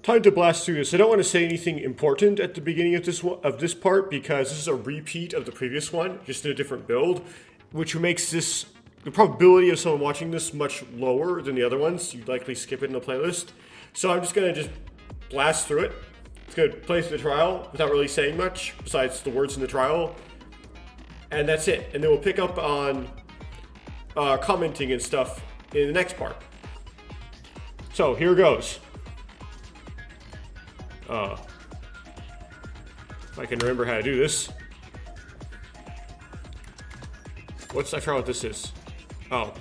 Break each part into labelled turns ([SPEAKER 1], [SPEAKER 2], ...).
[SPEAKER 1] Time to blast through this. I don't want to say anything important at the beginning of this part because this is a repeat of the previous one, just in a different build, which makes the probability of someone watching this much lower than the other ones. You'd likely skip it in the playlist. So I'm just going to just blast through it. It's going to play through the trial without really saying much besides the words in the trial. And that's it. And then we'll pick up on commenting and stuff in the next part. So here goes. If I can remember how to do this. I forgot what this is. Oh.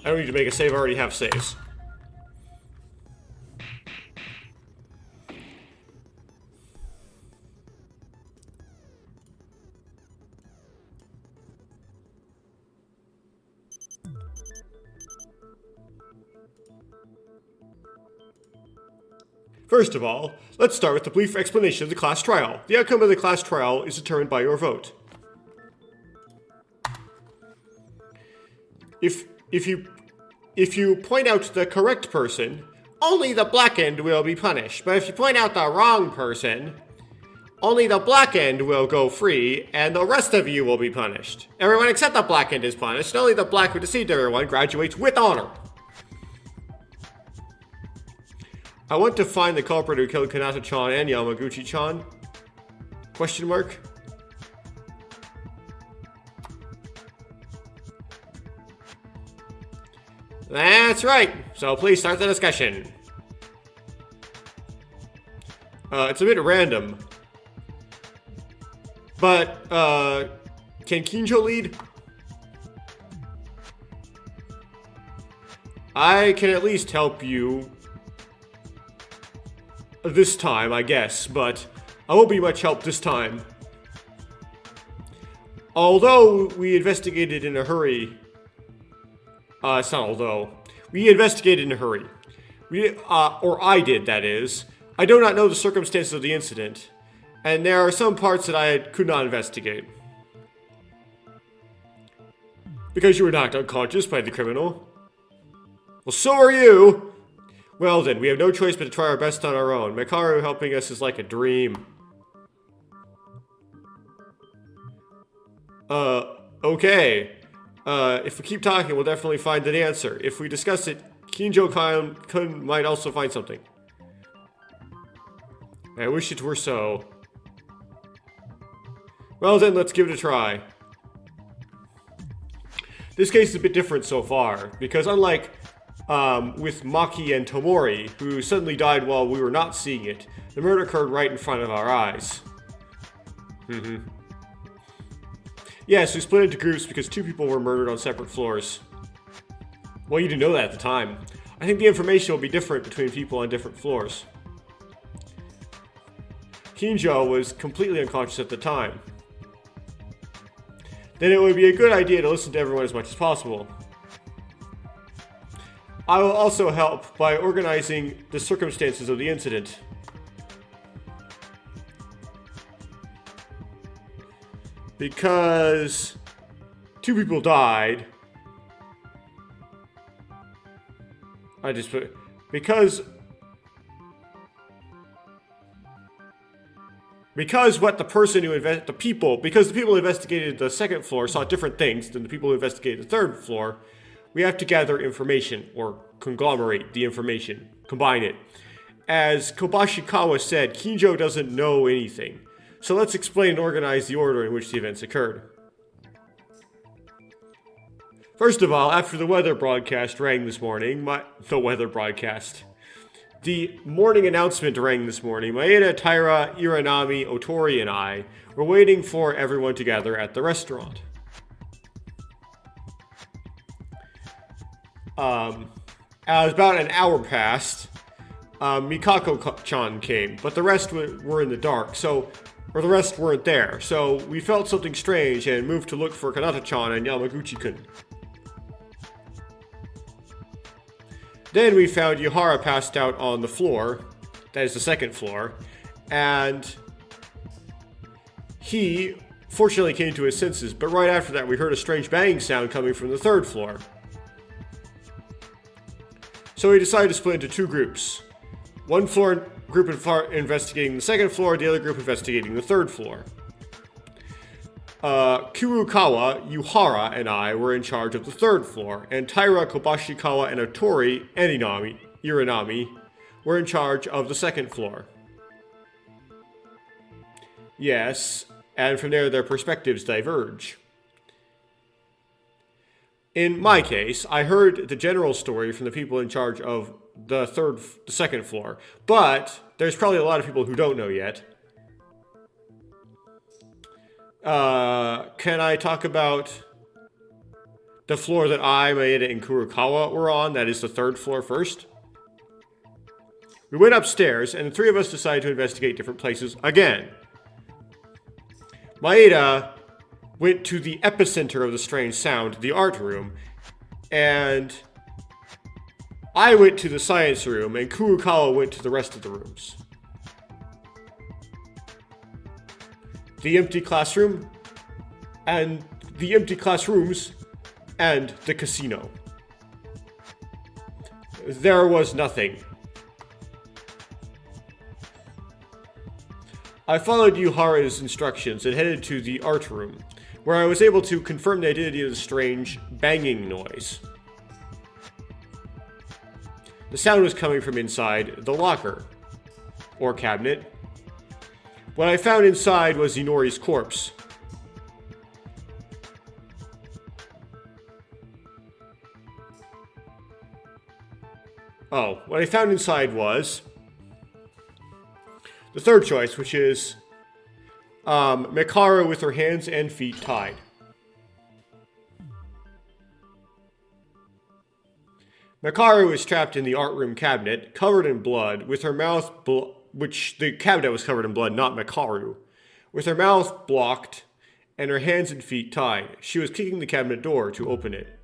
[SPEAKER 1] I don't need to make a save, I already have saves. First of all, let's start with the brief explanation of the class trial. The outcome of the class trial is determined by your vote. If you point out the correct person, only the black end will be punished. But if you point out the wrong person, only the black end will go free, and the rest of you will be punished. Everyone except the black end is punished. Only the black who deceived everyone graduates with honor. I want to find the culprit who killed Kanata-chan and Yamaguchi-chan? Question mark? That's right. So please start the discussion. It's a bit random. But, can Kinjo lead? I can at least help you this time, I guess, but I won't be much help this time. Although we investigated in a hurry. It's not although. We investigated in a hurry. Or I did, that is. I do not know the circumstances of the incident, and there are some parts that I could not investigate. Because you were knocked unconscious by the criminal. Well, so are you! Well then, we have no choice but to try our best on our own. Makaru helping us is like a dream. Okay. If we keep talking, we'll definitely find an answer. If we discuss it, Kinjo-kun might also find something. I wish it were so. Well then, let's give it a try. This case is a bit different so far, because unlike with Maki and Tomori, who suddenly died while we were not seeing it, the murder occurred right in front of our eyes. Yes, we split into groups because 2 people were murdered on separate floors. Well, you didn't know that at the time. I think the information will be different between people on different floors. Kinjo was completely unconscious at the time. Then it would be a good idea to listen to everyone as much as possible. I will also help by organizing the circumstances of the incident. Because 2 people died. Because the people who investigated the second floor saw different things than the people who investigated the third floor, we have to gather information, or conglomerate the information, combine it. As Kobashikawa said, Kinjo doesn't know anything. So let's explain and organize the order in which the events occurred. First of all, after the weather broadcast rang this morning, the morning announcement rang this morning, Maeda, Taira, Iranami, Otori, and I were waiting for everyone to gather at the restaurant. As about an hour passed, Mikako-chan came, but the rest were in the dark, or the rest weren't there, so we felt something strange and moved to look for Kanata-chan and Yamaguchi-kun. Then we found Yuhara passed out on the floor, that is the second floor, and he fortunately came to his senses, but right after that we heard a strange banging sound coming from the third floor. So we decided to split into 2 groups. One floor group investigating the second floor, the other group investigating the third floor. Kurukawa, Yuhara, and I were in charge of the third floor, and Taira, Kobashikawa, and Otori, and Iranami, were in charge of the second floor. Yes, and from there their perspectives diverge. In my case, I heard the general story from the people in charge of the second floor, but there's probably a lot of people who don't know yet. Can I talk about the floor that I, Maeda, and Kurukawa were on? That is the third floor first. We went upstairs, and the three of us decided to investigate different places again. Maeda went to the epicenter of the strange sound, the art room, and I went to the science room, and Kurukawa went to the rest of the rooms. The empty classroom, and the empty classrooms, and the casino. There was nothing. I followed Yuhara's instructions and headed to the art room, where I was able to confirm the identity of the strange banging noise. The sound was coming from inside the locker, or cabinet. What I found inside was Inori's corpse. Oh, what I found inside was the third choice, which is Mekaru with her hands and feet tied. Mekaru was trapped in the art room cabinet, covered in blood, with her mouth, which the cabinet was covered in blood, not Mekaru, with her mouth blocked and her hands and feet tied. She was kicking the cabinet door to open it.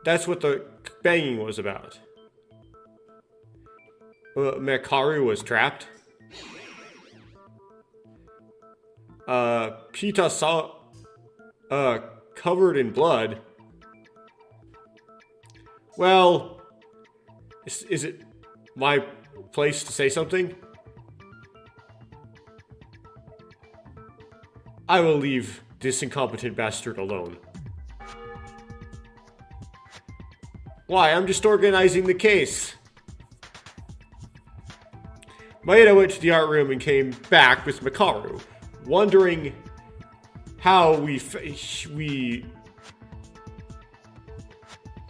[SPEAKER 1] That's what the banging was about. Mekaru was trapped. Pita saw, covered in blood. Well, is it my place to say something? I will leave this incompetent bastard alone. Why? I'm just organizing the case. Maeda went to the art room and came back with Mekaru, wondering how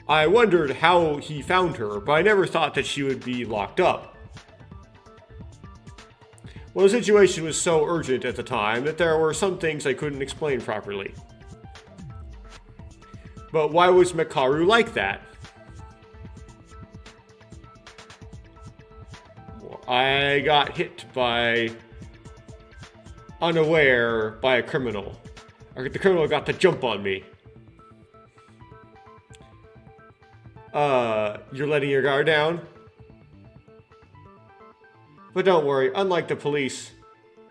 [SPEAKER 1] I wondered how he found her, but I never thought that she would be locked up. Well, the situation was so urgent at the time that there were some things I couldn't explain properly. But why was Mekaru like that? I got hit by unaware by a criminal. The criminal got the jump on me. You're letting your guard down? But don't worry, unlike the police,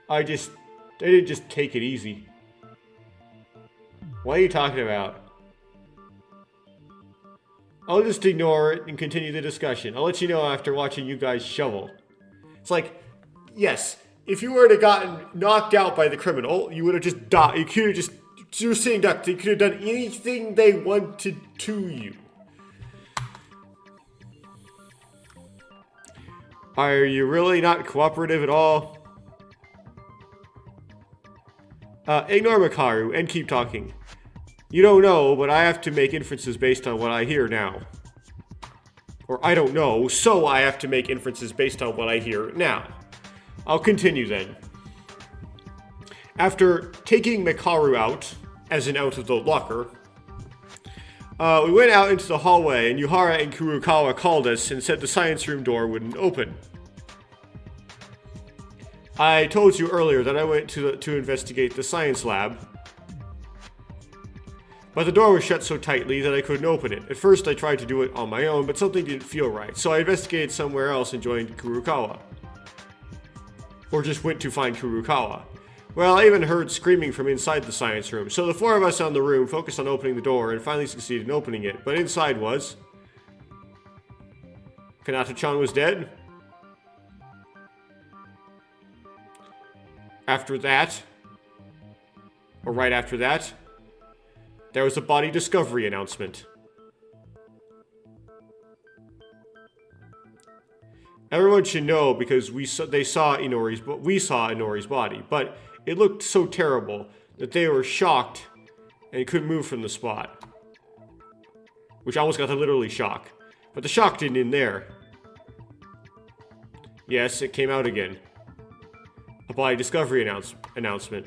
[SPEAKER 1] they didn't just take it easy. What are you talking about? I'll just ignore it and continue the discussion. I'll let you know after watching you guys shovel. It's like, yes, if you were to gotten knocked out by the criminal, you would have just died. You could have just, you were sitting duck. They could have done anything they wanted to you. Are you really not cooperative at all? Ignore Mekaru and keep talking. You don't know, but I have to make inferences based on what I hear now. Or I don't know, so I have to make inferences based on what I hear now. I'll continue then. After taking Mekaru out, as in out of the locker, we went out into the hallway, and Yuhara and Kurukawa called us and said the science room door wouldn't open. I told you earlier that I went to investigate the science lab, but the door was shut so tightly that I couldn't open it. At first I tried to do it on my own, but something didn't feel right, so I investigated somewhere else and joined Kurukawa. Or just went to find Kurukawa. Well, I even heard screaming from inside the science room, so the four of us on the room focused on opening the door and finally succeeded in opening it, but inside was... Kanata-chan was dead? after that, or right after that, there was a body discovery announcement. Everyone should know because we saw Inori's body, but it looked so terrible that they were shocked and couldn't move from the spot. Which almost got to literally shock. But the shock didn't end there. Yes, it came out again. A body discovery announcement.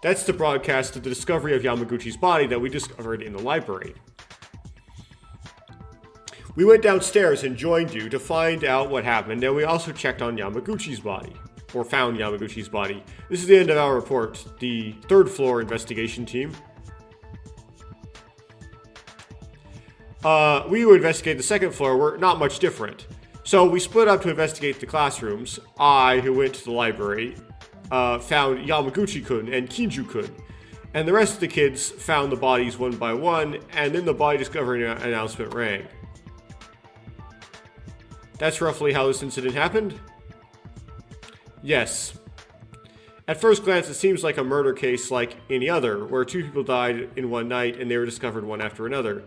[SPEAKER 1] That's the broadcast of the discovery of Yamaguchi's body that we discovered in the library. We went downstairs and joined you to find out what happened, and we also checked on Yamaguchi's body. Or found Yamaguchi's body. This is the end of our report. The third floor investigation team. We would investigate the second floor. We're not much different. So we split up to investigate the classrooms. I, who went to the library, found Yamaguchi-kun and Kinju-kun. And the rest of the kids found the bodies one by one, and then the body discovery announcement rang. That's roughly how this incident happened? Yes. At first glance, it seems like a murder case like any other, where two people died in one night and they were discovered one after another.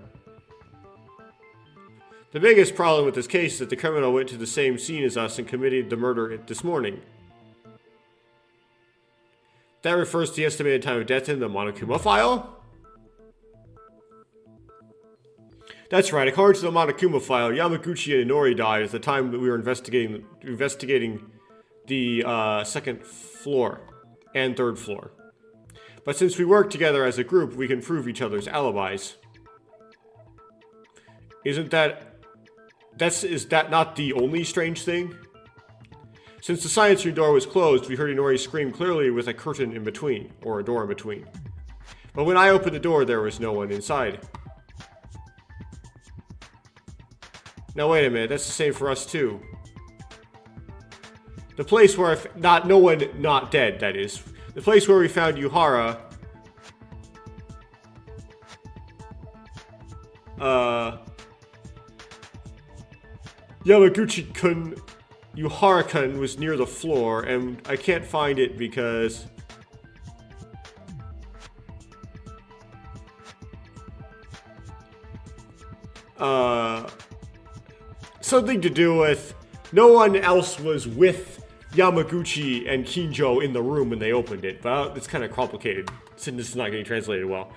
[SPEAKER 1] The biggest problem with this case is that the criminal went to the same scene as us and committed the murder this morning. That refers to the estimated time of death in the Monokuma file? That's right, according to the Monokuma file, Yamaguchi and Inori died at the time that we were investigating the second floor and third floor. But since we work together as a group, we can prove each other's alibis. Is that not the only strange thing? Since the science room door was closed, we heard Inori scream clearly with a curtain in between, or a door in between. But when I opened the door, there was no one inside. Now wait a minute, that's the same for us too. The place where no one not dead, that is. The place where we found Yuhara. Yamaguchi-kun, Yuhara-kun was near the floor, and I can't find it because... something to do with... No one else was with Yamaguchi and Kinjo in the room when they opened it, but it's kind of complicated, since this is not getting translated well.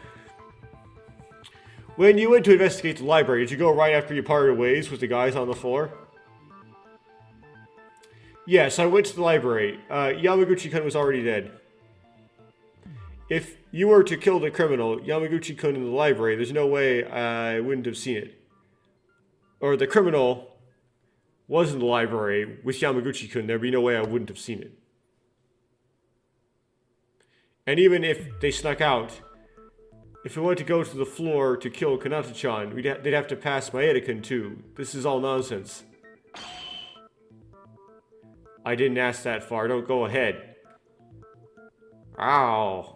[SPEAKER 1] When you went to investigate the library, did you go right after you parted ways with the guys on the floor? Yes, I went to the library. Yamaguchi-kun was already dead. If you were to kill the criminal, Yamaguchi-kun in the library, there's no way I wouldn't have seen it. Or the criminal was in the library with Yamaguchi-kun, there'd be no way I wouldn't have seen it. And even if they snuck out, if we went to go to the floor to kill Kanata-chan, they'd have to pass Maeda-kun too. This is all nonsense. I didn't ask that far, don't go ahead. Ow.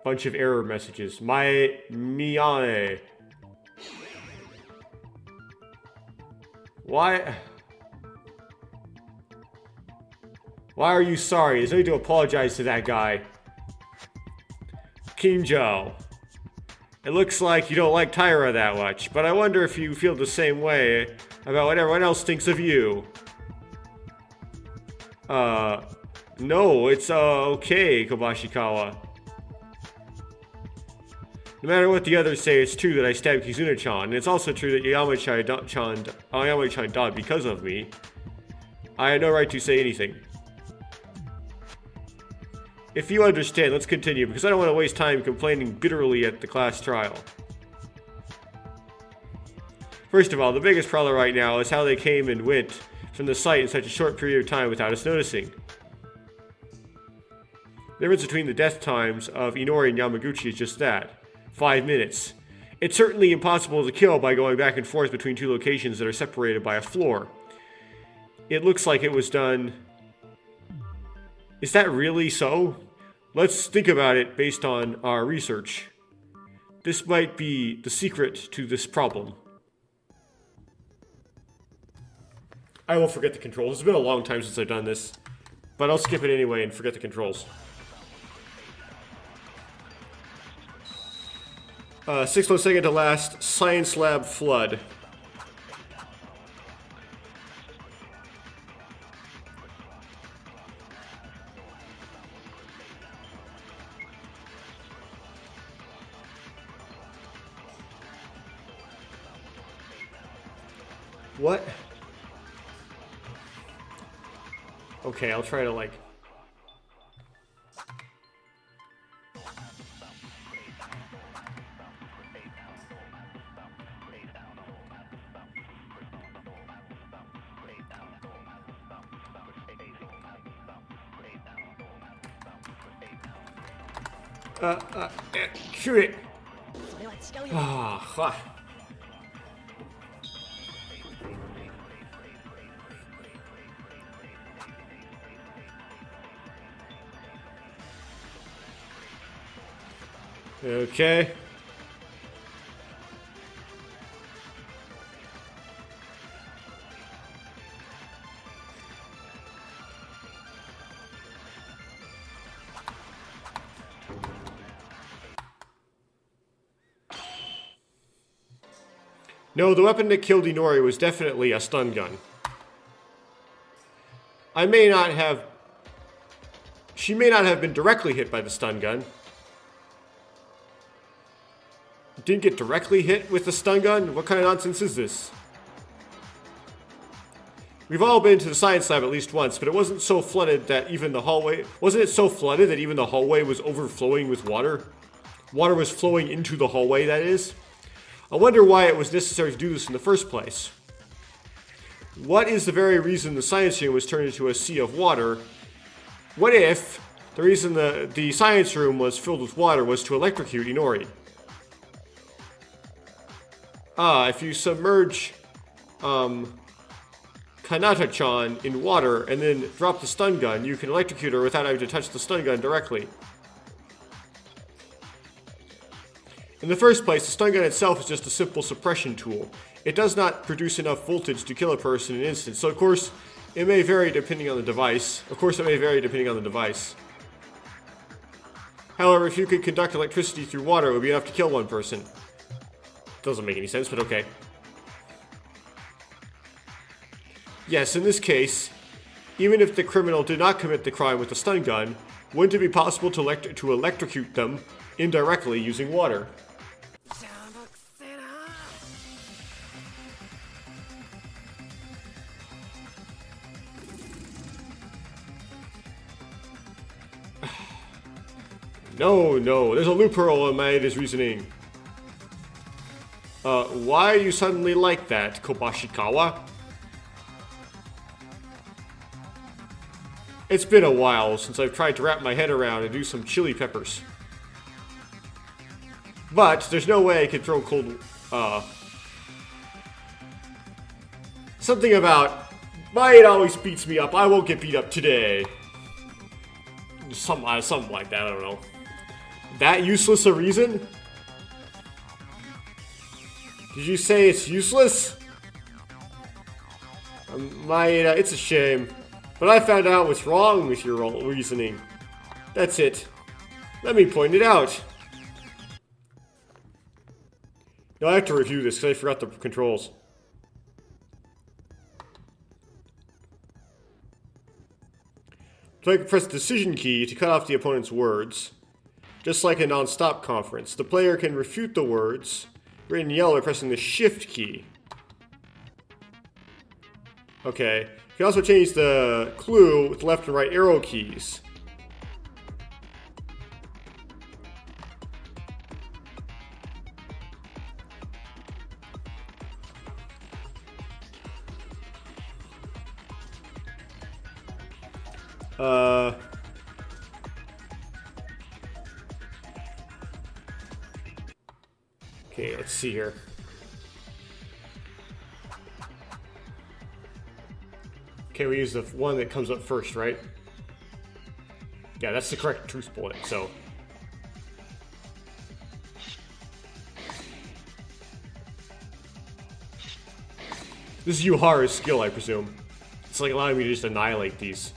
[SPEAKER 1] Bunch of error messages. Miyane. Why are you sorry? There's no need to apologize to that guy. Kinjo. It looks like you don't like Taira that much, but I wonder if you feel the same way about what everyone else thinks of you. No, it's okay, Kobashikawa. No matter what the others say, it's true that I stabbed Kizuna-chan, and it's also true that Yamauchi-chan died because of me. I had no right to say anything. If you understand, let's continue, because I don't want to waste time complaining bitterly at the class trial. First of all, the biggest problem right now is how they came and went from the site in such a short period of time without us noticing. The difference between the death times of Inori and Yamaguchi is just that. 5 minutes. It's certainly impossible to kill by going back and forth between two locations that are separated by a floor. It looks like it was done... Is that really so? Let's think about it based on our research. This might be the secret to this problem. I will forget the controls. It's been a long time since I've done this. But I'll skip it anyway and forget the controls. 6 second to last. Science Lab Flood. What? Okay, I'll try to like... shoot it! Ah, okay. No, the weapon that killed Inori was definitely a stun gun. I may not have... She may not have been directly hit by the stun gun. Didn't get directly hit with the stun gun? What kind of nonsense is this? We've all been to the science lab at least once, but it wasn't so flooded that even the hallway... Wasn't it so flooded that even the hallway was overflowing with water? Water was flowing into the hallway, that is. I wonder why it was necessary to do this in the first place. What is the very reason the science room was turned into a sea of water? What if the reason the science room was filled with water was to electrocute Inori? Ah, if you submerge Kanata-chan in water and then drop the stun gun, you can electrocute her without having to touch the stun gun directly. In the first place, the stun gun itself is just a simple suppression tool. It does not produce enough voltage to kill a person in an instant, so of course, it may vary depending on the device. However, if you could conduct electricity through water, it would be enough to kill one person. Doesn't make any sense, but okay. Yes, in this case, even if the criminal did not commit the crime with the stun gun, wouldn't it be possible to electrocute them indirectly using water? No, there's a loophole in Maeda's reasoning. Why are you suddenly like that, Kobashikawa? It's been a while since I've tried to wrap my head around and do some chili peppers. But there's no way I could throw cold, something about, Maeda always beats me up, I won't get beat up today. Something like that, I don't know. That useless a reason? Did you say it's useless? Maeda, it's a shame. But I found out what's wrong with your reasoning. That's it. Let me point it out. No, I have to review this because I forgot the controls. So I can press the decision key to cut off the opponent's words. Just like a non-stop conference, the player can refute the words written in yellow by pressing the shift key. Okay. You can also change the clue with left and right arrow keys. Okay, let's see here. Okay, we use the one that comes up first, right? Yeah, that's the correct truth bullet, so. This is Yuhara's skill, I presume. It's like allowing me to just annihilate these.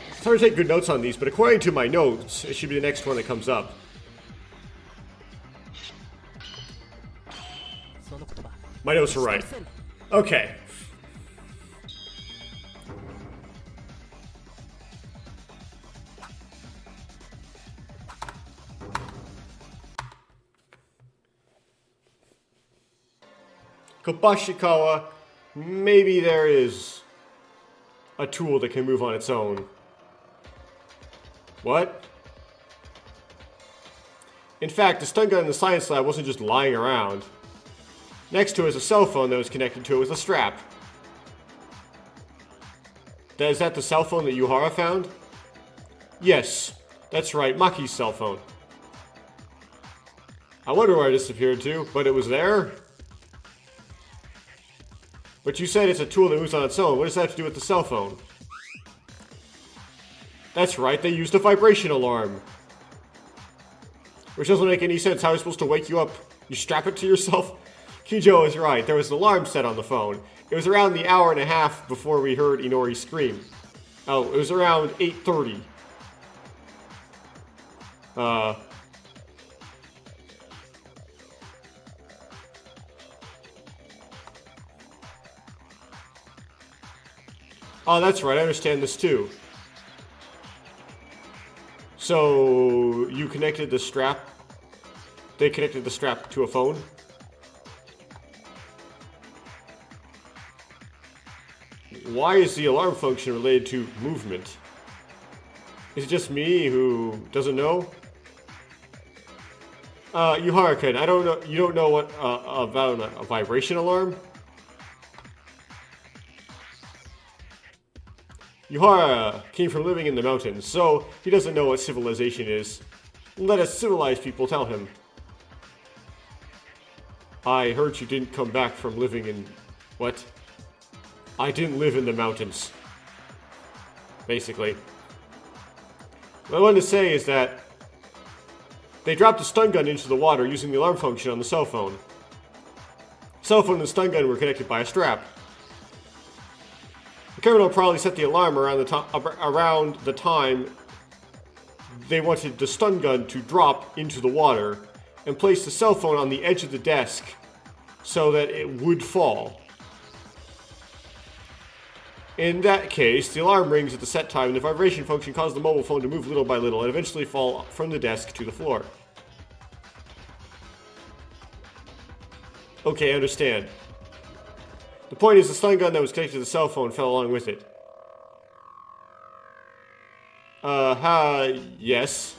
[SPEAKER 1] It's hard to take good notes on these, but according to my notes, it should be the next one that comes up. My notes are right. Okay. Kobashikawa, maybe there is a tool that can move on its own. What? In fact, the stun gun in the science lab wasn't just lying around. Next to it is a cell phone that was connected to it with a strap. Is that the cell phone that Yuhara found? Yes, that's right, Maki's cell phone. I wonder where it disappeared to, but it was there? But you said it's a tool that moves on its own. What does that have to do with the cell phone? That's right, they used a vibration alarm. Which doesn't make any sense. How are you supposed to wake you up? You strap it to yourself? Kijo is right. There was an alarm set on the phone. It was around the hour and a half before we heard Inori scream. Oh, it was around 8:30. Oh, that's right. I understand this too. So, you connected the strap? They connected the strap to a phone? Why is the alarm function related to movement? Is it just me who doesn't know? Yuhara-kun, I don't know. You don't know what about a vibration alarm? Yuhara came from living in the mountains, so he doesn't know what civilization is. Let us civilized people tell him. I heard you didn't come back from living in... What? I didn't live in the mountains. Basically. What I wanted to say is that they dropped a stun gun into the water using the alarm function on the cell phone. Cell phone and the stun gun were connected by a strap. The criminal probably set the alarm around the time they wanted the stun gun to drop into the water and placed the cell phone on the edge of the desk so that it would fall. In that case, the alarm rings at the set time and the vibration function caused the mobile phone to move little by little and eventually fall from the desk to the floor. Okay, I understand. The point is the stun gun that was connected to the cell phone fell along with it. Yes.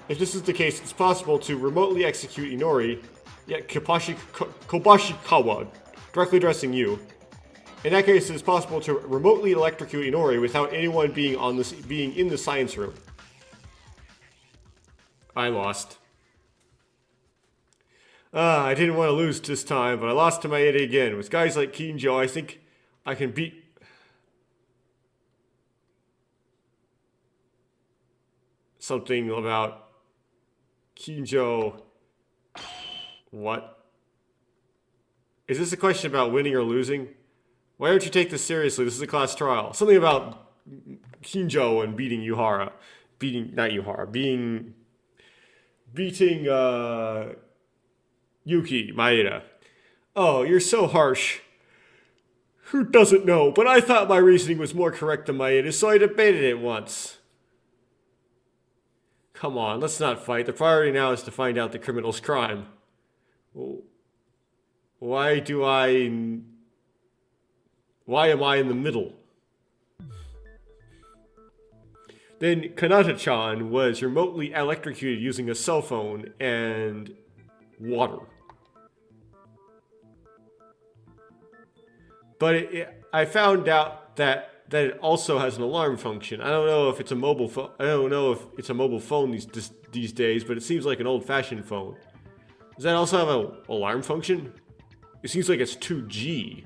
[SPEAKER 1] If this is the case, it's possible to remotely execute Inori, yet Kobashikawa, directly addressing you. In that case, it is possible to remotely electrocute Inori without anyone being in the science room. I lost. I didn't want to lose this time, but I lost to Maeda again. With guys like Kinjo, I think I can beat... Something about Kinjo... What? Is this a question about winning or losing? Why don't you take this seriously? This is a class trial. Something about Kinjo and beating Yuhara. Beating Yuki, Maeda. Oh, you're so harsh. Who doesn't know? But I thought my reasoning was more correct than Maeda's, so I debated it once. Come on, let's not fight. The priority now is to find out the criminal's crime. Why am I in the middle? Then Kanata-chan was remotely electrocuted using a cell phone and water. But I found out that it also has an alarm function. I don't know if it's a mobile phone. I don't know if it's a mobile phone these days, but it seems like an old-fashioned phone. Does that also have an alarm function? It seems like it's 2G.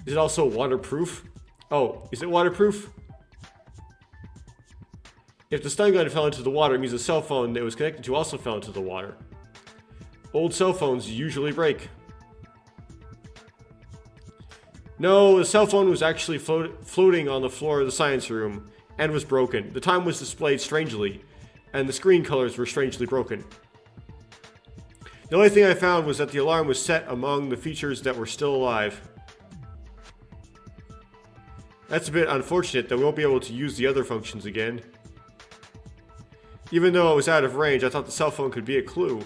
[SPEAKER 1] Is it also waterproof? Oh, is it waterproof? If the stun gun fell into the water, it means the cell phone it was connected to also fell into the water. Old cell phones usually break. No, the cell phone was actually floating on the floor of the science room and was broken. The time was displayed strangely, and the screen colors were strangely broken. The only thing I found was that the alarm was set among the features that were still alive. That's a bit unfortunate that we won't be able to use the other functions again. Even though it was out of range, I thought the cell phone could be a clue.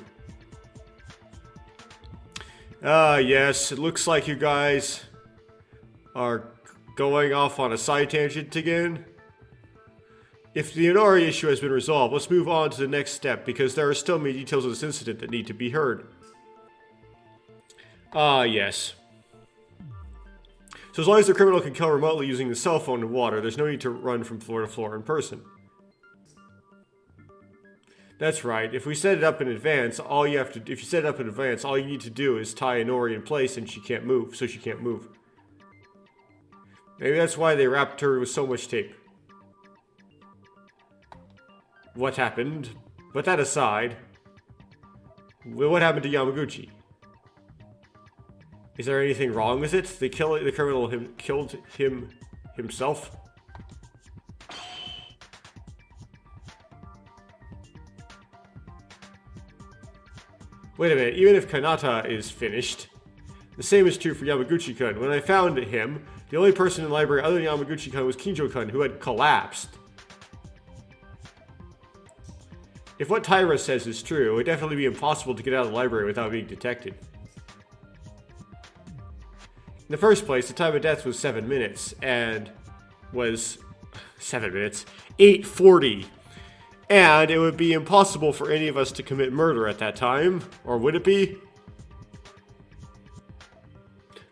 [SPEAKER 1] Yes, it looks like you guys are going off on a side tangent again. If the Inori issue has been resolved, let's move on to the next step, because there are still many details of this incident that need to be heard. Yes. So as long as the criminal can kill remotely using the cell phone and water, there's no need to run from floor to floor in person. That's right. If we set it up in advance, all you need to do is tie Inori in place and she can't move, so she can't move. Maybe that's why they wrapped her with so much tape. What happened? But that aside, what happened to Yamaguchi? Is there anything wrong with it? The criminal killed him himself? Wait a minute, even if Kanata is finished, the same is true for Yamaguchi-kun. When I found him, the only person in the library other than Yamaguchi-kun was Kinjo-kun, who had collapsed. If what Taira says is true, it would definitely be impossible to get out of the library without being detected. In the first place, the time of death was 7 minutes, and was 7 minutes, 8:40. And it would be impossible for any of us to commit murder at that time, or would it be?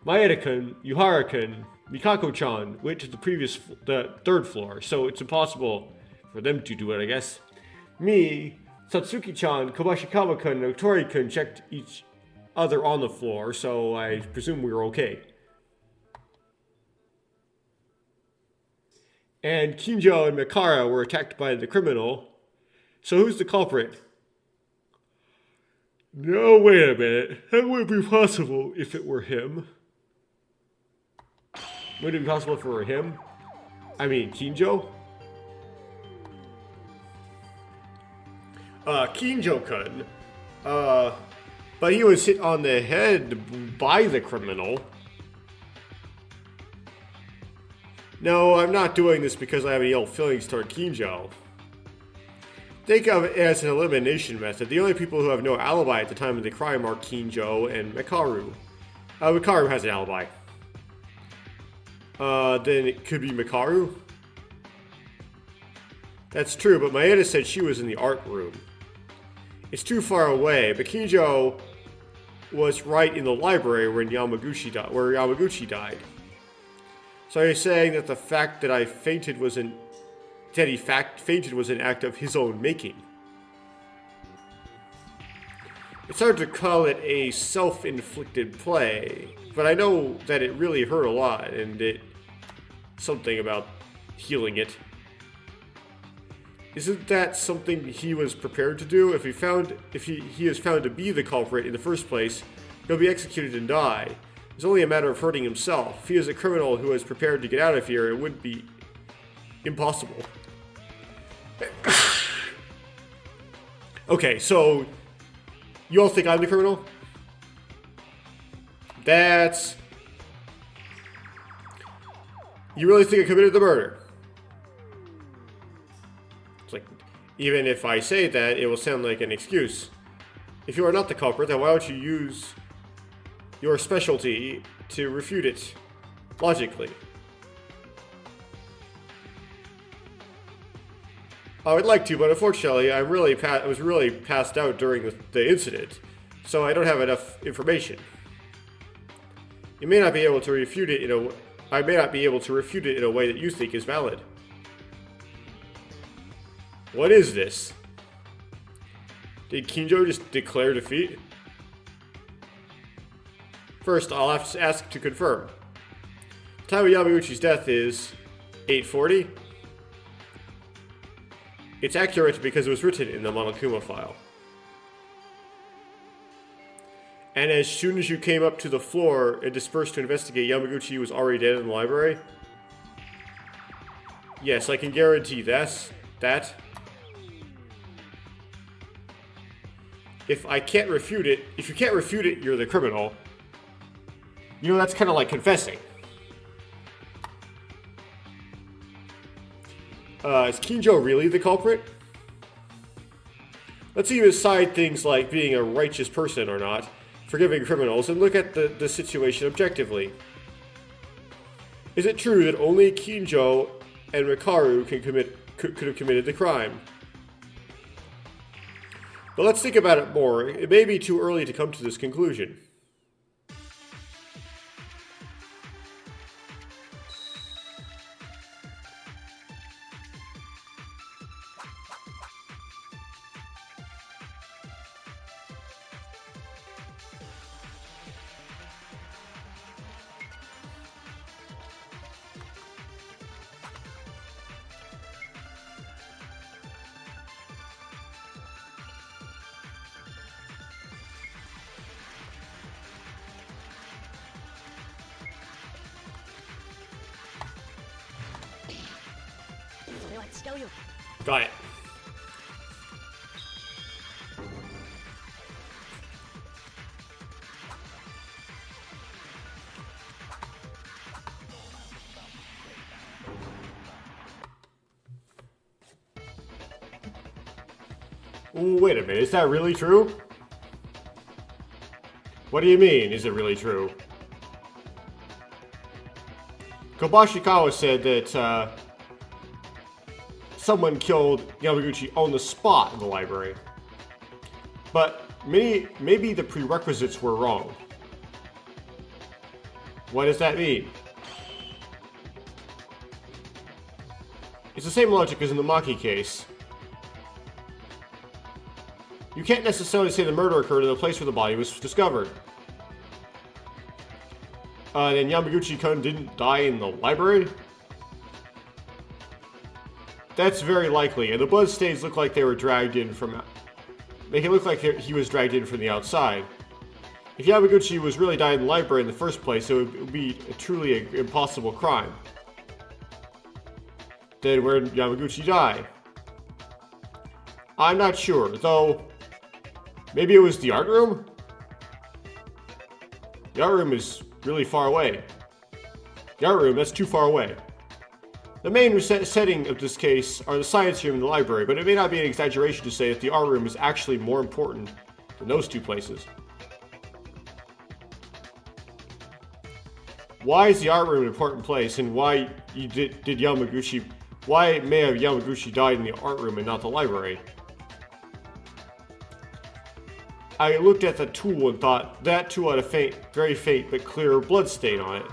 [SPEAKER 1] Maeda-kun, Yuhara-kun, Mikako-chan went to the third floor, so it's impossible for them to do it, I guess. Me, Satsuki-chan, Kobashikawa-kun, and Otori-kun checked each other on the floor, so I presume we were okay. And Kinjo and Mikara were attacked by the criminal. So who's the culprit? No, wait a minute. That would be possible if it were him. Would it be possible if it were him? I mean, Kinjo? Kinjo-kun. But he was hit on the head by the criminal. No, I'm not doing this because I have any ill feelings toward Kinjo. Think of it as an elimination method. The only people who have no alibi at the time of the crime are Kinjo and Mikaru. Mikaru has an alibi. Then it could be Mikaru. That's true, but Maeda said she was in the art room. It's too far away, but Kinjo was right in the library when Yamaguchi died. So you're saying that the fact that he fainted was an act of his own making. It's hard to call it a self-inflicted play, but I know that it really hurt a lot, and something about healing it. Isn't that something he was prepared to do? If he is found to be the culprit in the first place, he'll be executed and die. It's only a matter of hurting himself. If he is a criminal who is prepared to get out of here, it would be impossible. Okay, so you all think I'm the criminal? You really think I committed the murder? It's like, even if I say that, it will sound like an excuse. If you are not the culprit, then why don't you use your specialty to refute it logically? I would like to, but unfortunately, I was really passed out during the incident, so I don't have enough information. You may not be able to refute it I may not be able to refute it in a way that you think is valid. What is this? Did Kinjo just declare defeat? First, I'll have to ask to confirm. The time of Yamaguchi's death is 840. It's accurate because it was written in the Monokuma file. And as soon as you came up to the floor and dispersed to investigate, Yamaguchi was already dead in the library? Yes, I can guarantee that. If you can't refute it, you're the criminal. You know, that's kind of like confessing. Is Kinjo really the culprit? Let's leave aside things like being a righteous person or not, forgiving criminals, and look at the situation objectively. Is it true that only Kinjo and Mikaru could have committed the crime? But let's think about it more. It may be too early to come to this conclusion. Got it. Ooh, wait a minute, is that really true? What do you mean, is it really true? Kobashikawa said that, someone killed Yamaguchi on the spot in the library. But maybe the prerequisites were wrong. What does that mean? It's the same logic as in the Maki case. You can't necessarily say the murder occurred in the place where the body was discovered. And Yamaguchi-kun didn't die in the library? That's very likely, and the bloodstains look like they were dragged in from... Make it look like he was dragged in from the outside. If Yamaguchi was really died in the library in the first place, it would be truly an impossible crime. Then where did Yamaguchi die? I'm not sure, though... Maybe it was the art room? The art room is really far away. The art room, that's too far away. The main setting of this case are the science room and the library, but it may not be an exaggeration to say that the art room is actually more important than those two places. Why is the art room an important place, and why may have Yamaguchi died in the art room and not the library? I looked at the tool and thought, that tool had a very faint but clear bloodstain on it.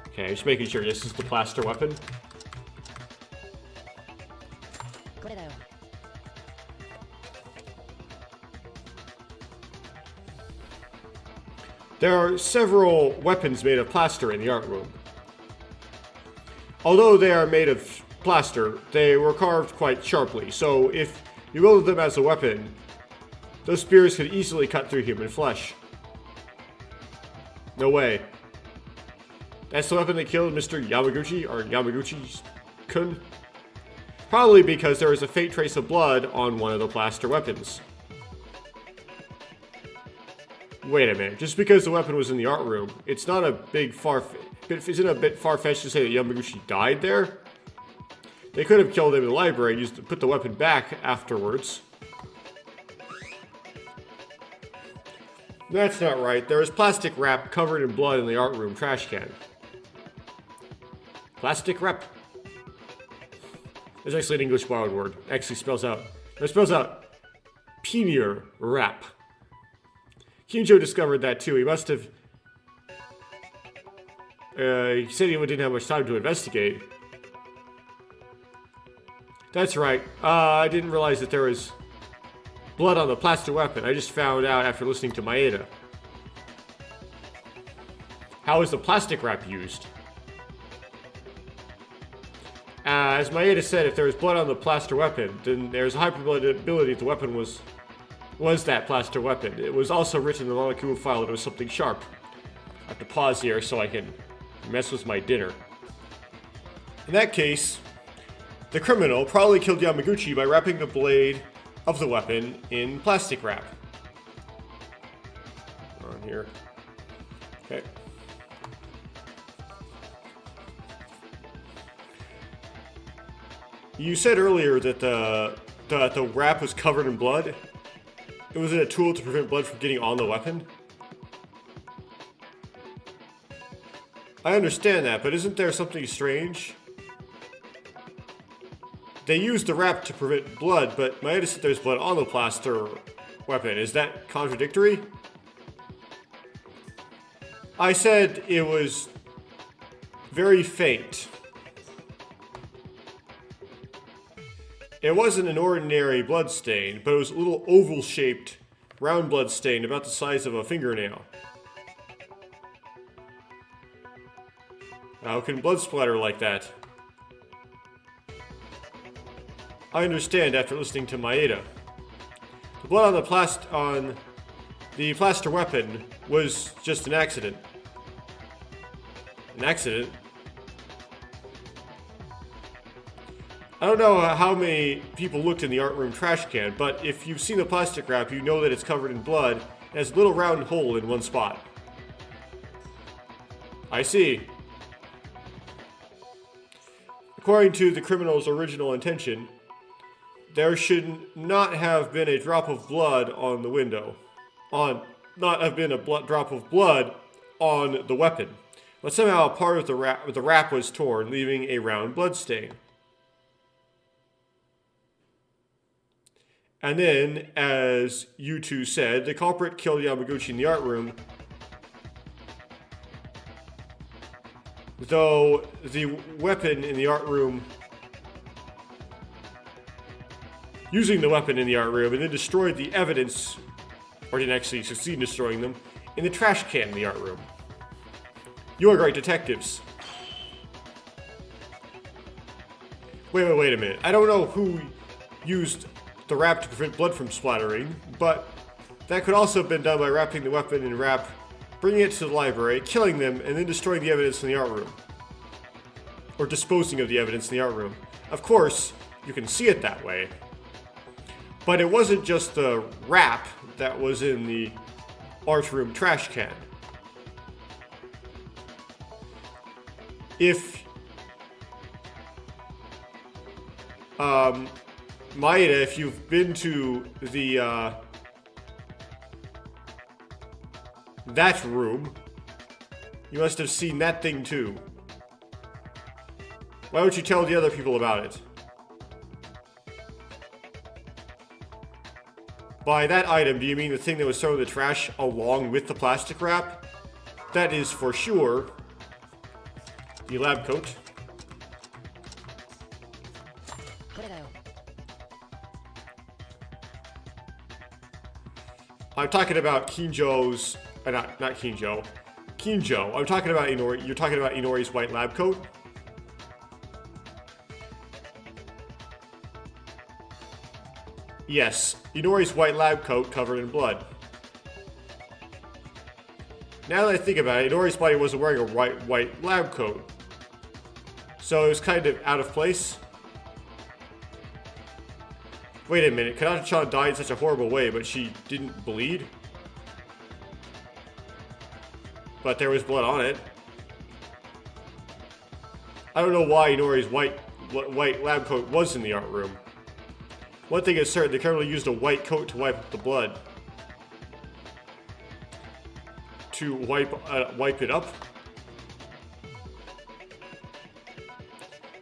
[SPEAKER 1] Okay, just making sure this is the plaster weapon. There are several weapons made of plaster in the art room. Although they are made of plaster, they were carved quite sharply, so if you wielded them as a weapon, those spears could easily cut through human flesh. No way. That's the weapon that killed Mr. Yamaguchi, or Yamaguchi-kun? Probably because there was a faint trace of blood on one of the plaster weapons. Wait a minute, just because the weapon was in the art room, it's not a bit far-fetched to say that Yamaguchi died there? They could have killed him in the library and used to put the weapon back afterwards. That's not right. There was plastic wrap covered in blood in the art room trash can. Plastic wrap. There's actually an English borrowed word. Actually spells out Penier wrap. Kinjo discovered that too. He must have... he said he didn't have much time to investigate. That's right. I didn't realize that there was blood on the plaster weapon. I just found out after listening to Maeda. How is the plastic wrap used? As Maeda said, if there was blood on the plaster weapon, then there's a high probability the weapon was that plaster weapon. It was also written in the molecule file that it was something sharp. I have to pause here so I can mess with my dinner. In that case, the criminal probably killed Yamaguchi by wrapping the blade of the weapon in plastic wrap. On here. Okay. You said earlier that the wrap was covered in blood. Was it a tool to prevent blood from getting on the weapon? I understand that, but isn't there something strange? They used the wrap to prevent blood, but Maeda said there's blood on the plaster weapon. Is that contradictory? I said it was very faint. It wasn't an ordinary blood stain, but it was a little oval-shaped, round blood stain about the size of a fingernail. How can blood splatter like that? I understand after listening to Maeda. The blood on the plaster weapon was just an accident. An accident? I don't know how many people looked in the art room trash can, but if you've seen the plastic wrap, you know that it's covered in blood and has a little round hole in one spot. I see. According to the criminal's original intention, there should not have been a drop of blood on the window. Not have been a drop of blood on the weapon. But somehow a part of the wrap was torn, leaving a round blood stain. And then, as you two said, the culprit killed Yamaguchi in the art room. Though the weapon in the art room... Using the weapon in the art room and then destroyed the evidence, or didn't actually succeed in destroying them, in the trash can in the art room. You are great detectives. Wait a minute. I don't know who used the wrap to prevent blood from splattering, but that could also have been done by wrapping the weapon in wrap, bringing it to the library, killing them, and then destroying the evidence in the art room. Or disposing of the evidence in the art room. Of course, you can see it that way. But it wasn't just the wrap that was in the art room trash can. If Maeda, if you've been to the that room, you must have seen that thing too. Why don't you tell the other people about it? By that item, do you mean the thing that was thrown in the trash along with the plastic wrap? That is for sure the lab coat. I'm talking about Kinjo's... not Kinjo. Kinjo. I'm talking about Inori. You're talking about Inori's white lab coat? Yes, Inori's white lab coat covered in blood. Now that I think about it, Inori's body wasn't wearing a white lab coat. So it was kind of out of place. Wait a minute, Kanata-chan died in such a horrible way, but she didn't bleed? But there was blood on it. I don't know why Inori's white lab coat was in the art room. One thing is certain, they currently used a white coat to wipe up the blood. To wipe it up.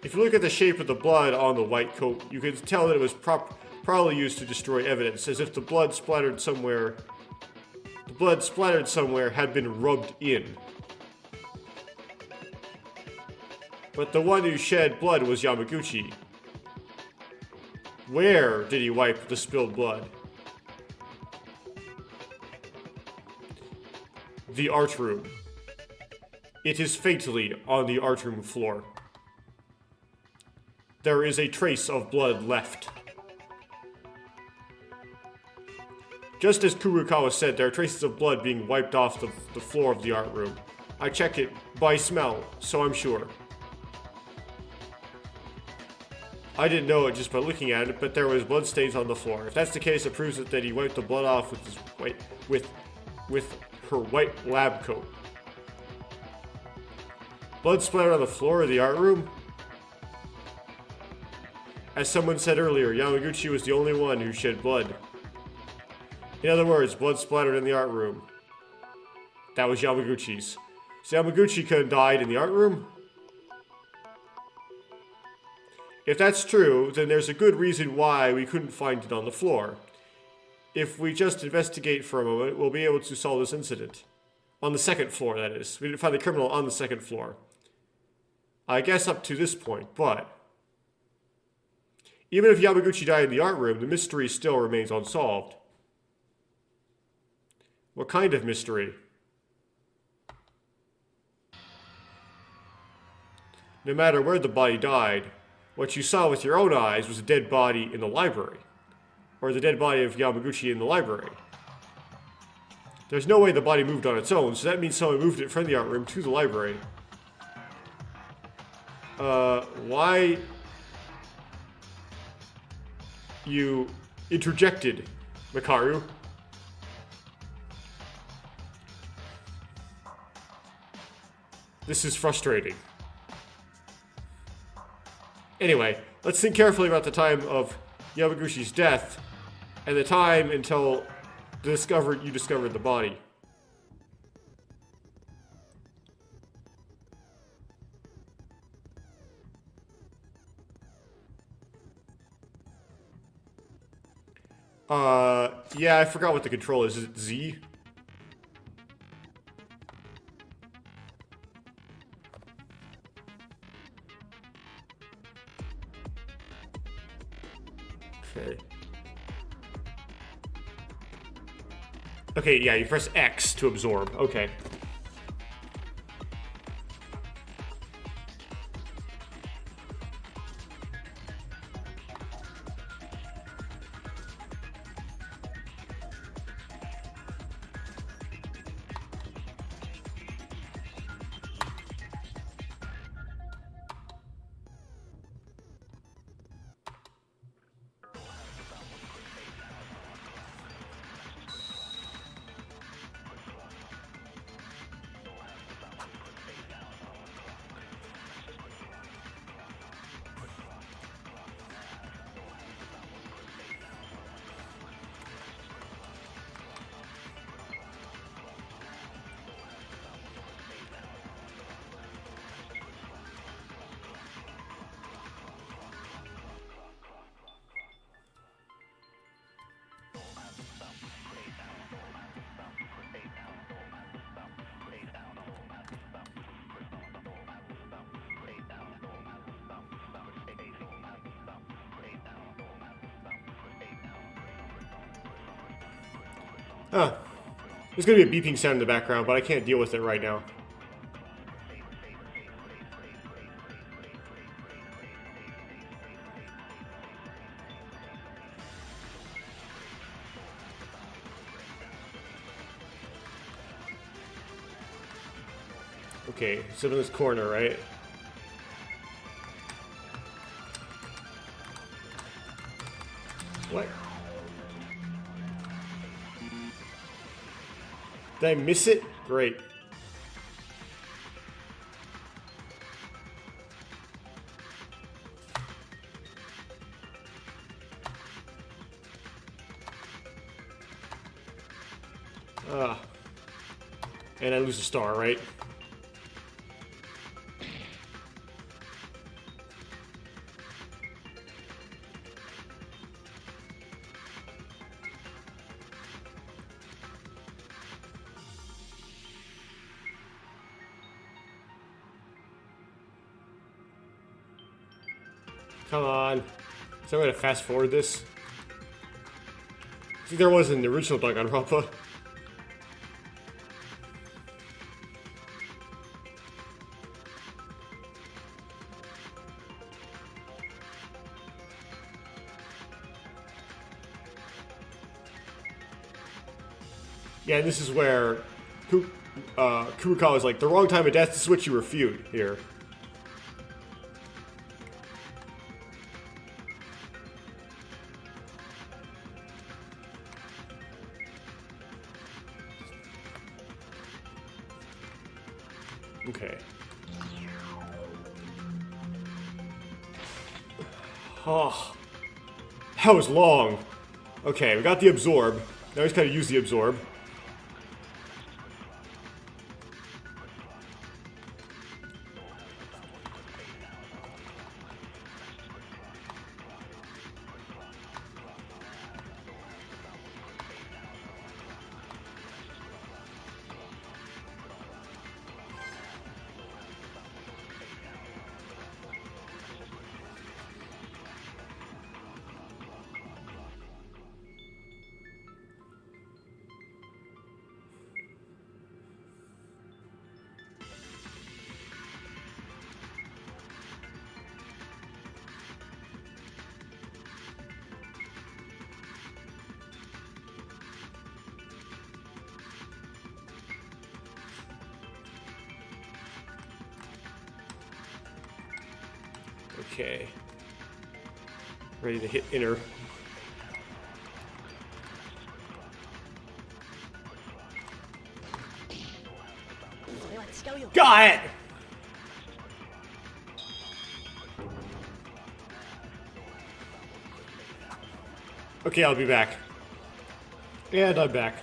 [SPEAKER 1] If you look at the shape of the blood on the white coat, you can tell that it was probably used to destroy evidence, as if the blood splattered somewhere. The blood splattered somewhere had been rubbed in. But the one who shed blood was Yamaguchi. Where did he wipe the spilled blood? the art room. It is fatally on the art room floor. There is a trace of blood left. Just as Kurukawa said, there are traces of blood being wiped off the floor of the art room. I checked it by smell, so I'm sure. I didn't know it just by looking at it, but there was blood stains on the floor. If that's the case, it proves that he wiped the blood off with his with her white lab coat. Blood splattered on the floor of the art room? As someone said earlier, Yamaguchi was the only one who shed blood. In other words, blood splattered in the art room. That was Yamaguchi's. So Yamaguchi could have died in the art room? If that's true, then there's a good reason why we couldn't find it on the floor. If we just investigate for a moment, we'll be able to solve this incident. On the second floor, that is. We didn't find the criminal on the second floor. I guess up to this point, but... even if Yamaguchi died in the art room, the mystery still remains unsolved. What kind of mystery? No matter where the body died, what you saw with your own eyes was a dead body in the library. Or the dead body of Yamaguchi in the library. There's no way the body moved on its own, so that means someone moved it from the art room to the library. Why... you interjected, Makaru. This is frustrating. Anyway, let's think carefully about the time of Yamaguchi's death and the time until you discovered the body. Yeah, I forgot what the control is. Is it Z? Okay. Okay, yeah, you press X to absorb. Okay. Huh. There's gonna be a beeping sound in the background, but I can't deal with it right now. Okay, sit in this corner, right? What? Did I miss it? Great. And I lose a star, right? Come on. Is there a way to fast forward this? I think there was in the original Danganronpa. Yeah, and this is where Kurokawa is like, the wrong time of death, this is what you refute here. Okay. Oh, that was long. Okay, we got the absorb. Now we just gotta use the absorb. Okay. Ready to hit inner. Got it! Okay, I'll be back. And I'm back.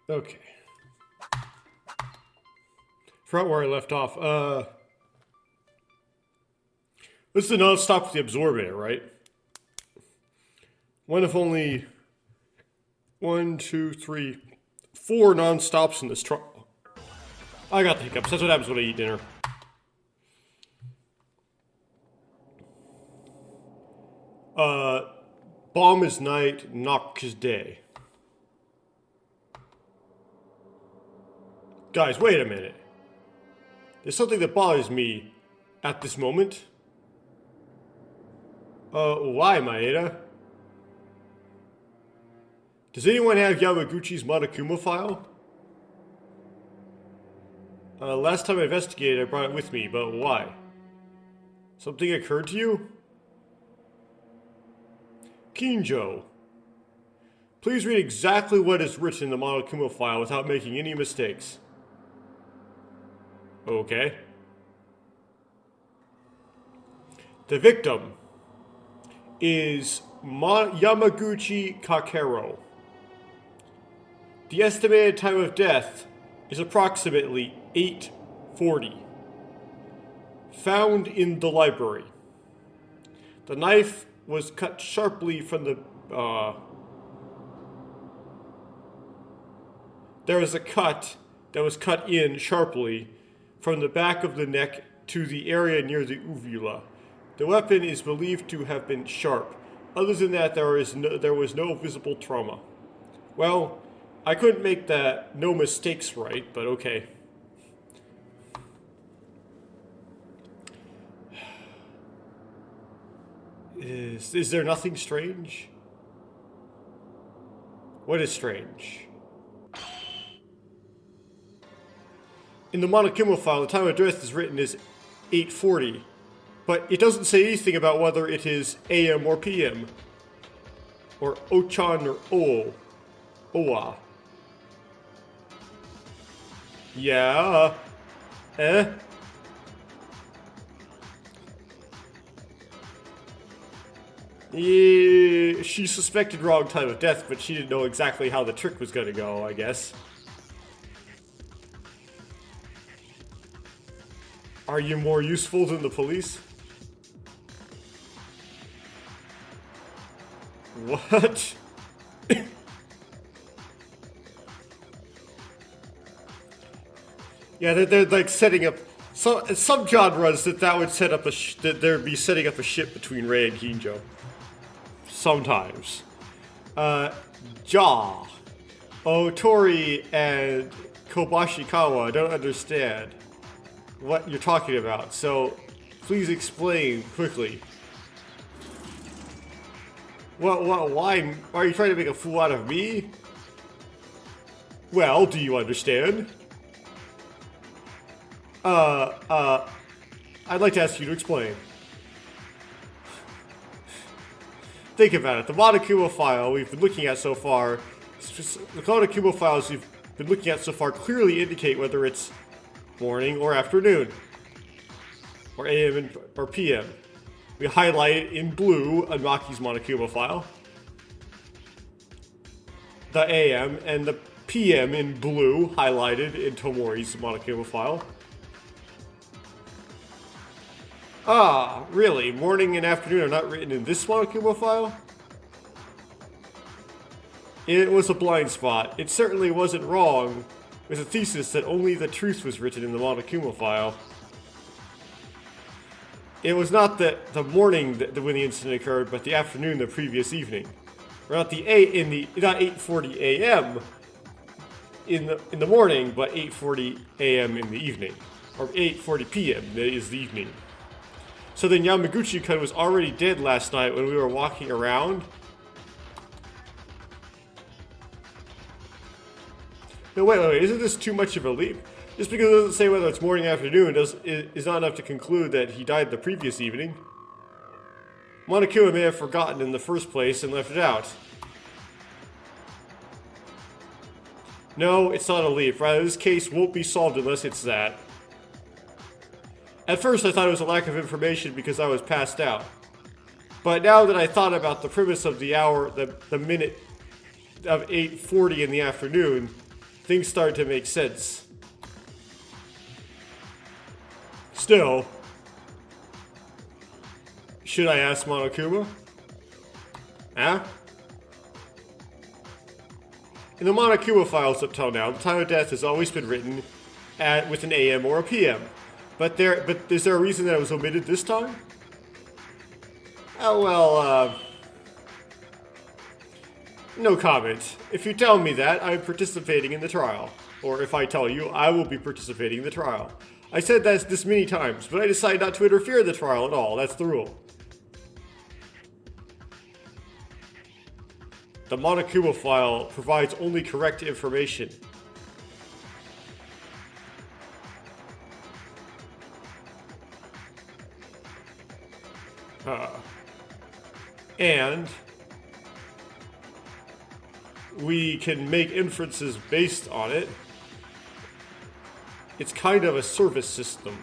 [SPEAKER 1] Okay. Forgot where I left off. This is a non-stop with the absorber, right? One of only 1, 2, 3, 4 non-stops in this trial. I got the hiccups. That's what happens when I eat dinner. Bomb is night, knock is day. Guys, wait a minute. There's something that bothers me at this moment. Why, Maeda? Does anyone have Yamaguchi's Monokuma file? Last time I investigated, I brought it with me, but why? Something occurred to you? Kinjo. Please read exactly what is written in the Monokuma file without making any mistakes. Okay. The victim is Yamaguchi Kakero. The estimated time of death is approximately 8:40. Found in the library. The knife was cut sharply from the... there was a cut that was cut in sharply from the back of the neck to the area near the uvula. The weapon is believed to have been sharp. Other than that, there was no visible trauma. Well, I couldn't make that no mistakes right, but okay. Is there nothing strange? What is strange? In the Monokuma file, the time of death is written as 8:40, but it doesn't say anything about whether it is AM or PM, or Ochan or Owa. Yeah. Eh? Yeah, she suspected wrong time of death, but she didn't know exactly how the trick was gonna go, I guess. Are you more useful than the police? What? Yeah, they're like setting up some genres that would set up that there'd be setting up a ship between Rei and Kinjo. Sometimes. Ja, Otori, and Kobashikawa don't understand what you're talking about, so please explain quickly. Why are you trying to make a fool out of me? Well, do you understand? I'd like to ask you to explain. Think about it. The Monokuma file we've been looking at so far, the Monokuma files we've been looking at so far clearly indicate whether it's morning or afternoon, or AM or PM. We highlight it in blue on Maki's Monokuma file, the AM and the PM in blue highlighted in Tomori's Monokuma file. Ah, really? Morning and afternoon are not written in this Monokuma file? It was a blind spot. It certainly wasn't wrong with the thesis that only the truth was written in the Monokuma file. It was not the morning when the incident occurred, but the afternoon the previous evening. Or not not 8:40 a.m. in the morning, but 8:40 a.m. in the evening, or 8:40 p.m. that is the evening. So then Yamaguchi-kun was already dead last night when we were walking around. No, wait, isn't this too much of a leap? Just because it doesn't say whether it's morning or afternoon is not enough to conclude that he died the previous evening. Monokuma may have forgotten in the first place and left it out. No, it's not a leap. Rather, this case won't be solved unless it's that. At first, I thought it was a lack of information because I was passed out. But now that I thought about the premise of the hour, the minute of 8:40 in the afternoon, things started to make sense. Still, should I ask Monokuma? Huh? In the Monokuma files up till now, the time of death has always been written with an AM or a PM. But is there a reason that it was omitted this time? Oh, well, no comment. If you tell me that, I'm participating in the trial. Or if I tell you, I will be participating in the trial. I said that this many times, but I decided not to interfere in the trial at all. That's the rule. The Monokuma file provides only correct information. And we can make inferences based on it. It's kind of a service system.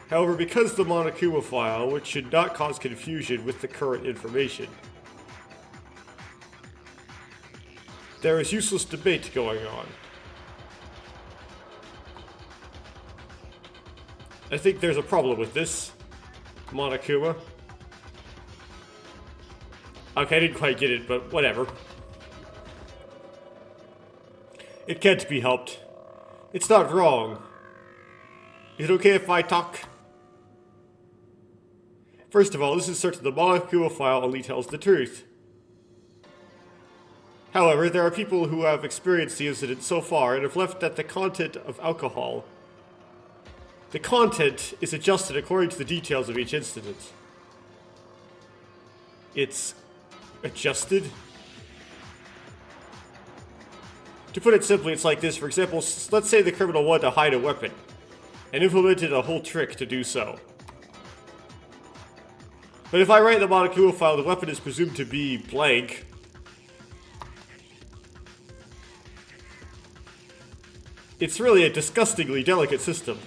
[SPEAKER 1] However, because the Monokuma file, which should not cause confusion with the current information, there is useless debate going on. I think there's a problem with this, Monokuma. Okay, I didn't quite get it, but whatever. It can't be helped. It's not wrong. Is it okay if I talk? First of all, this is certain the Monokuma file only tells the truth. However, there are people who have experienced the incident so far and have left that the content of alcohol. The content is adjusted according to the details of each incident. It's adjusted? To put it simply, it's like this. For example, let's say the criminal wanted to hide a weapon and implemented a whole trick to do so. But if I write in the Monokuma file the weapon is presumed to be blank, it's really a disgustingly delicate system.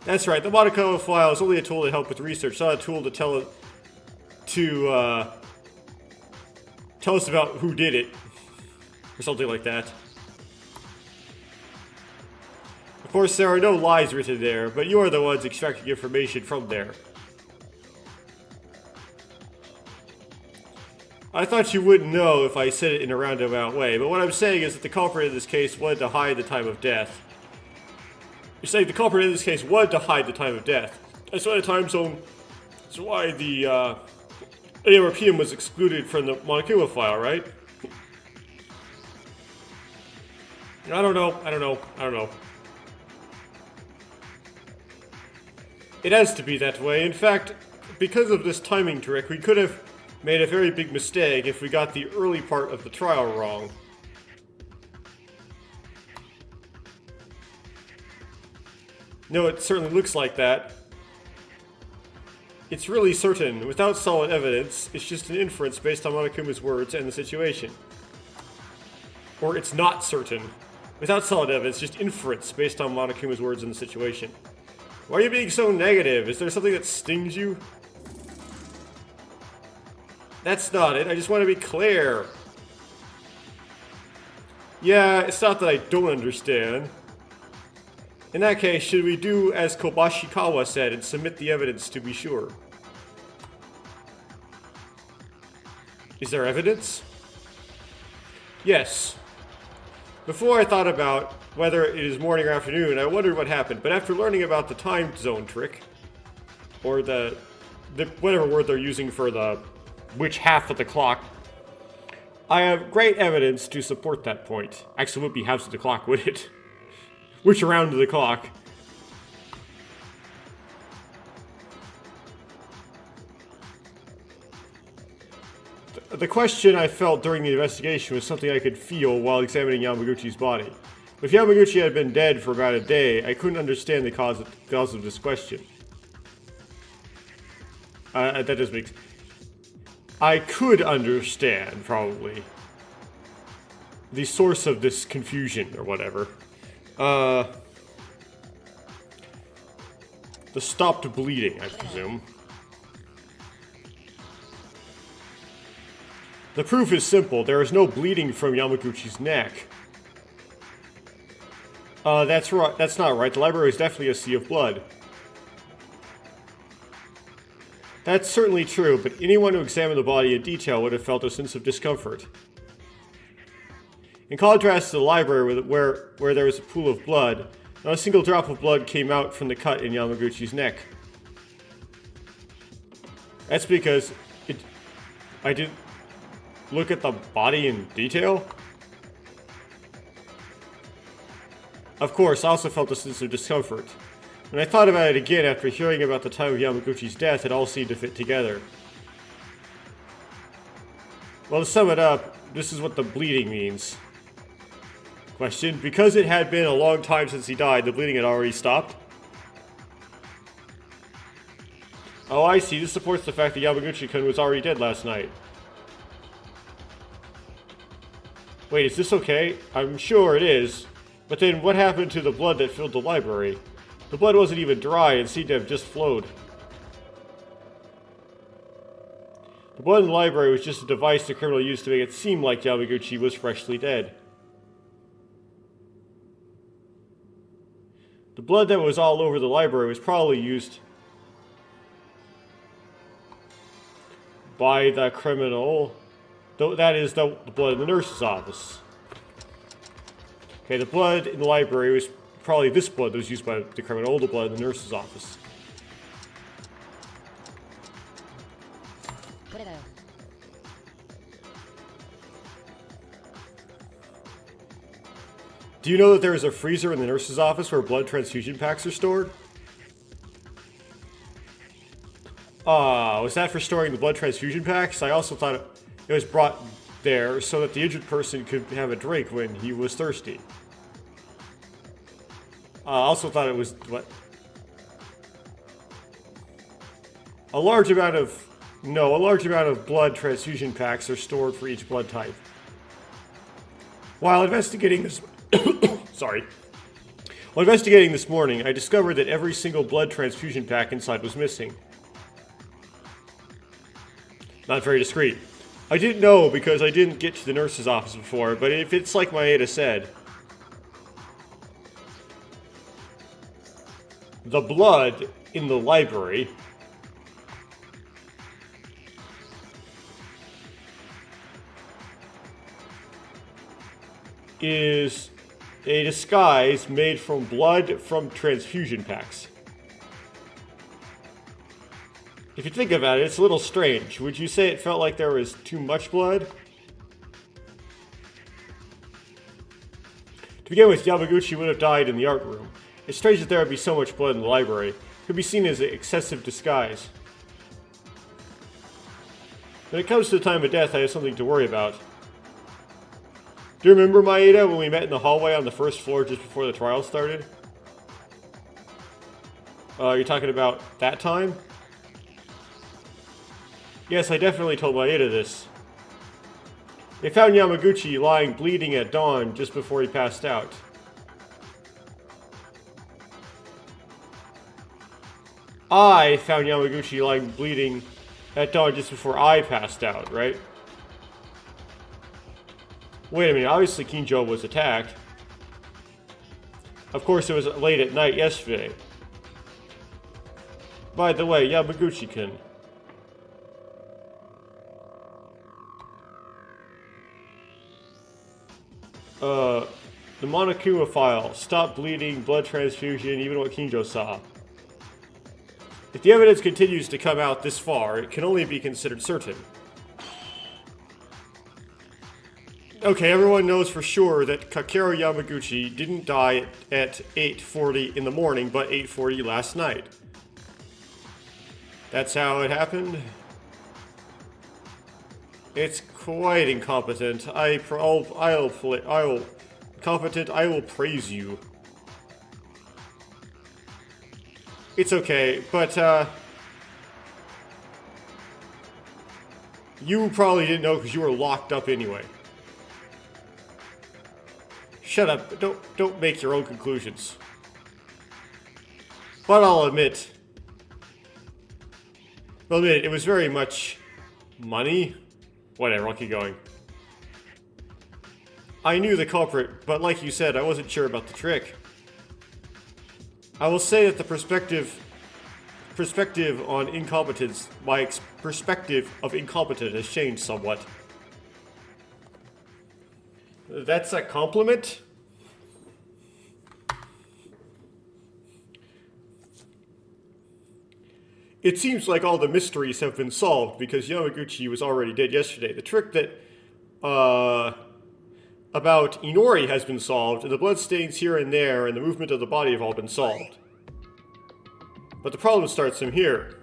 [SPEAKER 1] That's right, the Monokuma file is only a tool to help with research, not a tool to tell us about who did it, or something like that. Of course, there are no lies written there, but you are the ones extracting information from there. I thought you wouldn't know if I said it in a roundabout way, but what I'm saying is that the culprit in this case wanted to hide the time of death. You're saying the culprit in this case wanted to hide the time of death. That's why the time zone. That's why the AM was excluded from the Monokuma file, right? I don't know. It has to be that way. In fact, because of this timing trick, we could have made a very big mistake if we got the early part of the trial wrong. No, it certainly looks like that. It's really certain. Without solid evidence, it's just an inference based on Monokuma's words and the situation. Or it's not certain. Without solid evidence, just inference based on Monokuma's words and the situation. Why are you being so negative? Is there something that stings you? That's not it. I just want to be clear. Yeah, it's not that I don't understand. In that case, should we do as Kobashikawa said and submit the evidence to be sure? Is there evidence? Yes. Before I thought about whether it is morning or afternoon, I wondered what happened, but after learning about the time zone trick, or the whatever word they're using for the which half of the clock, I have great evidence to support that point. Actually, it wouldn't be halves of the clock, would it? Which round of the clock? The question I felt during the investigation was something I could feel while examining Yamaguchi's body. If Yamaguchi had been dead for about a day, I couldn't understand the cause of this question. That doesn't make sense. I could understand, probably, the source of this confusion, or whatever. The stopped bleeding, I presume. The proof is simple. There is no bleeding from Yamaguchi's neck. That's right. That's not right. The library is definitely a sea of blood. That's certainly true, but anyone who examined the body in detail would have felt a sense of discomfort. In contrast to the library where there was a pool of blood, not a single drop of blood came out from the cut in Yamaguchi's neck. That's because I didn't look at the body in detail? Of course, I also felt a sense of discomfort. When I thought about it again after hearing about the time of Yamaguchi's death, it all seemed to fit together. Well, to sum it up, this is what the bleeding means. Question: because it had been a long time since he died, the bleeding had already stopped? Oh, I see. This supports the fact that Yamaguchi-kun was already dead last night. Wait, is this okay? I'm sure it is. But then what happened to the blood that filled the library? The blood wasn't even dry and seemed to have just flowed. The blood in the library was just a device the criminal used to make it seem like Yamaguchi was freshly dead. The blood that was all over the library was probably used by the criminal. That is the blood in the nurse's office. Okay, the blood in the library was probably this blood that was used by the criminal, the blood in the nurse's office. Do you know that there is a freezer in the nurse's office where blood transfusion packs are stored? Was that for storing the blood transfusion packs? I also thought it was brought there so that the injured person could have a drink when he was thirsty. I also thought it was, what? A large amount of blood transfusion packs are stored for each blood type. While investigating this, While investigating this morning, I discovered that every single blood transfusion pack inside was missing. Not very discreet. I didn't know because I didn't get to the nurse's office before, but if it's like Maeda said, the blood in the library is a disguise made from blood from transfusion packs. If you think about it, it's a little strange. Would you say it felt like there was too much blood? To begin with, Yamaguchi would have died in the art room. It's strange that there would be so much blood in the library. It could be seen as an excessive disguise. When it comes to the time of death, I have something to worry about. Do you remember, Maeda, when we met in the hallway on the first floor just before the trial started? You're talking about that time? Yes, I definitely told Maeda this. They found Yamaguchi lying bleeding at dawn just before he passed out. I found Yamaguchi lying bleeding at dawn just before I passed out, right? Wait a minute, obviously Kinjo was attacked. Of course, it was late at night yesterday. By the way, Yamaguchi-kun. The Monokuma file. Stop bleeding, blood transfusion, even what Kinjo saw. If the evidence continues to come out this far, it can only be considered certain. Okay, everyone knows for sure that Kakeru Yamaguchi didn't die at 8:40 in the morning, but 8:40 last night. That's how it happened? It's quite incompetent. I will praise you. It's okay, but, you probably didn't know because you were locked up anyway. Shut up. Don't make your own conclusions. But I'll admit, it was very much money. Whatever, I'll keep going. I knew the culprit, but like you said, I wasn't sure about the trick. I will say that the perspective on incompetence, my perspective of incompetent has changed somewhat. That's a compliment? It seems like all the mysteries have been solved because Yamaguchi was already dead yesterday. The trick that, about Inori has been solved, and the bloodstains here and there and the movement of the body have all been solved. But the problem starts from here.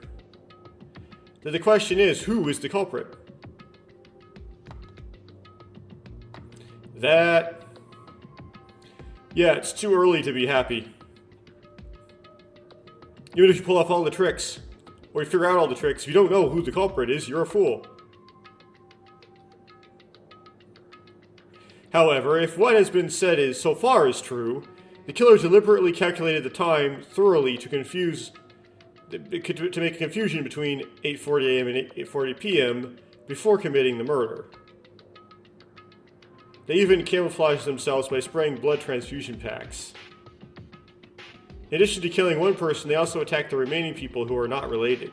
[SPEAKER 1] The question is, who is the culprit? Yeah, it's too early to be happy. Even if you pull off all the tricks, or you figure out all the tricks, if you don't know who the culprit is, you're a fool. However, if what has been said so far is true, the killer deliberately calculated the time thoroughly to make a confusion between 8:40 a.m. and 8:40 p.m. before committing the murder. They even camouflaged themselves by spraying blood transfusion packs. In addition to killing one person, they also attacked the remaining people who are not related.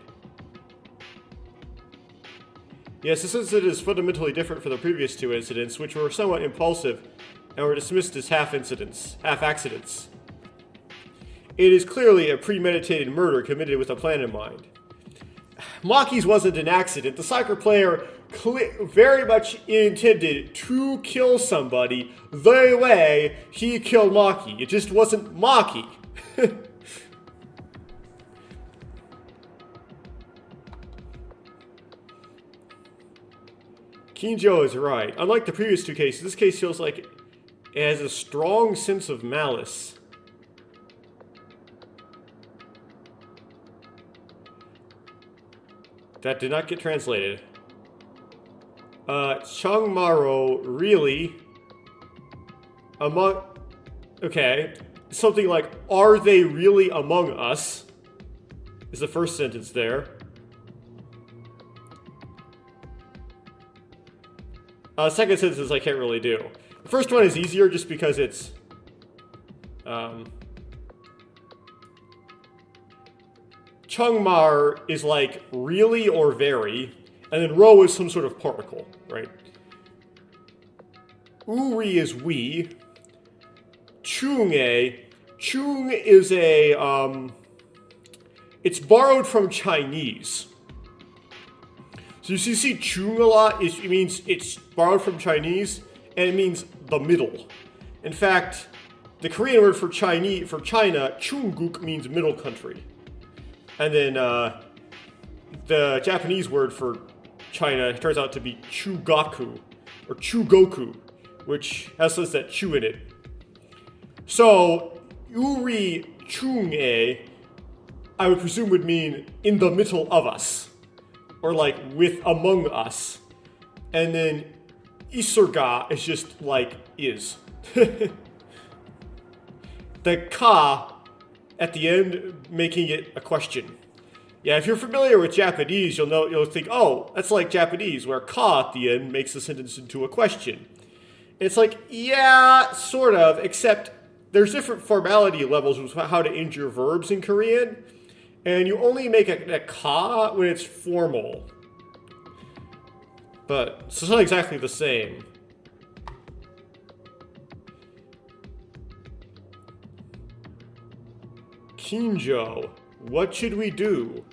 [SPEAKER 1] Yes, this incident is fundamentally different from the previous two incidents, which were somewhat impulsive and were dismissed as half accidents. It is clearly a premeditated murder committed with a plan in mind. Maki's wasn't an accident. The soccer player very much intended to kill somebody the way he killed Maki. It just wasn't Maki. Kinjo is right. Unlike the previous two cases, this case feels like it has a strong sense of malice. That did not get translated. Changmaro really among... Okay. Something like, are they really among us? Is the first sentence there. Second sentence I can't really do. The first one is easier just because it's... Changmar is like really or very, and then ro is some sort of particle, right? Uri is we. Chung is a, it's borrowed from Chinese. So you see chung a lot, it means it's borrowed from Chinese, and it means the middle. In fact, the Korean word for China, chungguk, means middle country. And then the Japanese word for China turns out to be Chugaku, or Chugoku, which has that Chu in it. So, Uri Chung-e, I would presume would mean in the middle of us, or like with among us. And then Isurga is just like is. The ka at the end making it a question. Yeah, if you're familiar with Japanese, you'll think, oh, that's like Japanese, where ka at the end makes the sentence into a question. And it's like, yeah, sort of, except there's different formality levels with how to end your verbs in Korean, and you only make a ka when it's formal. But so it's not exactly the same. Kinjo, what should we do?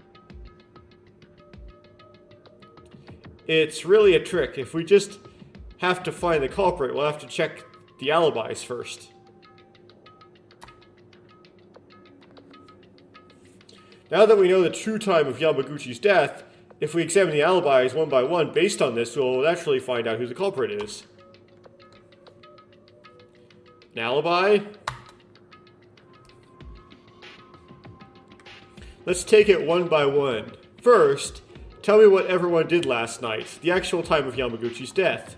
[SPEAKER 1] It's really a trick. If we just have to find the culprit, we'll have to check the alibis first. Now that we know the true time of Yamaguchi's death, if we examine the alibis one by one based on this, we'll actually find out who the culprit is. An alibi? Let's take it one by one. First, tell me what everyone did last night, the actual time of Yamaguchi's death.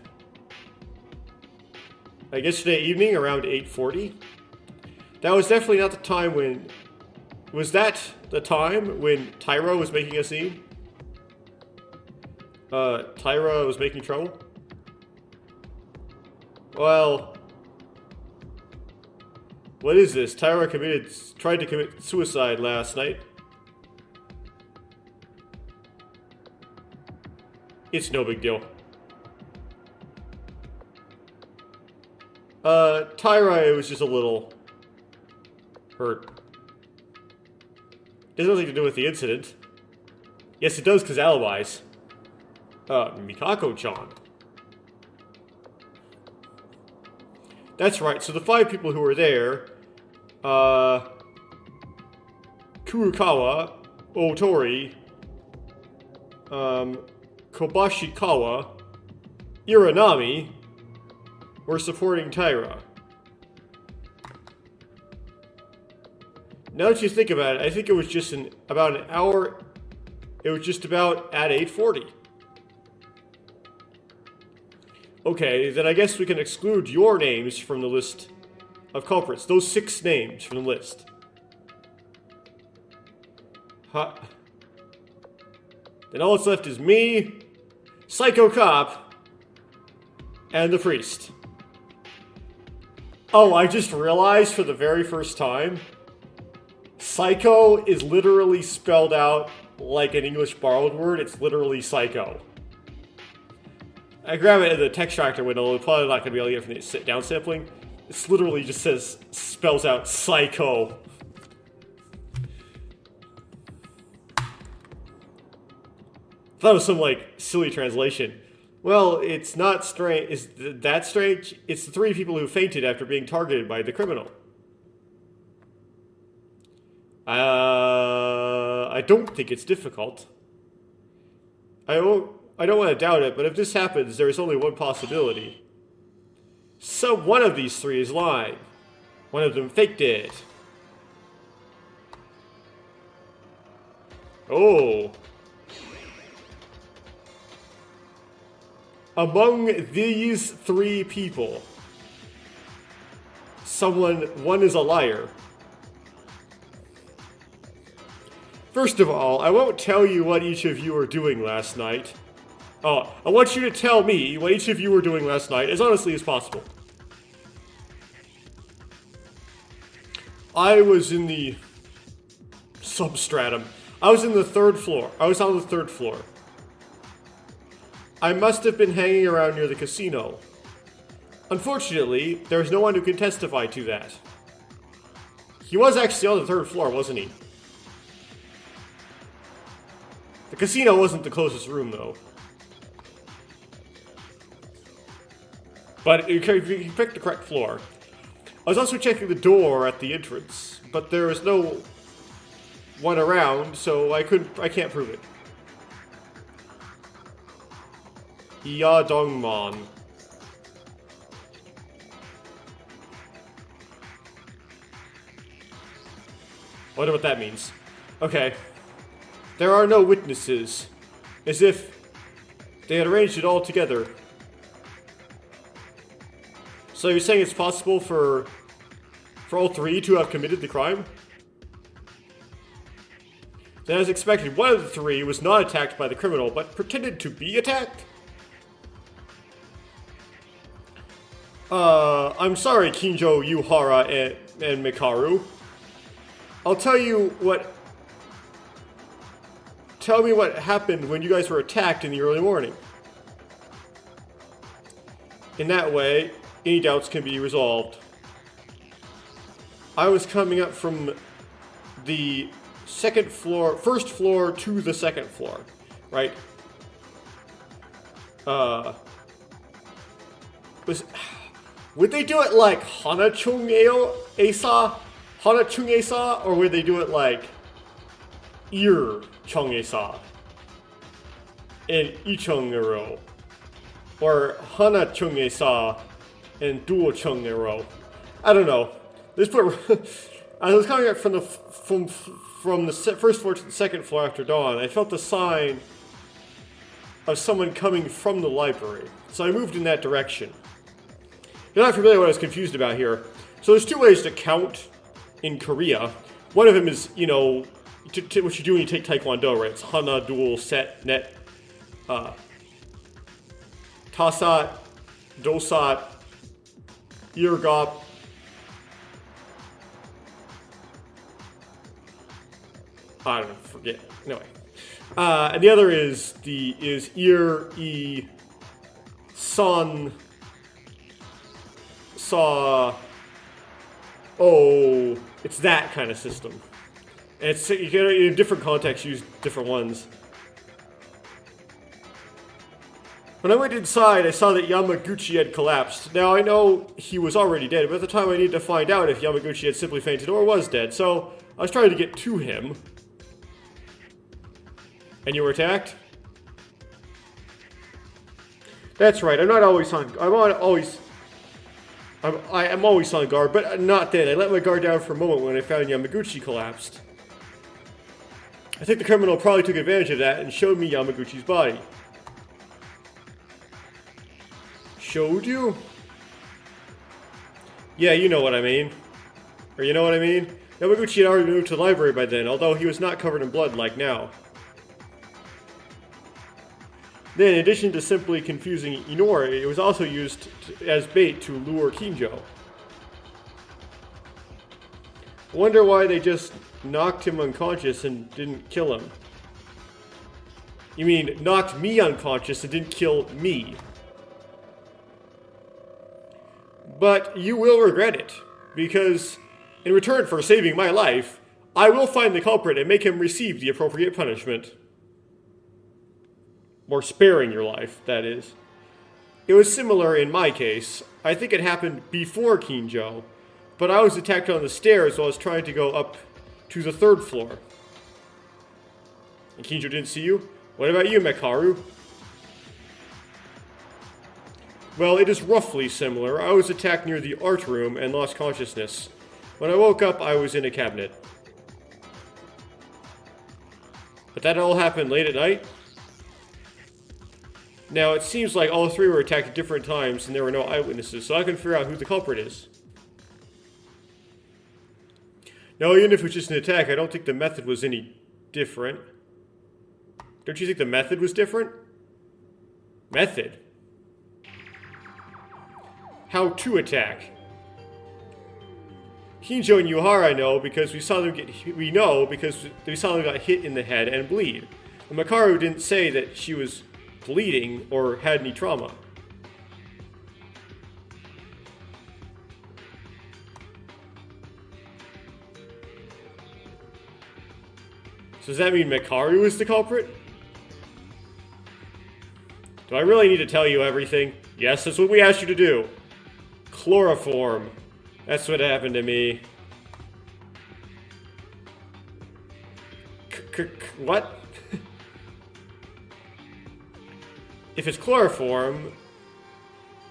[SPEAKER 1] Like yesterday evening around 8:40. That was definitely not the time when... Was that the time when Tyra was making a scene? Tyra was making trouble? Well... What is this? Tyra tried to commit suicide last night. It's no big deal. Tyra was just a little hurt. It has nothing to do with the incident. Yes, it does, because alibis. Mikako-chan. That's right, so the 5 people who were there, Kurukawa, Otori, Kobashikawa, Iranami were supporting Tyra. Now that you think about it, I think it was just about an hour. It was just about at 8:40. Okay, then I guess we can exclude your names from the list of culprits. Those 6 names from the list. Huh. Then all that's left is me, Psycho Cop, and the priest. Oh, I just realized for the very first time, psycho is literally spelled out like an English borrowed word. It's literally psycho. I grab it in the text extractor window. It's probably not going to be able to get from the sit-down sampling. It's literally just spells out psycho. I thought it was some, like, silly translation. Well, it's not strange. Is that strange? It's the 3 people who fainted after being targeted by the criminal. I don't think it's difficult. I don't want to doubt it, but if this happens, there is only one possibility. So one of these 3 is lying. One of them faked it. Oh. Among these 3 people, one is a liar. First of all, I won't tell you what each of you were doing last night. Oh, I want you to tell me what each of you were doing last night as honestly as possible. I was in the substratum. I was in the 3rd floor. I was on the 3rd floor. I must have been hanging around near the casino. Unfortunately, there's no one who can testify to that. He was actually on the 3rd floor, wasn't he? The casino wasn't the closest room, though. But you picked the correct floor. I was also checking the door at the entrance, but there was no one around, so I can't prove it. Yadongmon. Wonder what that means. Okay. There are no witnesses. As if they had arranged it all together. So you're saying it's possible for all three to have committed the crime? Then as expected, one of the three was not attacked by the criminal, but pretended to be attacked? I'm sorry, Kinjo, Yuhara, and Mikaru. I'll tell you what... Tell me what happened when you guys were attacked in the early morning. In that way, any doubts can be resolved. I was coming up from the first floor to the second floor, right? Would they do it like Hana-chung-esa, or would they do it like Ir-chung-esa and Ichung-ero, or Hana-chung-esa and Duo-chung-ero? I don't know. This put. I was coming up from the first floor to the second floor after dawn. I felt the sign of someone coming from the library, so I moved in that direction. You're not familiar with what I was confused about here. So there's two ways to count in Korea. One of them is, you know, what you do when you take Taekwondo, right? It's Hana, Dual, Set, Net, Tasat, Dosat, Irgop. I don't forget. Anyway. And the other is Ir, E, Son, Saw, Oh. It's that kind of system. And it's, you can, in different contexts, use different ones. When I went inside, I saw that Yamaguchi had collapsed. Now, I know he was already dead, but at the time I needed to find out if Yamaguchi had simply fainted or was dead, so I was trying to get to him. And you were attacked? That's right, I'm always on guard, but not then. I let my guard down for a moment when I found Yamaguchi collapsed. I think the criminal probably took advantage of that and showed me Yamaguchi's body. Showed you? Yeah, you know what I mean. Or you know what I mean? Yamaguchi had already moved to the library by then, although he was not covered in blood like now. Then, in addition to simply confusing Inori, it was also used as bait to lure Kinjo. I wonder why they just knocked him unconscious and didn't kill him. You mean, knocked me unconscious and didn't kill me. But you will regret it, because in return for saving my life, I will find the culprit and make him receive the appropriate punishment. Or sparing your life, that is. It was similar in my case. I think it happened before Kinjo, but I was attacked on the stairs while I was trying to go up to the third floor. And Kinjo didn't see you? What about you, Mekaru? Well, it is roughly similar. I was attacked near the art room and lost consciousness. When I woke up, I was in a cabinet. But that all happened late at night? Now, it seems like all three were attacked at different times and there were no eyewitnesses, so I can figure out who the culprit is. No, even if it was just an attack, I don't think the method was any different. Don't you think the method was different? Method? How to attack? Kinjo and Yuhara know because we saw them get hit in the head and bleed. But Makaru didn't say that she was bleeding or had any trauma. So does that mean Mekaru is the culprit? Do I really need to tell you everything? Yes, that's what we asked you to do. Chloroform. That's what happened to me. What? if it's chloroform,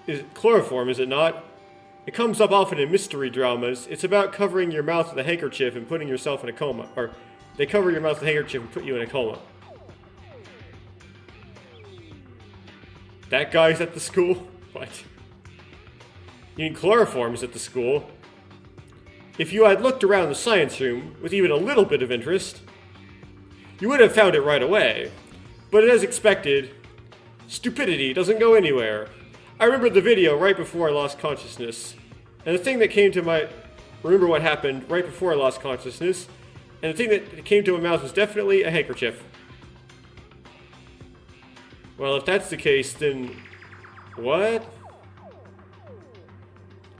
[SPEAKER 1] is it not? It comes up often in mystery dramas. It's about covering your mouth with a handkerchief and putting yourself in a coma. Or, they cover your mouth with a handkerchief and put you in a coma. That guy's at the school? What? You mean chloroform's at the school? If you had looked around the science room with even a little bit of interest, you would have found it right away. But as expected, stupidity doesn't go anywhere. I remember the video right before I lost consciousness. And the thing that came to my... Remember what happened right before I lost consciousness. And the thing that came to my mouth was definitely a handkerchief. Well, if that's the case, then... What?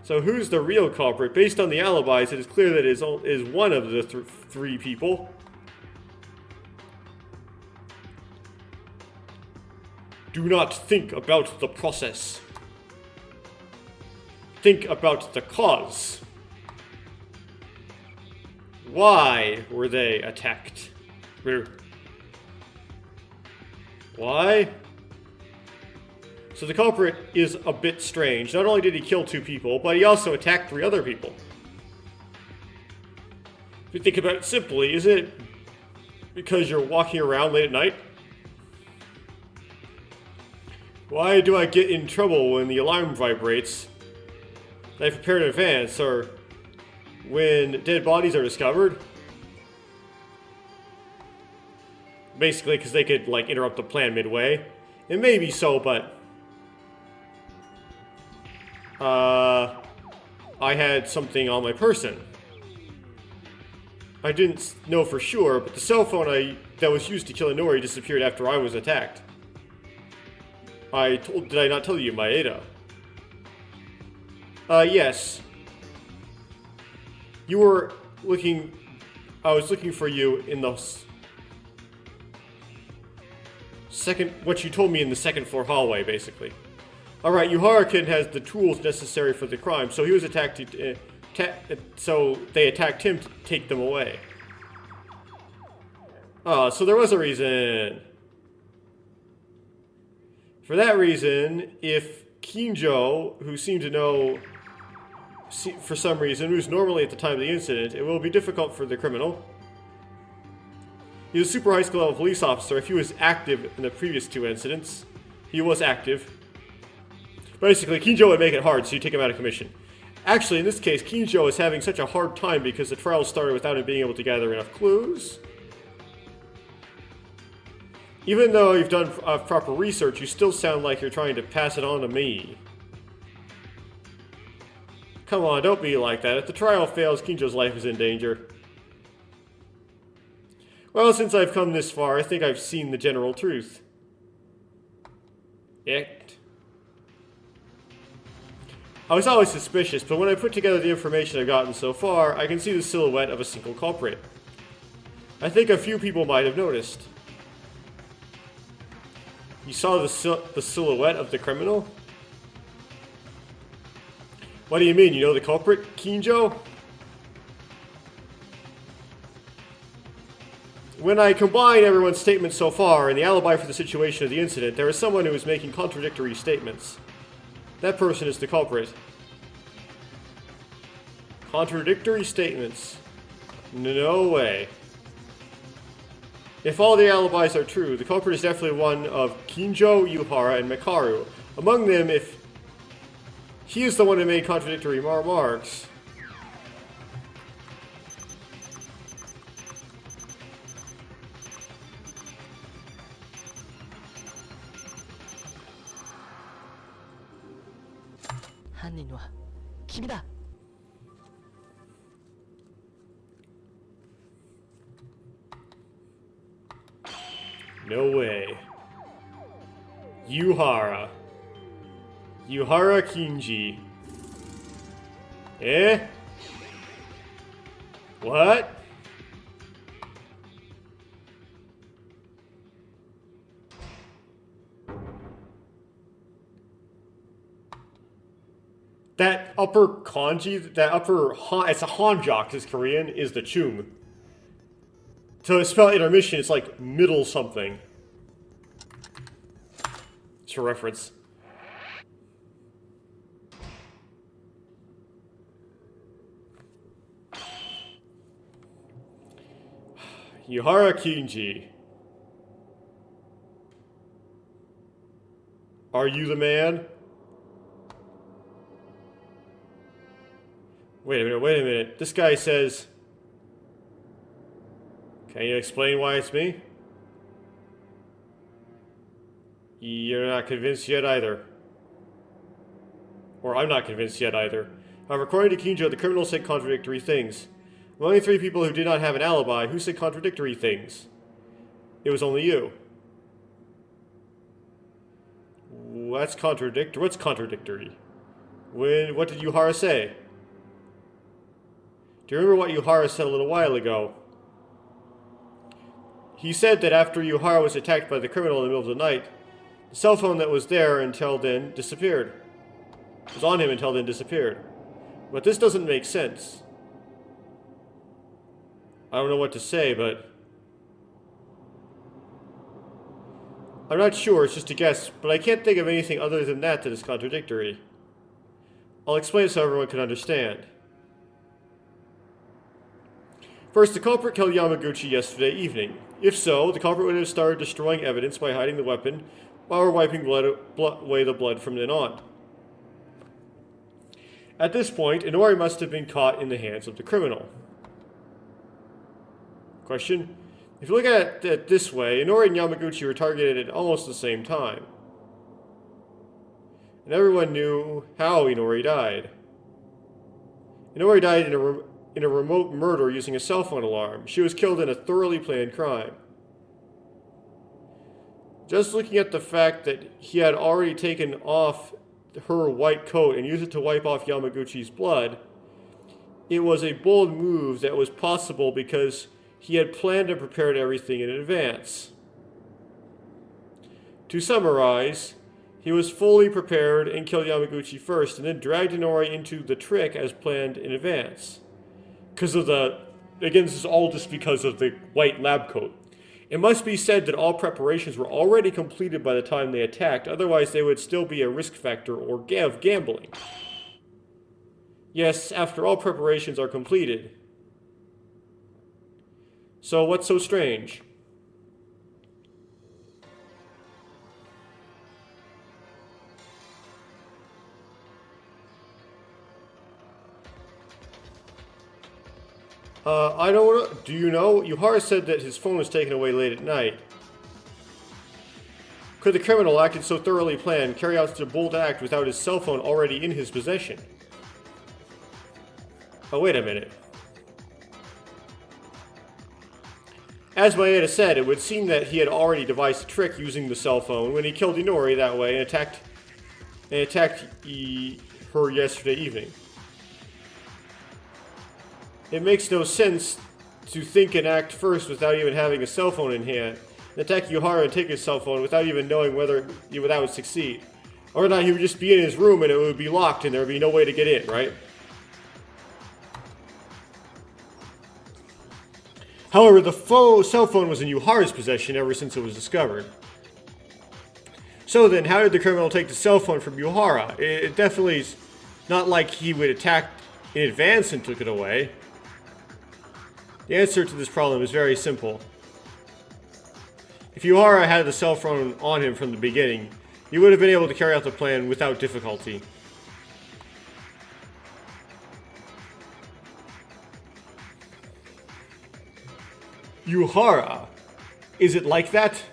[SPEAKER 1] So who's the real culprit? Based on the alibis, it is clear that it is one of the three people. Do not think about the process. Think about the cause. Why were they attacked? Why? So the culprit is a bit strange. Not only did he kill 2 people, but he also attacked 3 other people. If you think about it simply, is it because you're walking around late at night? Why do I get in trouble when the alarm vibrates? I prepared in advance, or when dead bodies are discovered? Basically, because they could, like, interrupt the plan midway. It may be so, but... I had something on my person. I didn't know for sure, but the cell phone that was used to kill Inori disappeared after I was attacked. Did I not tell you, Maeda? Yes. You were looking... I was looking for you in the... What you told me in the second floor hallway, basically. Alright, Yuhara-kun has the tools necessary for the crime, so he was attacked so they attacked him to take them away. So there was a reason. For that reason, if Kinjo, who seemed to know for some reason, who's normally at the time of the incident, it will be difficult for the criminal. He was a super high school level police officer. If he was active in the previous 2 incidents, he was active. Basically, Kinjo would make it hard, so you take him out of commission. Actually, in this case, Kinjo is having such a hard time because the trial started without him being able to gather enough clues. Even though you've done proper research, you still sound like you're trying to pass it on to me. Come on, don't be like that. If the trial fails, Kinjo's life is in danger. Well, since I've come this far, I think I've seen the general truth. I was always suspicious, but when I put together the information I've gotten so far, I can see the silhouette of a single culprit. I think a few people might have noticed. You saw the silhouette of the criminal? What do you mean? You know the culprit, Kinjo? When I combine everyone's statements so far and the alibi for the situation of the incident, there is someone who is making contradictory statements. That person is the culprit. Contradictory statements. No way. If all the alibis are true, the culprit is definitely one of Kinjo, Yuhara, and Mekaru. Among them, if he is the one who made contradictory remarks. No way. Yuhara. Yuhara Kinji. Eh? What? That upper kanji, that upper han, it's a hanjok, is Korean, is the chung. So to spell intermission, it's like middle something. Just for reference. Yuhara Kinji. Are you the man? Wait a minute. This guy says... Can you explain why it's me? You're not convinced yet either. Or I'm not convinced yet either. However, according to Kinjo, the criminal said contradictory things. Among the three people who did not have an alibi, who said contradictory things? It was only you. What's contradictory? What's contradictory? What did Yuhara say? Do you remember what Yuhara said a little while ago? He said that after Yuhara was attacked by the criminal in the middle of the night, the cell phone that was there until then disappeared. It was on him until then disappeared. But this doesn't make sense. I don't know what to say, but... I'm not sure, it's just a guess, but I can't think of anything other than that is contradictory. I'll explain so everyone can understand. First, the culprit killed Yamaguchi yesterday evening. If so, the culprit would have started destroying evidence by hiding the weapon while wiping away the blood from then on. At this point, Inori must have been caught in the hands of the criminal. Question: if you look at it this way, Inori and Yamaguchi were targeted at almost the same time. And everyone knew how Inori died. Inori died in a remote murder using a cell phone alarm. She was killed in a thoroughly planned crime. Just looking at the fact that he had already taken off her white coat and used it to wipe off Yamaguchi's blood, it was a bold move that was possible because he had planned and prepared everything in advance. To summarize, he was fully prepared and killed Yamaguchi first, and then dragged Inori into the trick as planned in advance. Because of again, this is all just because of the white lab coat. It must be said that all preparations were already completed by the time they attacked, otherwise they would still be a risk factor or of gambling. Yes, after all preparations are completed. So what's so strange? I don't know. Do you know? Yuhara said that his phone was taken away late at night. Could the criminal, acted so thoroughly planned, carry out such a bold act without his cell phone already in his possession? Oh, wait a minute. As Maeda said, it would seem that he had already devised a trick using the cell phone when he killed Inori that way and attacked her yesterday evening. It makes no sense to think and act first without even having a cell phone in hand, and attack Yuhara and take his cell phone without even knowing whether that would succeed. Or not, he would just be in his room and it would be locked and there would be no way to get in, right? However, the cell phone was in Yuhara's possession ever since it was discovered. So then, how did the criminal take the cell phone from Yuhara? It definitely is not like he would attack in advance and took it away. The answer to this problem is very simple. If Yuhara had the cell phone on him from the beginning, he would have been able to carry out the plan without difficulty. Yuhara? Is it like that?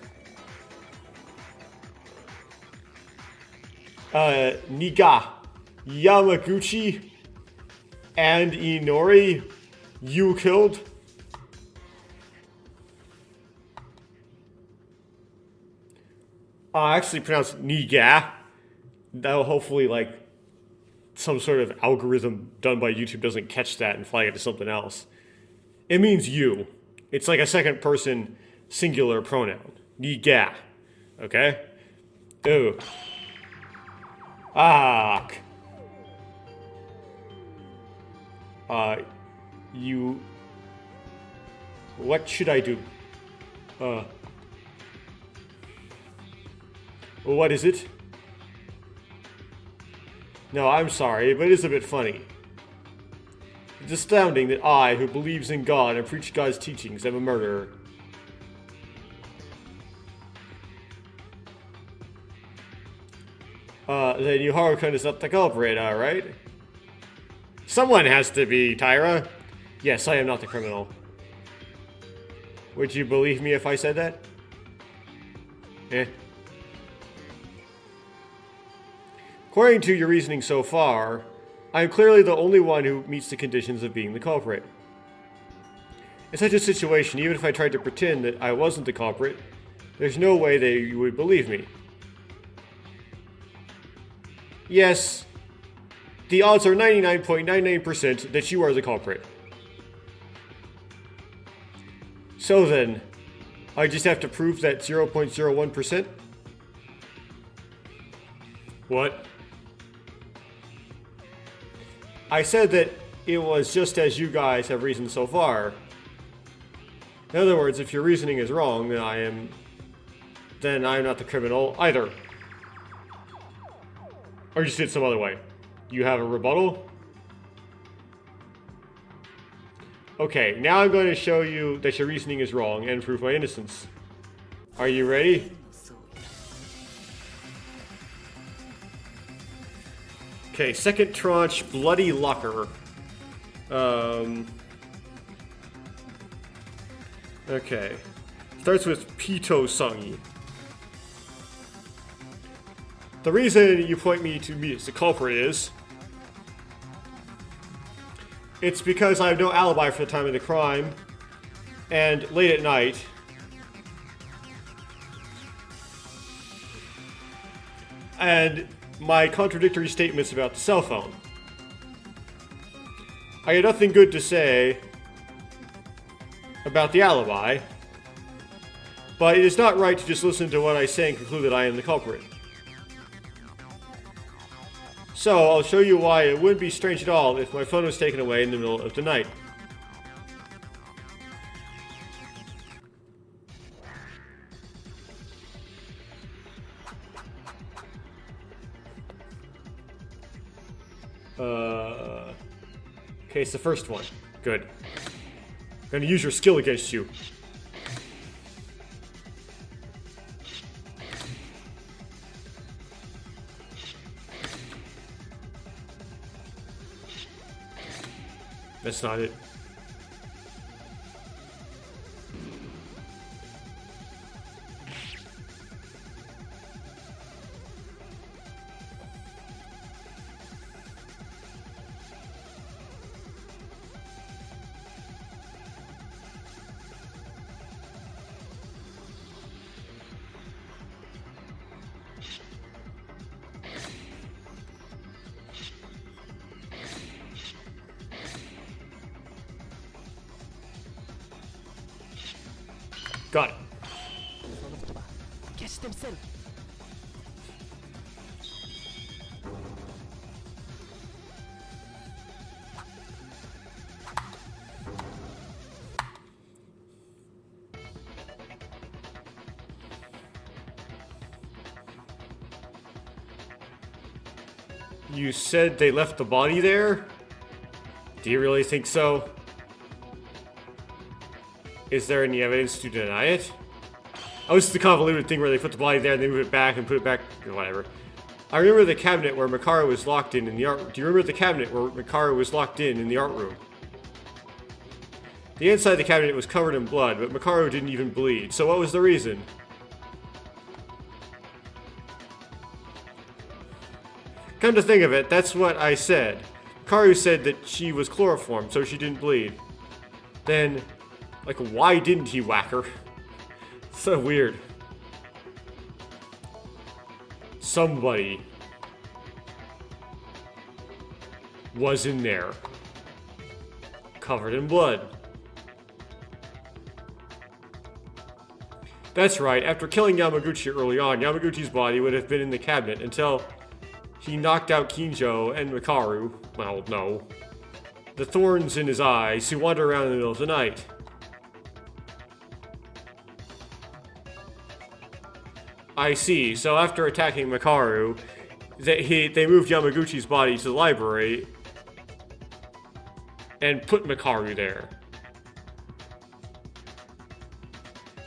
[SPEAKER 1] Niga, Yamaguchi, and Inori, you killed? I actually pronounced Niga. That'll hopefully, like, some sort of algorithm done by YouTube doesn't catch that and flag it to something else. It means you. It's like a second person singular pronoun. Niga. Okay? Ooh. You... What should I do? Well, what is it? No, I'm sorry, but it is a bit funny. It's astounding that I, who believes in God and preach God's teachings, am a murderer. Then Yuharu-kun is not the culprit, alright? Someone has to be, Tyra. Yes, I am not the criminal. Would you believe me if I said that? Eh. According to your reasoning so far, I am clearly the only one who meets the conditions of being the culprit. In such a situation, even if I tried to pretend that I wasn't the culprit, there's no way that you would believe me. Yes, the odds are 99.99% that you are the culprit. So then, I just have to prove that 0.01%? What? I said that it was just as you guys have reasoned so far. In other words, if your reasoning is wrong, then I'm not the criminal either. Or you see it some other way. You have a rebuttal? Okay, now I'm going to show you that your reasoning is wrong and prove my innocence. Are you ready? Okay, second tranche, Bloody Locker. Okay. Starts with Pito Sangi. The reason you point me to me as the culprit is... it's because I have no alibi for the time of the crime, and late at night... and my contradictory statements about the cell phone. I had nothing good to say about the alibi, but it is not right to just listen to what I say and conclude that I am the culprit. So, I'll show you why it wouldn't be strange at all if my phone was taken away in the middle of the night. Okay, it's the first one. Good. I'm gonna use your skill against you. That's not it. Got it. You said they left the body there? Do you really think so? Is there any evidence to deny it? Oh, this is the convoluted thing where they put the body there and they move it back and put it back, whatever. I remember the cabinet where Makaru was locked in the art... Do you remember the cabinet where Makaru was locked in the art room? The inside of the cabinet was covered in blood, but Makaru didn't even bleed. So what was the reason? Come to think of it, that's what I said. Makaru said that she was chloroformed, so she didn't bleed. Then... like, why didn't he whack her? So weird. Somebody was in there, covered in blood. That's right, after killing Yamaguchi early on, Yamaguchi's body would have been in the cabinet until he knocked out Kinjo and Makaru. Well, no. The thorns in his eyes, who wander around in the middle of the night. I see. So after attacking Makaru, they moved Yamaguchi's body to the library and put Makaru there.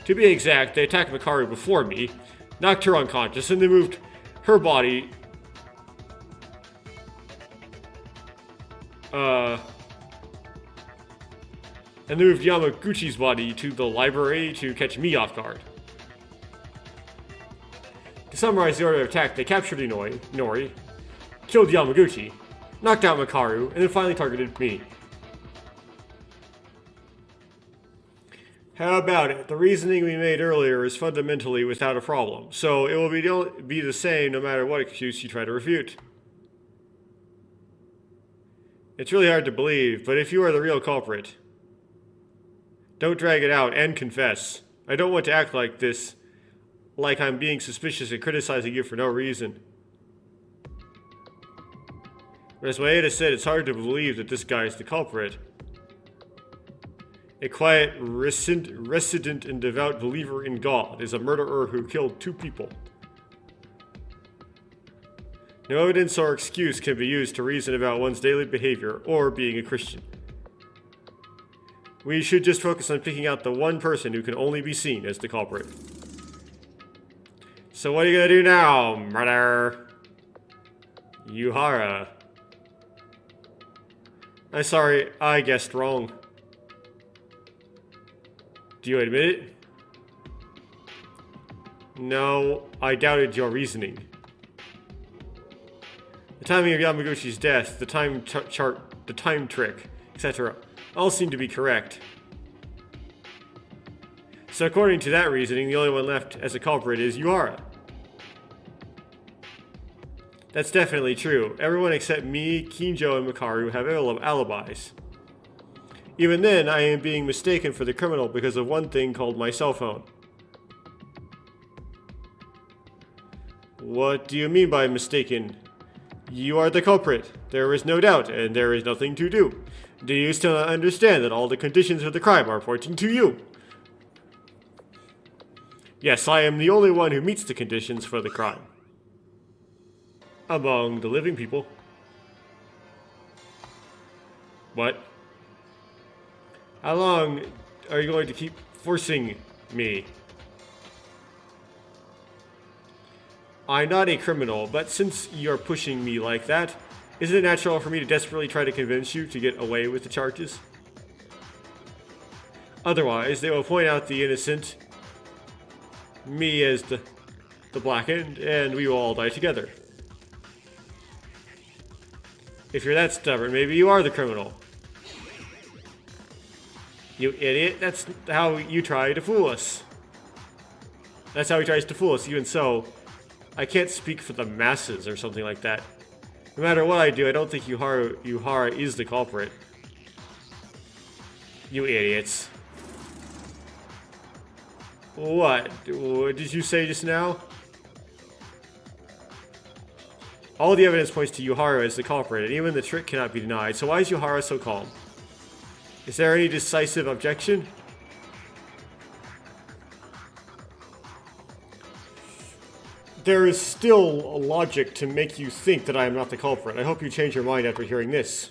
[SPEAKER 1] To be exact, they attacked Makaru before me, knocked her unconscious, and they moved her body and they moved Yamaguchi's body to the library to catch me off guard. To summarize the order of attack, they captured Nori, killed Yamaguchi, knocked out Makaru, and then finally targeted me. How about it? The reasoning we made earlier is fundamentally without a problem, so it will be the same no matter what excuse you try to refute. It's really hard to believe, but if you are the real culprit, don't drag it out and confess. I don't want to act like this, like I'm being suspicious and criticizing you for no reason. But as Maeda said, it's hard to believe that this guy is the culprit. A quiet, resident and devout believer in God is a murderer who killed 2 people. No evidence or excuse can be used to reason about one's daily behavior or being a Christian. We should just focus on picking out the one person who can only be seen as the culprit. So what are you gonna do now, murder? Yuhara. I'm sorry, I guessed wrong. Do you admit it? No, I doubted your reasoning. The timing of Yamaguchi's death, the time chart, the time trick, etc. all seem to be correct. So according to that reasoning, the only one left as a culprit is Yuhara. That's definitely true. Everyone except me, Kinjo, and Makaru have alibis. Even then, I am being mistaken for the criminal because of one thing called my cell phone. What do you mean by mistaken? You are the culprit. There is no doubt, and there is nothing to do. Do you still not understand that all the conditions of the crime are pointing to you? Yes, I am the only one who meets the conditions for the crime. Among the living people. What? How long are you going to keep forcing me? I'm not a criminal, but since you're pushing me like that, isn't it natural for me to desperately try to convince you to get away with the charges? Otherwise, they will point out the innocent, me as the blackened, and we will all die together. If you're that stubborn, maybe you are the criminal. You idiot, that's how you try to fool us. That's how he tries to fool us. Even so, I can't speak for the masses or something like that. No matter what I do, I don't think Yuhara is the culprit. You idiots. What did you say just now? All the evidence points to Yuhara as the culprit, and even the trick cannot be denied, so why is Yuhara so calm? Is there any decisive objection? There is still a logic to make you think that I am not the culprit. I hope you change your mind after hearing this.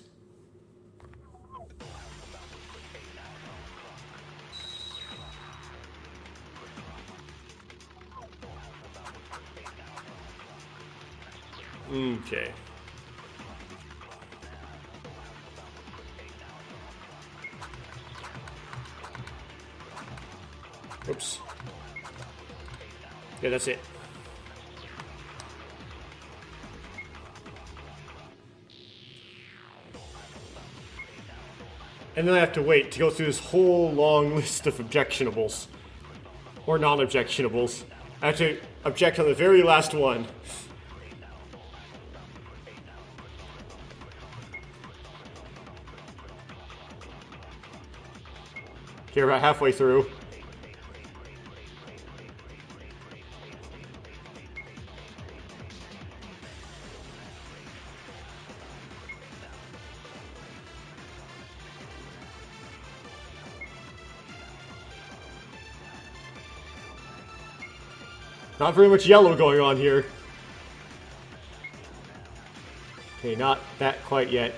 [SPEAKER 1] Okay. Oops. Yeah, that's it. And then I have to wait to go through this whole long list of objectionables. Or non-objectionables. I have to object on the very last one. Okay, we're about halfway through. Not very much yellow going on here. Okay, not that quite yet.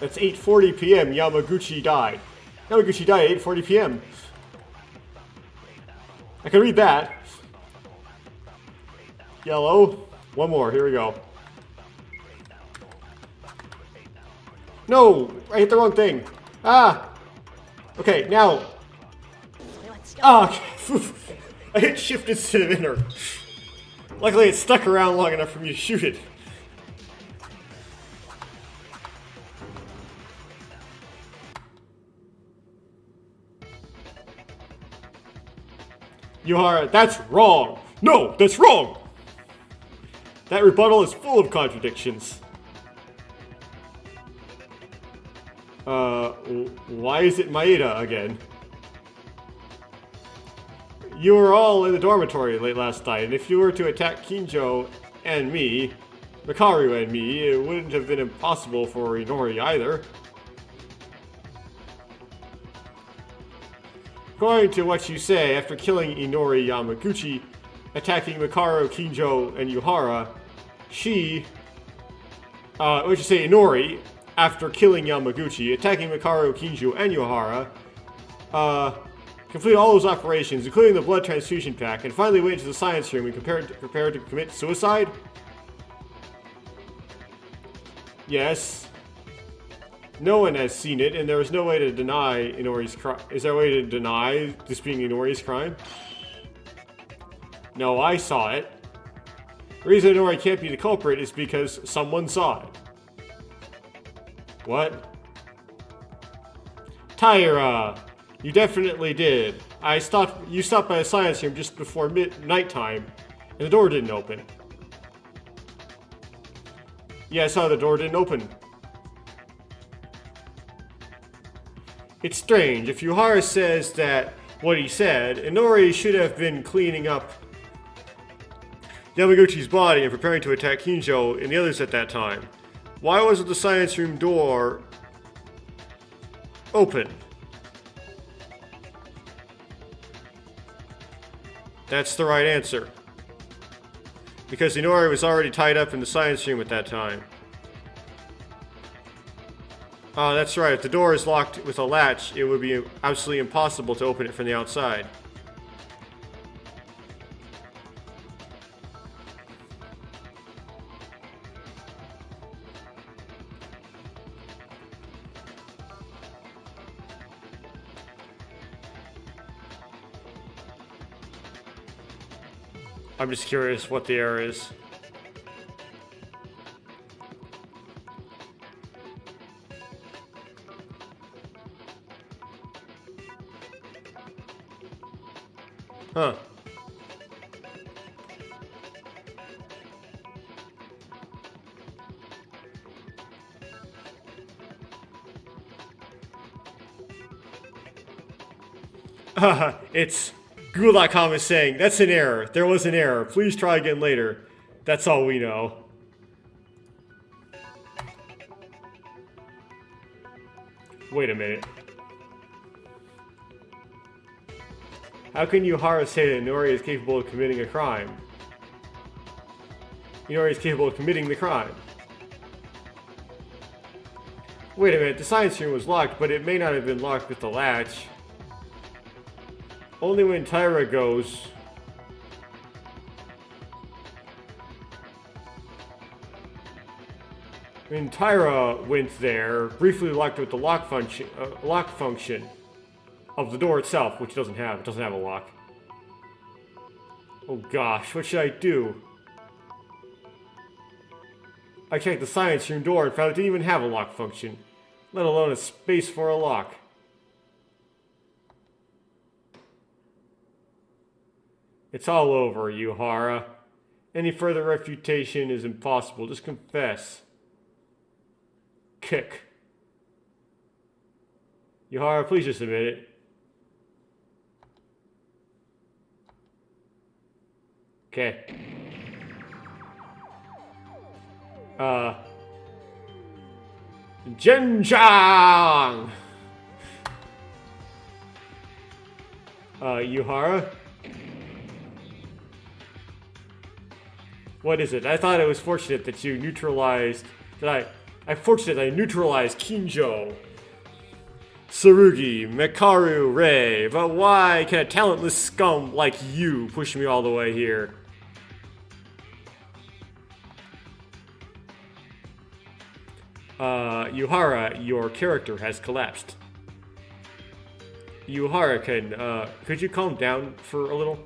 [SPEAKER 1] That's 8:40 p.m. Yamaguchi died. Yamaguchi died at 8:40 p.m. I can read that. Yellow. One more. Here we go. No! I hit the wrong thing. Ah! Okay, now. Ah! I hit shift instead of enter. Luckily it stuck around long enough for me to shoot it. Yuhara, that's wrong! No, that's wrong! That rebuttal is full of contradictions. Why is it Maeda again? You were all in the dormitory late last night, and if you were to attack Kinjo and me, Makaru and me, it wouldn't have been impossible for Inori either. According to what you say, after killing Inori Yamaguchi, attacking Makaru, Kinjo, and Yuhara, what you say, Inori, after killing Yamaguchi, attacking Makaru, Kinjo, and Yuhara, completed all those operations, including the blood transfusion pack, and finally went into the science room and prepared to commit suicide? Yes. No one has seen it, and there is no way to deny Inori's crime. Is there a way to deny this being Inori's crime? No, I saw it. The reason Inori can't be the culprit is because someone saw it. What? Taira! You definitely did. You stopped by the science room just before nighttime, and the door didn't open. Yeah, I saw the door didn't open. It's strange. If Yuhara says that what he said, Inori should have been cleaning up Yamaguchi's body and preparing to attack Kinjo and the others at that time. Why wasn't the science room door open? That's the right answer. Because Inori was already tied up in the science room at that time. Oh, that's right. If the door is locked with a latch, it would be absolutely impossible to open it from the outside. I'm just curious what the error is. Huh. It's Google.com is saying, that's an error. There was an error. Please try again later. That's all we know. Wait a minute. How can Yuhara say that Inori is capable of committing a crime? Inori is capable of committing the crime. Wait a minute, the science room was locked, but it may not have been locked with the latch. Only when Taira goes... When Taira went there, briefly locked with the lock function of the door itself, which it doesn't have a lock. Oh gosh, what should I do? I checked the science room door and found it didn't even have a lock function, let alone a space for a lock. It's all over, Yuhara. Any further refutation is impossible. Just confess. Kick. Yuhara, please just admit it. Okay. Genjang! Yuhara? What is it? I thought it was fortunate that you neutralized... I'm fortunate that I neutralized Kinjo, Tsurugi, Mekaru, Rei, but why can a talentless scum like you push me all the way here? Yuhara, your character has collapsed. Yuhara, could you calm down for a little?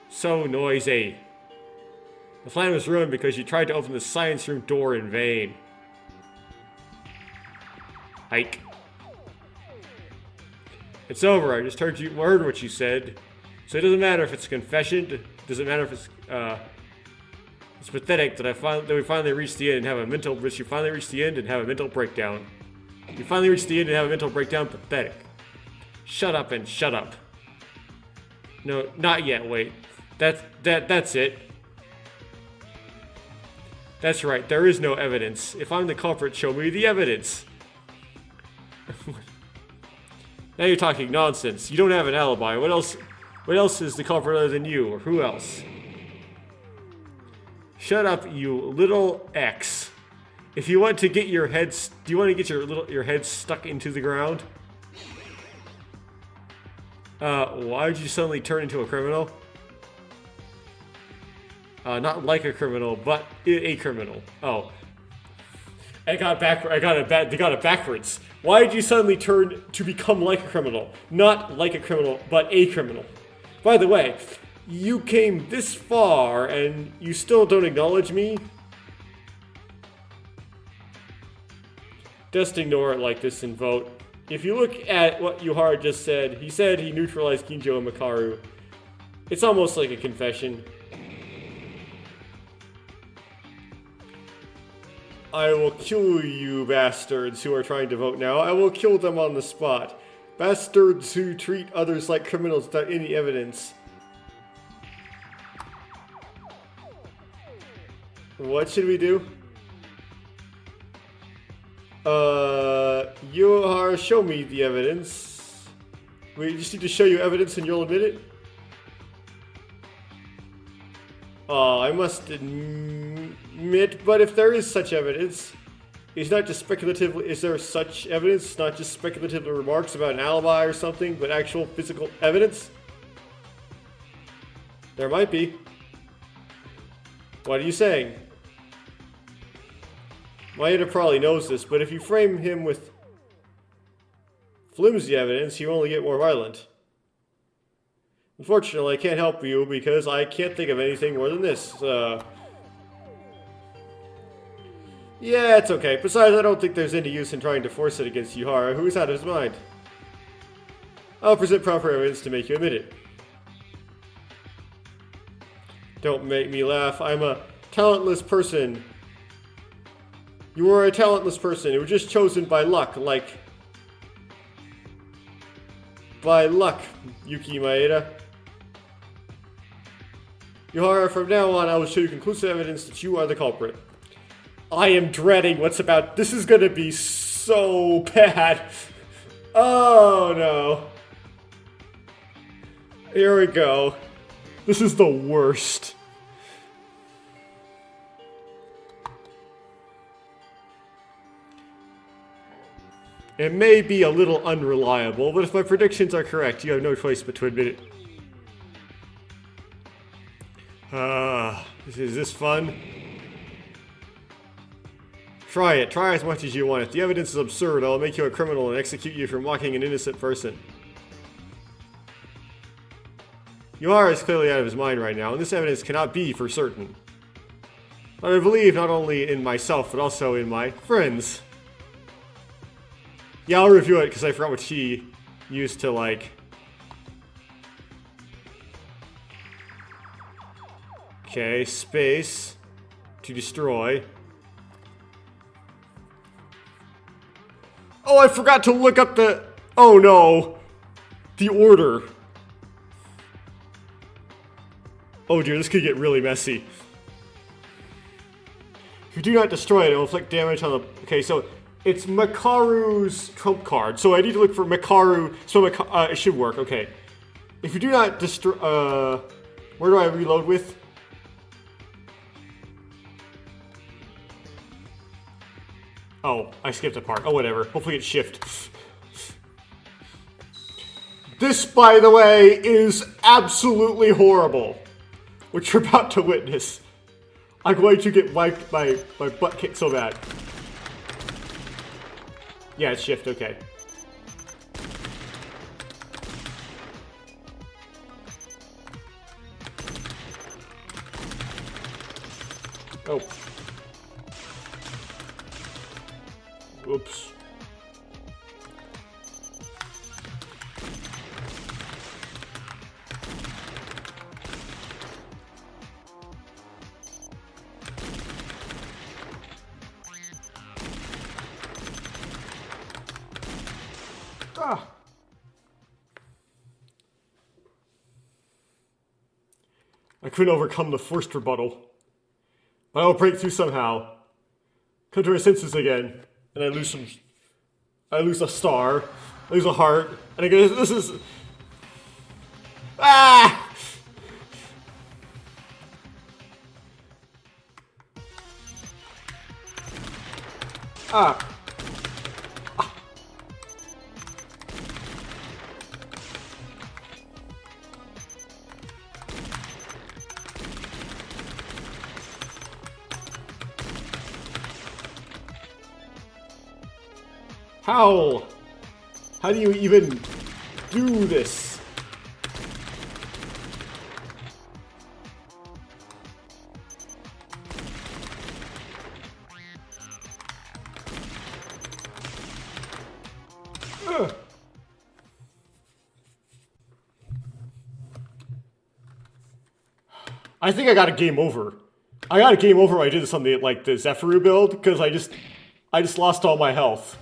[SPEAKER 1] So noisy. The plan was ruined because you tried to open the science room door in vain. Ike. It's over. I just heard what you said. So it doesn't matter if it's a confession. It doesn't matter if it's it's pathetic that we finally reached the end and have a mental. You finally reached the end and have a mental breakdown. You finally reached the end and have a mental breakdown. Pathetic. Shut up and shut up. No, not yet. Wait. That's it. That's right. There is no evidence. If I'm the culprit, show me the evidence. Now you're talking nonsense. You don't have an alibi. What else is the culprit other than you, or who else? Shut up, you little X. If you want to get your head, do you want to get your head stuck into the ground? Why did you suddenly turn into a criminal? Not like a criminal, but a criminal. Oh. They got it backwards. Why did you suddenly turn to become like a criminal? Not like a criminal, but a criminal. By the way, you came this far and you still don't acknowledge me? Just ignore it like this and vote. If you look at what Yuhara just said, he said he neutralized Kinjo and Mekaru. It's almost like a confession. I will kill you bastards who are trying to vote now. I will kill them on the spot. Bastards who treat others like criminals without any evidence. What should we do? Yuhara, show me the evidence. We just need to show you evidence and you'll admit it? I must admit, but if there is such evidence, is there such evidence, not just speculative remarks about an alibi or something, but actual physical evidence? There might be. What are you saying? Maeda probably knows this, but if you frame him with flimsy evidence, you only get more violent. Unfortunately, I can't help you because I can't think of anything more than this. Yeah, it's okay. Besides, I don't think there's any use in trying to force it against Yuhara, who's out of his mind. I'll present proper evidence to make you admit it. Don't make me laugh. I'm a talentless person. You are a talentless person. You were just chosen by luck, by luck, Yuki Maeda. Yuhara, from now on, I will show you conclusive evidence that you are the culprit. I am dreading what's about. This is gonna be so bad. Oh no. Here we go. This is the worst. It may be a little unreliable, but if my predictions are correct, you have no choice but to admit it. Is this fun? Try it. Try as much as you want. If the evidence is absurd, I'll make you a criminal and execute you for mocking an innocent person. Yuhara is clearly out of his mind right now, and this evidence cannot be for certain. I believe not only in myself, but also in my friends. Yeah, I'll review it because I forgot what she used to like. Okay, space to destroy. Oh, I forgot to look up the... Oh no. The order. Oh dear, this could get really messy. If you do not destroy it, it will inflict damage on the... Okay, so... It's Mekaru's trump card, so I need to look for Mekaru, so it should work, okay. If you do not destroy, where do I reload with? Oh, I skipped a part. Oh, whatever. Hopefully it's shift. This, by the way, is absolutely horrible. What you're about to witness. I'm going to get my butt kicked so bad. Yeah, it's shift, okay. Oh. Whoops. Ah. I couldn't overcome the first rebuttal. But I'll break through somehow. Come to my senses again. And I lose some... I lose a star. I lose a heart. And I go, this is... Ah! Ah. How? How do you even do this? Ugh. I think I got a game over. I got a game over when I did something like the Zephyr build, because I just lost all my health.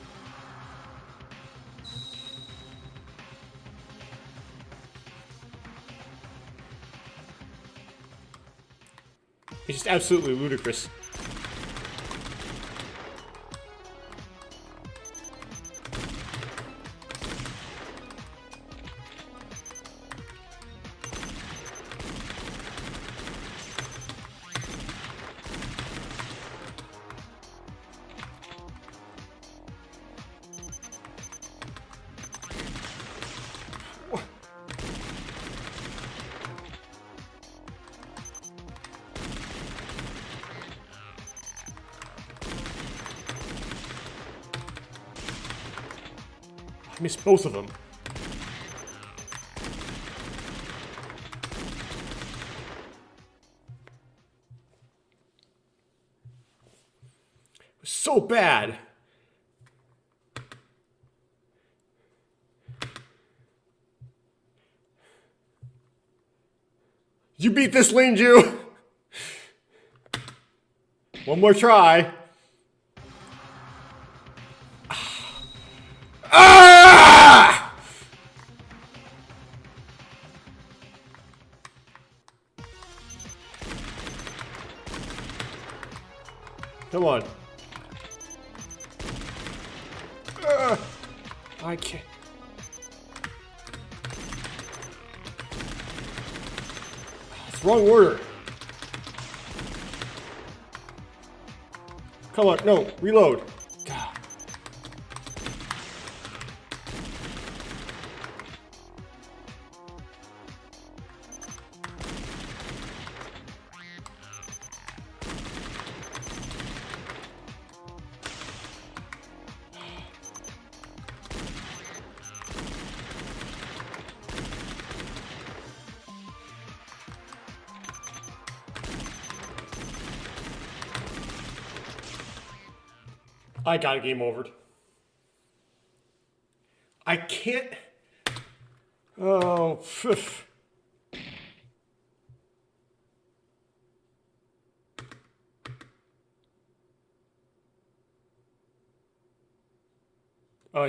[SPEAKER 1] It's just absolutely ludicrous. I missed both of them. It was so bad. You beat this, Linju! One more try. Ah! Come on. I can't. It's wrong order. Come on, no, reload. God. I got a game over. I can't. Oh, phew.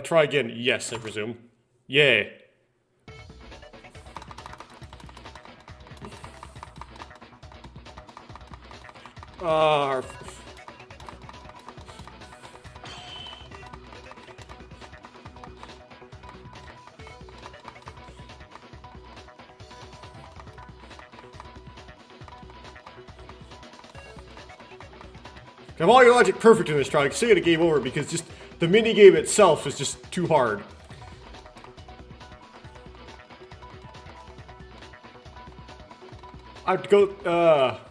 [SPEAKER 1] Try again. Yes, I presume. Yay. Uh, I have all your logic perfect in this trial. I can still get a game over because just the mini game itself is just too hard. I have to go.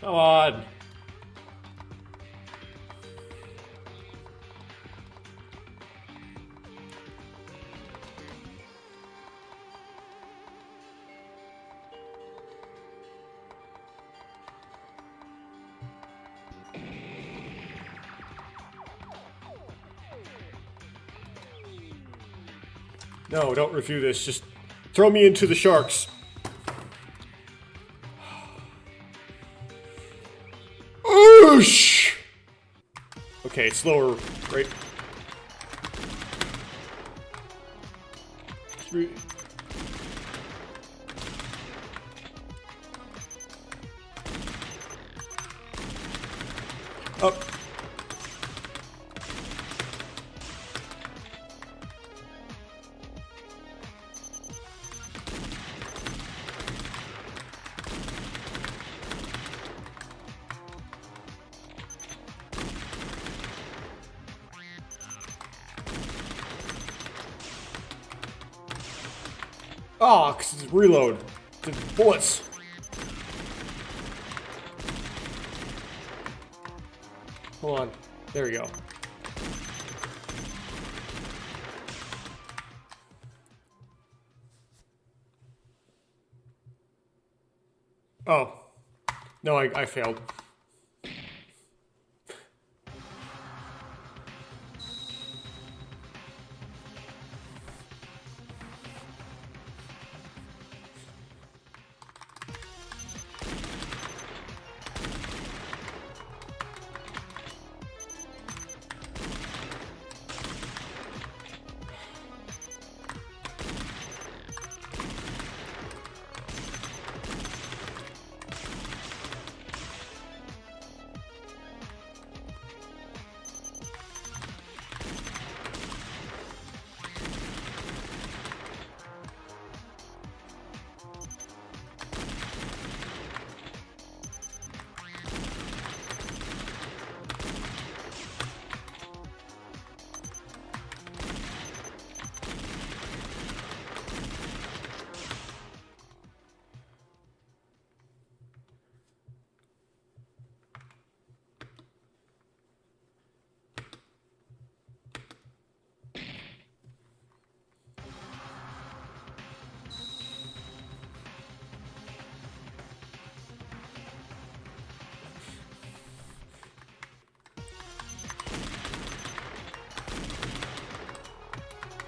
[SPEAKER 1] Come on. No, don't review this. Just throw me into the sharks. Oosh! Okay, slower, right? Up. Oh, cause it's reload. The bullets. Hold on. There we go. Oh. No, I failed.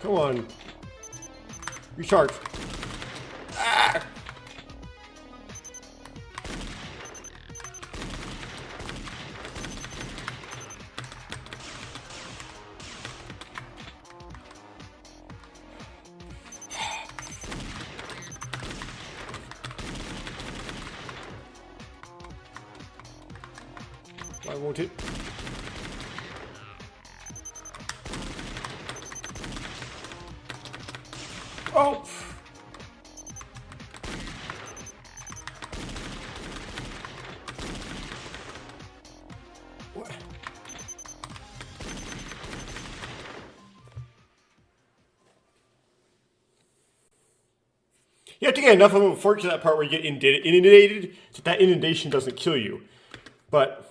[SPEAKER 1] Come on. Recharge. Ah! Why won't it? Oh! What? You have to get enough of them before you get to that part where you get inundated, so that inundation doesn't kill you. But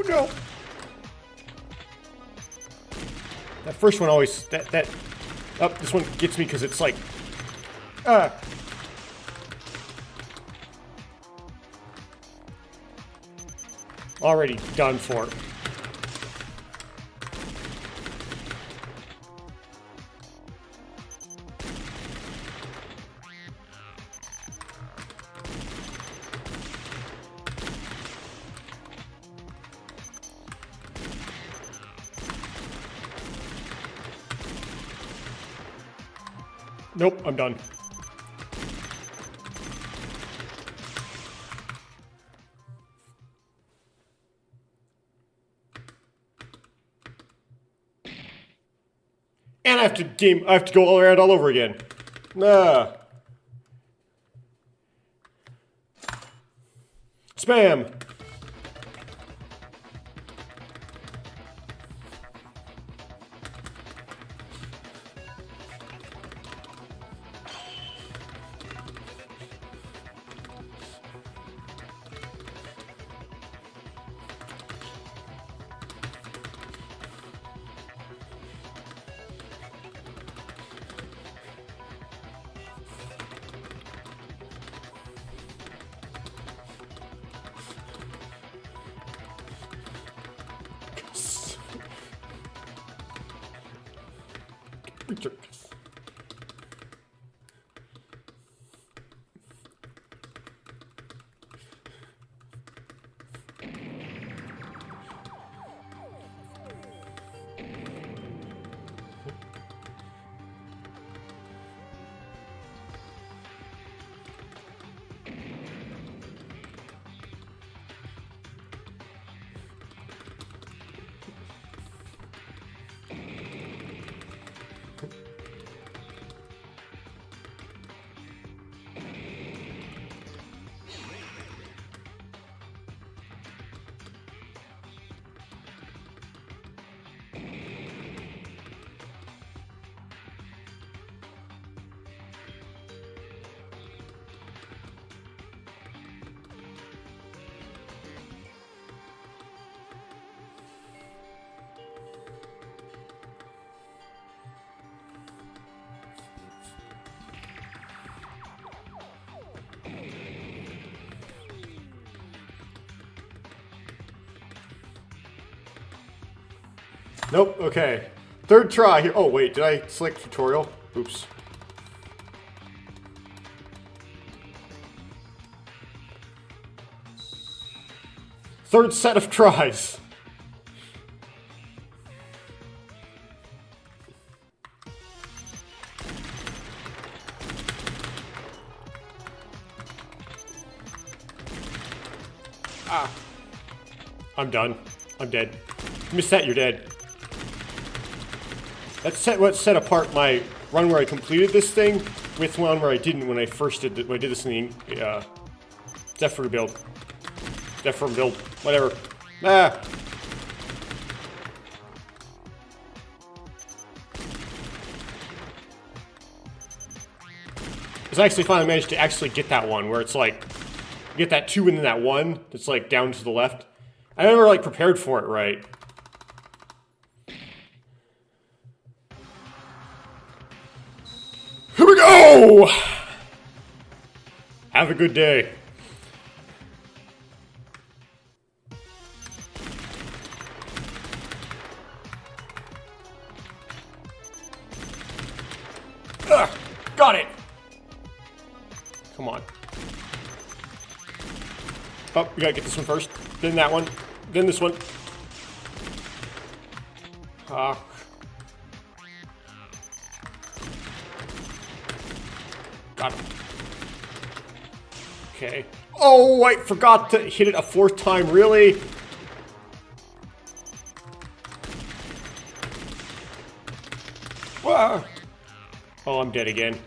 [SPEAKER 1] Oh no! That first one always, oh, this one gets me because it's like, already done for. Nope, I'm done. And I have to go all around all over again. Nah. Spam. Nope, okay. Third try here. Oh, wait, did I select tutorial? Oops. Third set of tries. Ah. I'm done. I'm dead. You missed that, you're dead. That's what set apart my run where I completed this thing with one where I didn't when I first did when I did this in the Zephyr build. Zephyr build. Whatever. Ah. Because I actually finally managed to actually get that one where it's like, you get that 2 and then that 1 that's like down to the left. I never like prepared for it right. Here we go! Have a good day. Ugh, got it! Come on. Oh, we gotta get this one first. Then that one. Then this one. Ah. Got him. Okay. Oh, I forgot to hit it a 4th time, really? Ah. Oh, I'm dead again.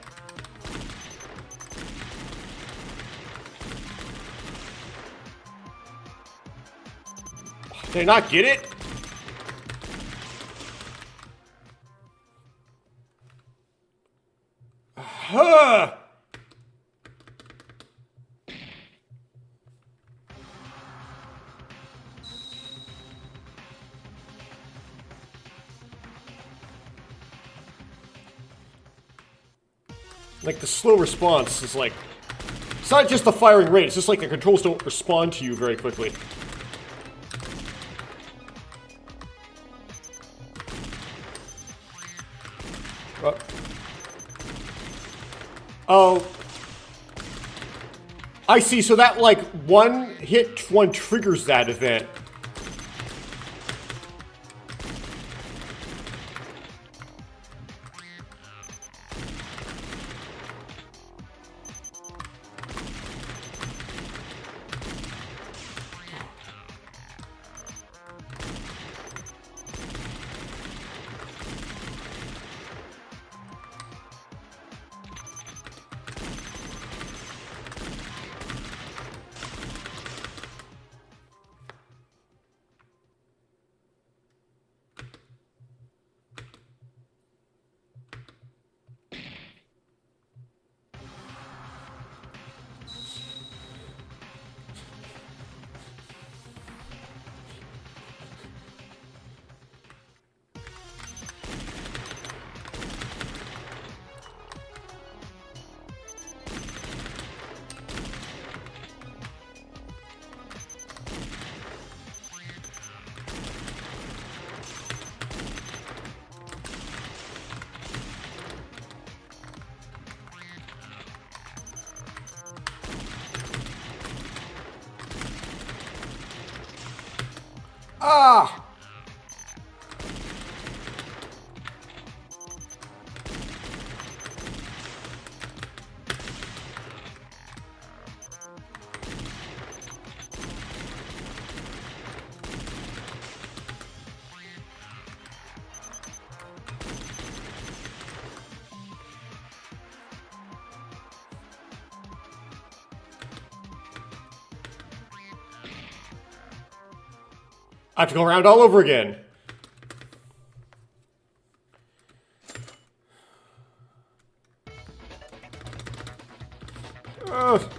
[SPEAKER 1] Did I not get it? Huh. Like, the slow response is like... It's not just the firing rate, it's just like the controls don't respond to you very quickly. Oh. I see, so that, like, one triggers that event. Ah! I have to go around all over again. Ugh.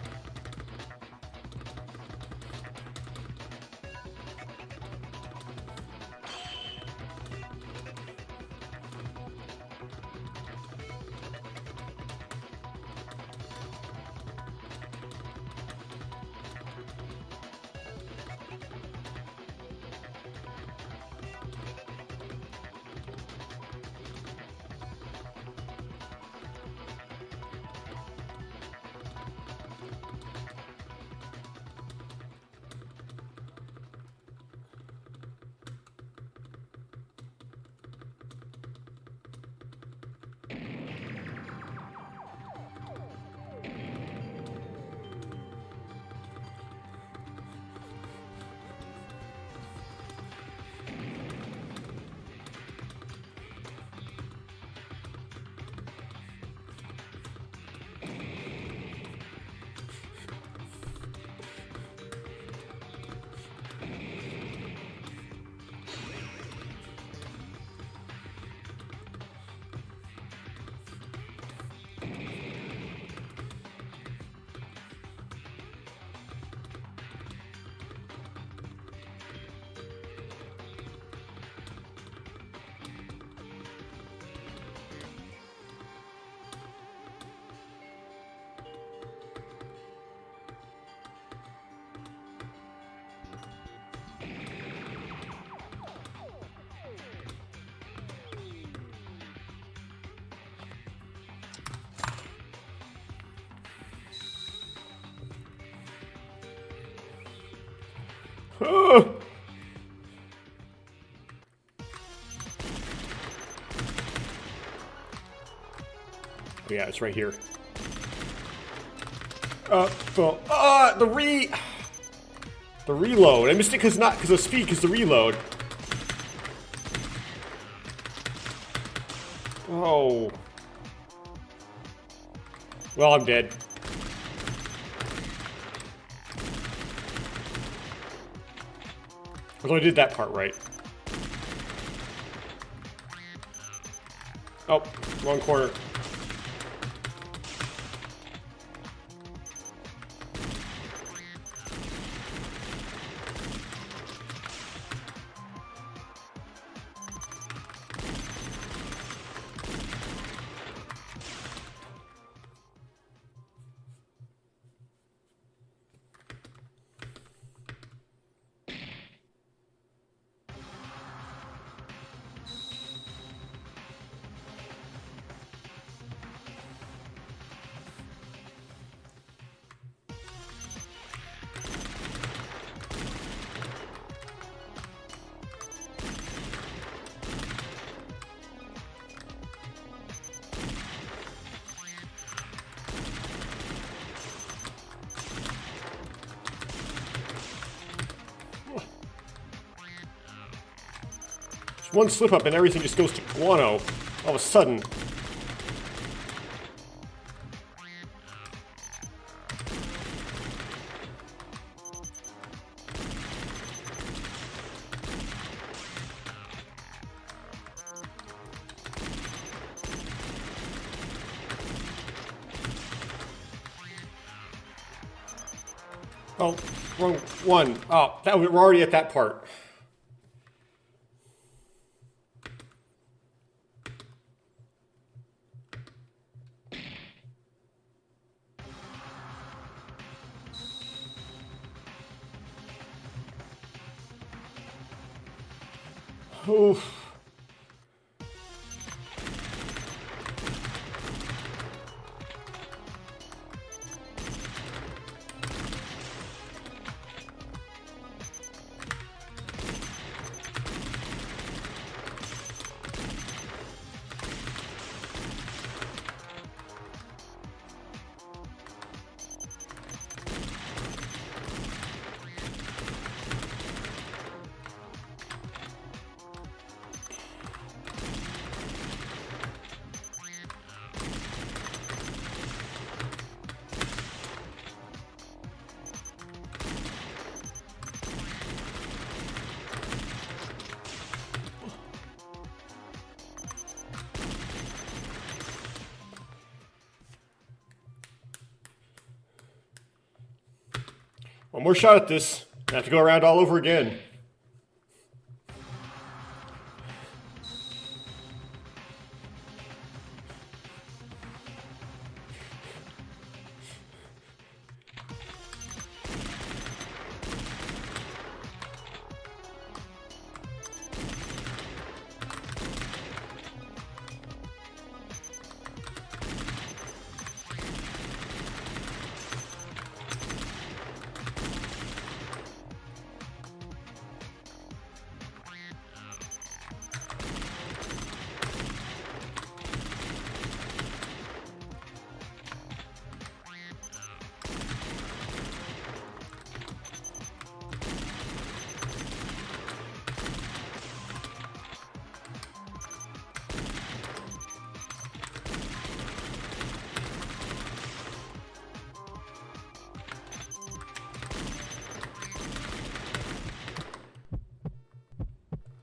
[SPEAKER 1] Oh. Yeah, it's right here. The reload. I missed it because of speed, because the reload. Oh. Well, I'm dead. Although I did that part right. Oh, wrong corner. Just one slip up and everything just goes to guano all of a sudden. Oh, wrong one. Oh, we're already at that part. Oof. One more shot at this. I have to go around all over again.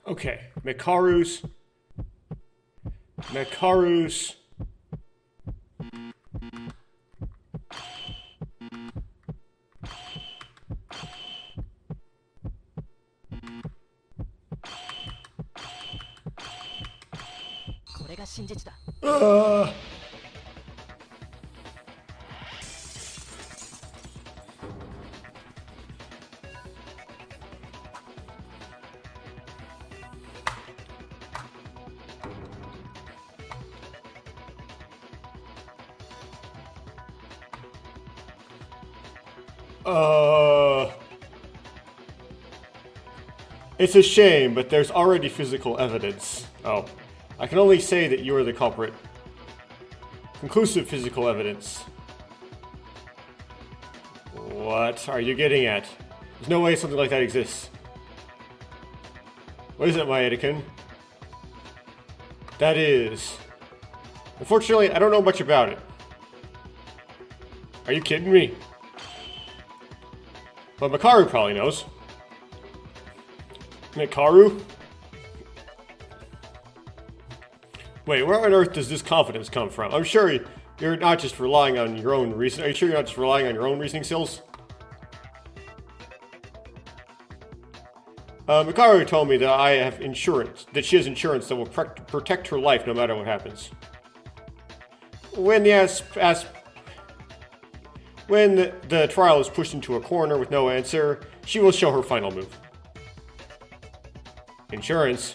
[SPEAKER 1] Okay, Mekaru's.
[SPEAKER 2] これが真実だ。
[SPEAKER 1] It's a shame, but there's already physical evidence. Oh, I can only say that you are the culprit. Conclusive physical evidence. What are you getting at? There's no way something like that exists. What is it, Maeda-kun? That is... Unfortunately, I don't know much about it. Are you kidding me? But Mekaru probably knows. Mekaru? Wait, where on earth does this confidence come from? I'm sure you're not just relying on your own reason. Are you sure you're not just relying on your own reasoning skills? Mekaru told me that I have insurance, that she has insurance that will protect her life no matter what happens. When the trial is pushed into a corner with no answer, she will show her final move. Insurance?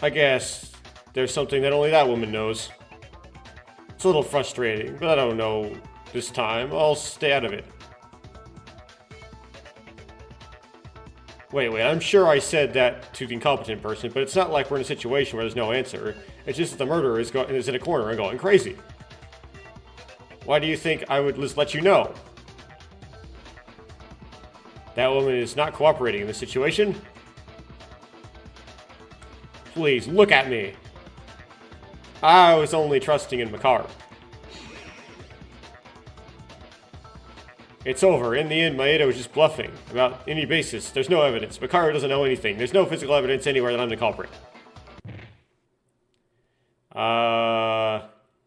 [SPEAKER 1] I guess there's something that only that woman knows. It's a little frustrating, but I don't know this time. I'll stay out of it. Wait, I'm sure I said that to the incompetent person, but it's not like we're in a situation where there's no answer. It's just that the murderer is in a corner and going crazy. Why do you think I would just let you know? That woman is not cooperating in this situation. Please, look at me. I was only trusting in Makaru. It's over. In the end, Maeda was just bluffing about any basis. There's no evidence. Makaru doesn't know anything. There's no physical evidence anywhere that I'm the culprit.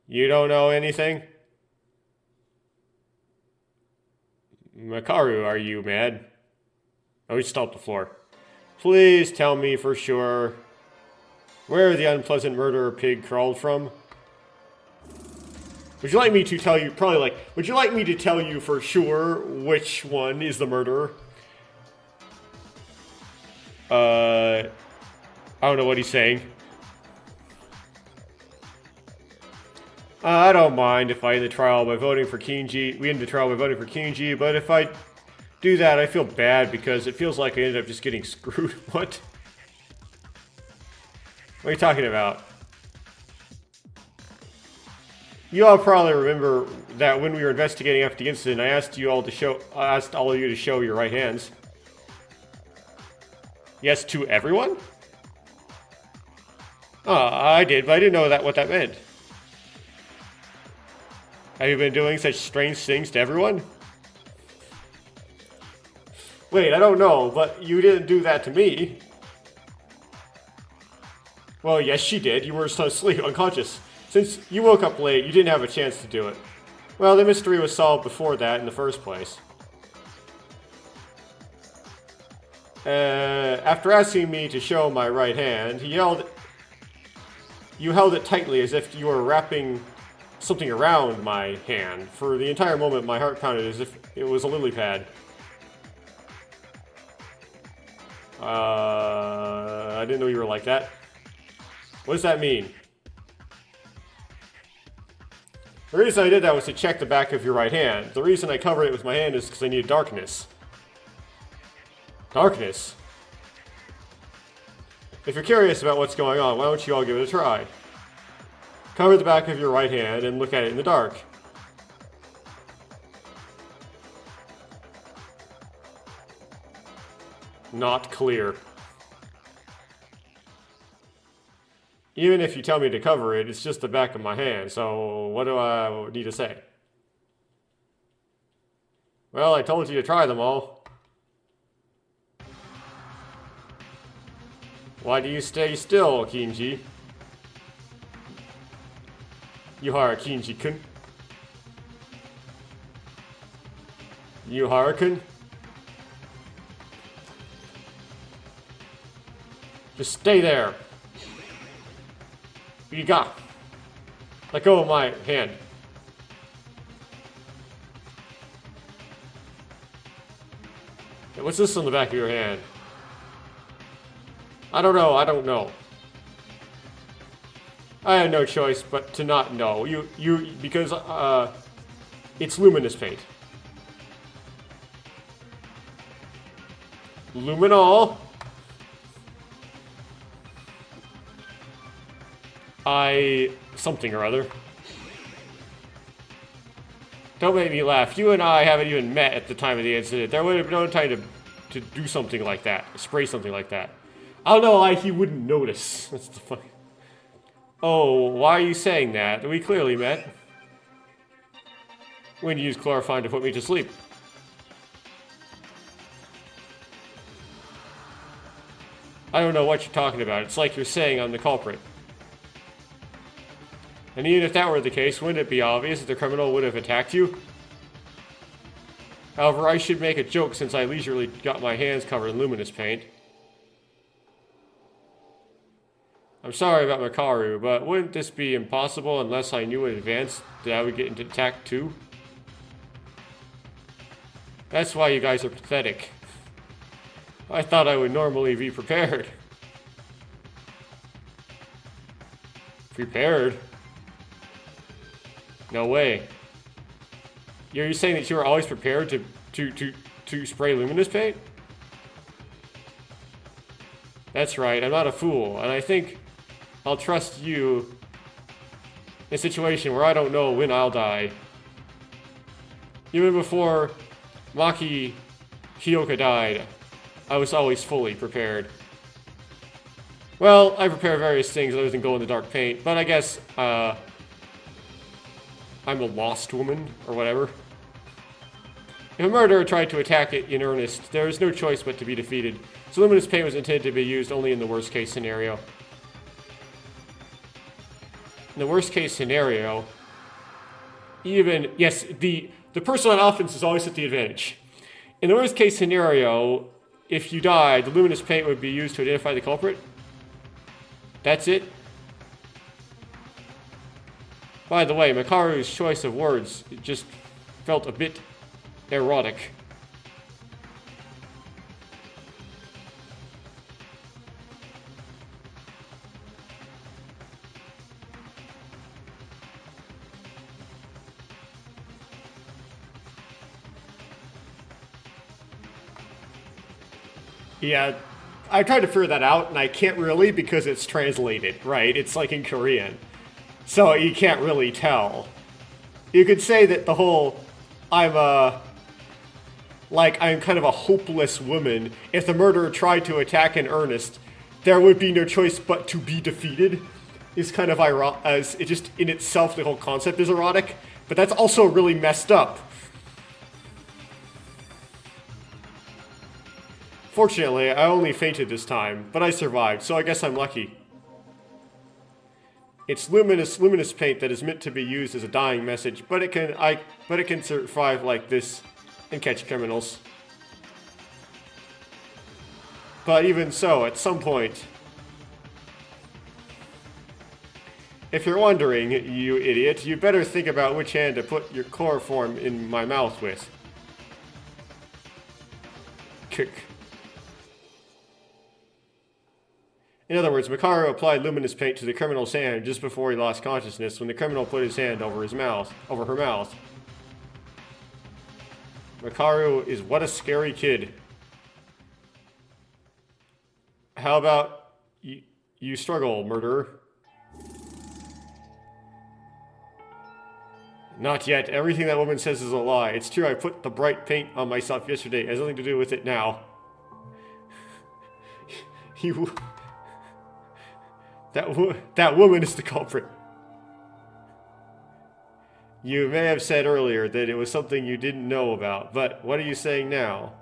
[SPEAKER 1] You don't know anything? Makaru, are you mad? Oh, he stomped the floor. Please tell me for sure where the unpleasant murderer pig crawled from. Would you like me to tell you, would you like me to tell you for sure which one is the murderer? I don't know what he's saying. I don't mind if I end the trial by voting for Kinji. We end the trial by voting for Kinji, but if I do that, I feel bad because it feels like I ended up just getting screwed. What? What are you talking about? You all probably remember that when we were investigating after the incident, I asked all of you to show your right hands. Yes, to everyone? Oh, I did, but I didn't know what that meant. Have you been doing such strange things to everyone? Wait, I don't know, but you didn't do that to me. Well, yes, she did. You were still asleep, unconscious. Since you woke up late, you didn't have a chance to do it. Well, the mystery was solved before that in the first place. After asking me to show my right hand, you held it tightly as if you were wrapping something around my hand. For the entire moment, my heart pounded as if it was a lily pad. I didn't know you were like that. What does that mean? The reason I did that was to check the back of your right hand. The reason I covered it with my hand is because I needed darkness. Darkness? If you're curious about what's going on, why don't you all give it a try? Cover the back of your right hand and look at it in the dark. Not clear. Even if you tell me to cover it, it's just the back of my hand, so what do I need to say? Well, I told you to try them all. Why do you stay still, Kinji? Yuhara Kinji-kun? Yuhara-kun? Just stay there. What you got? Let go of my hand. Hey, what's this on the back of your hand? I don't know. I had no choice but to not know. Because it's luminous paint. Luminol. Something or other. Don't make me laugh. You and I haven't even met at the time of the incident. There would have been no time to do something like that. Spray something like that. I don't know why he wouldn't notice. That's the fuck. Oh, why are you saying that? We clearly met. When you used chloroform to put me to sleep. I don't know what you're talking about. It's like you're saying I'm the culprit. And even if that were the case, wouldn't it be obvious that the criminal would have attacked you? However, I should make a joke since I leisurely got my hands covered in luminous paint. I'm sorry about Makaru, but wouldn't this be impossible unless I knew in advance that I would get attacked too? That's why you guys are pathetic. I thought I would normally be prepared. Prepared? No way. Are you saying that you were always prepared to spray luminous paint? That's right, I'm not a fool, and I think I'll trust you in a situation where I don't know when I'll die. Even before Maki Hyoka died, I was always fully prepared. Well, I prepare various things other than glow-in-the-dark paint, but I guess, I'm a lost woman, or whatever. If a murderer tried to attack it in earnest, there is no choice but to be defeated. So luminous paint was intended to be used only in the worst-case scenario. In the worst-case scenario, even, yes, the person on offense is always at the advantage. In the worst-case scenario, if you die, the luminous paint would be used to identify the culprit. That's it. By the way, Makaru's choice of words just felt a bit erotic. Yeah, I tried to figure that out, and I can't really because it's translated, right? It's like in Korean. So you can't really tell. You could say that the whole, I'm kind of a hopeless woman. If the murderer tried to attack in earnest, there would be no choice but to be defeated. Is kind of ironic, as it just in itself, the whole concept is erotic, but that's also really messed up. Fortunately, I only fainted this time, but I survived, so I guess I'm lucky. It's luminous paint that is meant to be used as a dying message, but it can survive like this and catch criminals. But even so, at some point, if you're wondering, you idiot, you better think about which hand to put your chloroform in my mouth with. Kick. In other words, Makaru applied luminous paint to the criminal's hand just before he lost consciousness when the criminal put his hand over her mouth. Makaru is what a scary kid. How about you struggle, murderer? Not yet. Everything that woman says is a lie. It's true, I put the bright paint on myself yesterday. It has nothing to do with it now. That woman is the culprit. You may have said earlier that it was something you didn't know about, but what are you saying now?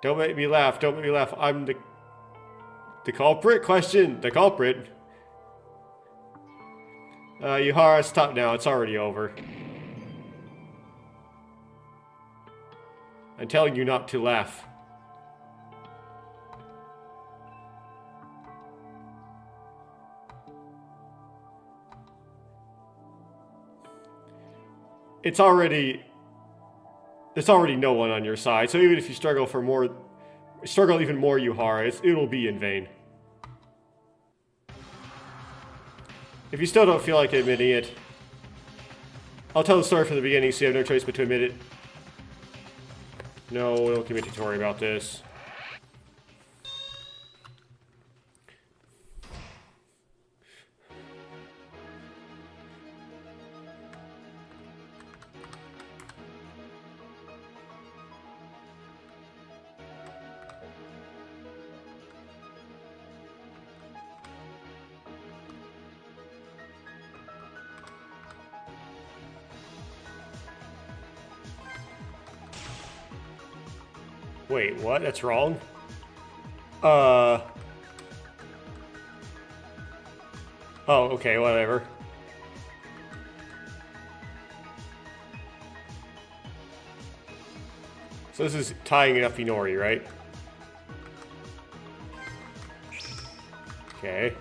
[SPEAKER 1] Don't make me laugh, don't make me laugh. I'm the culprit? Question, the culprit? Yuhara, stop now, it's already over. I'm telling you not to laugh. There's already no one on your side, so even if you struggle even more, Yuhara, it'll be in vain. If you still don't feel like admitting it, I'll tell the story from the beginning so you have no choice but to admit it. No, don't give me a tutorial about this. Wait, what? That's wrong? Oh, okay, whatever. So this is tying it up Inori, right? Okay.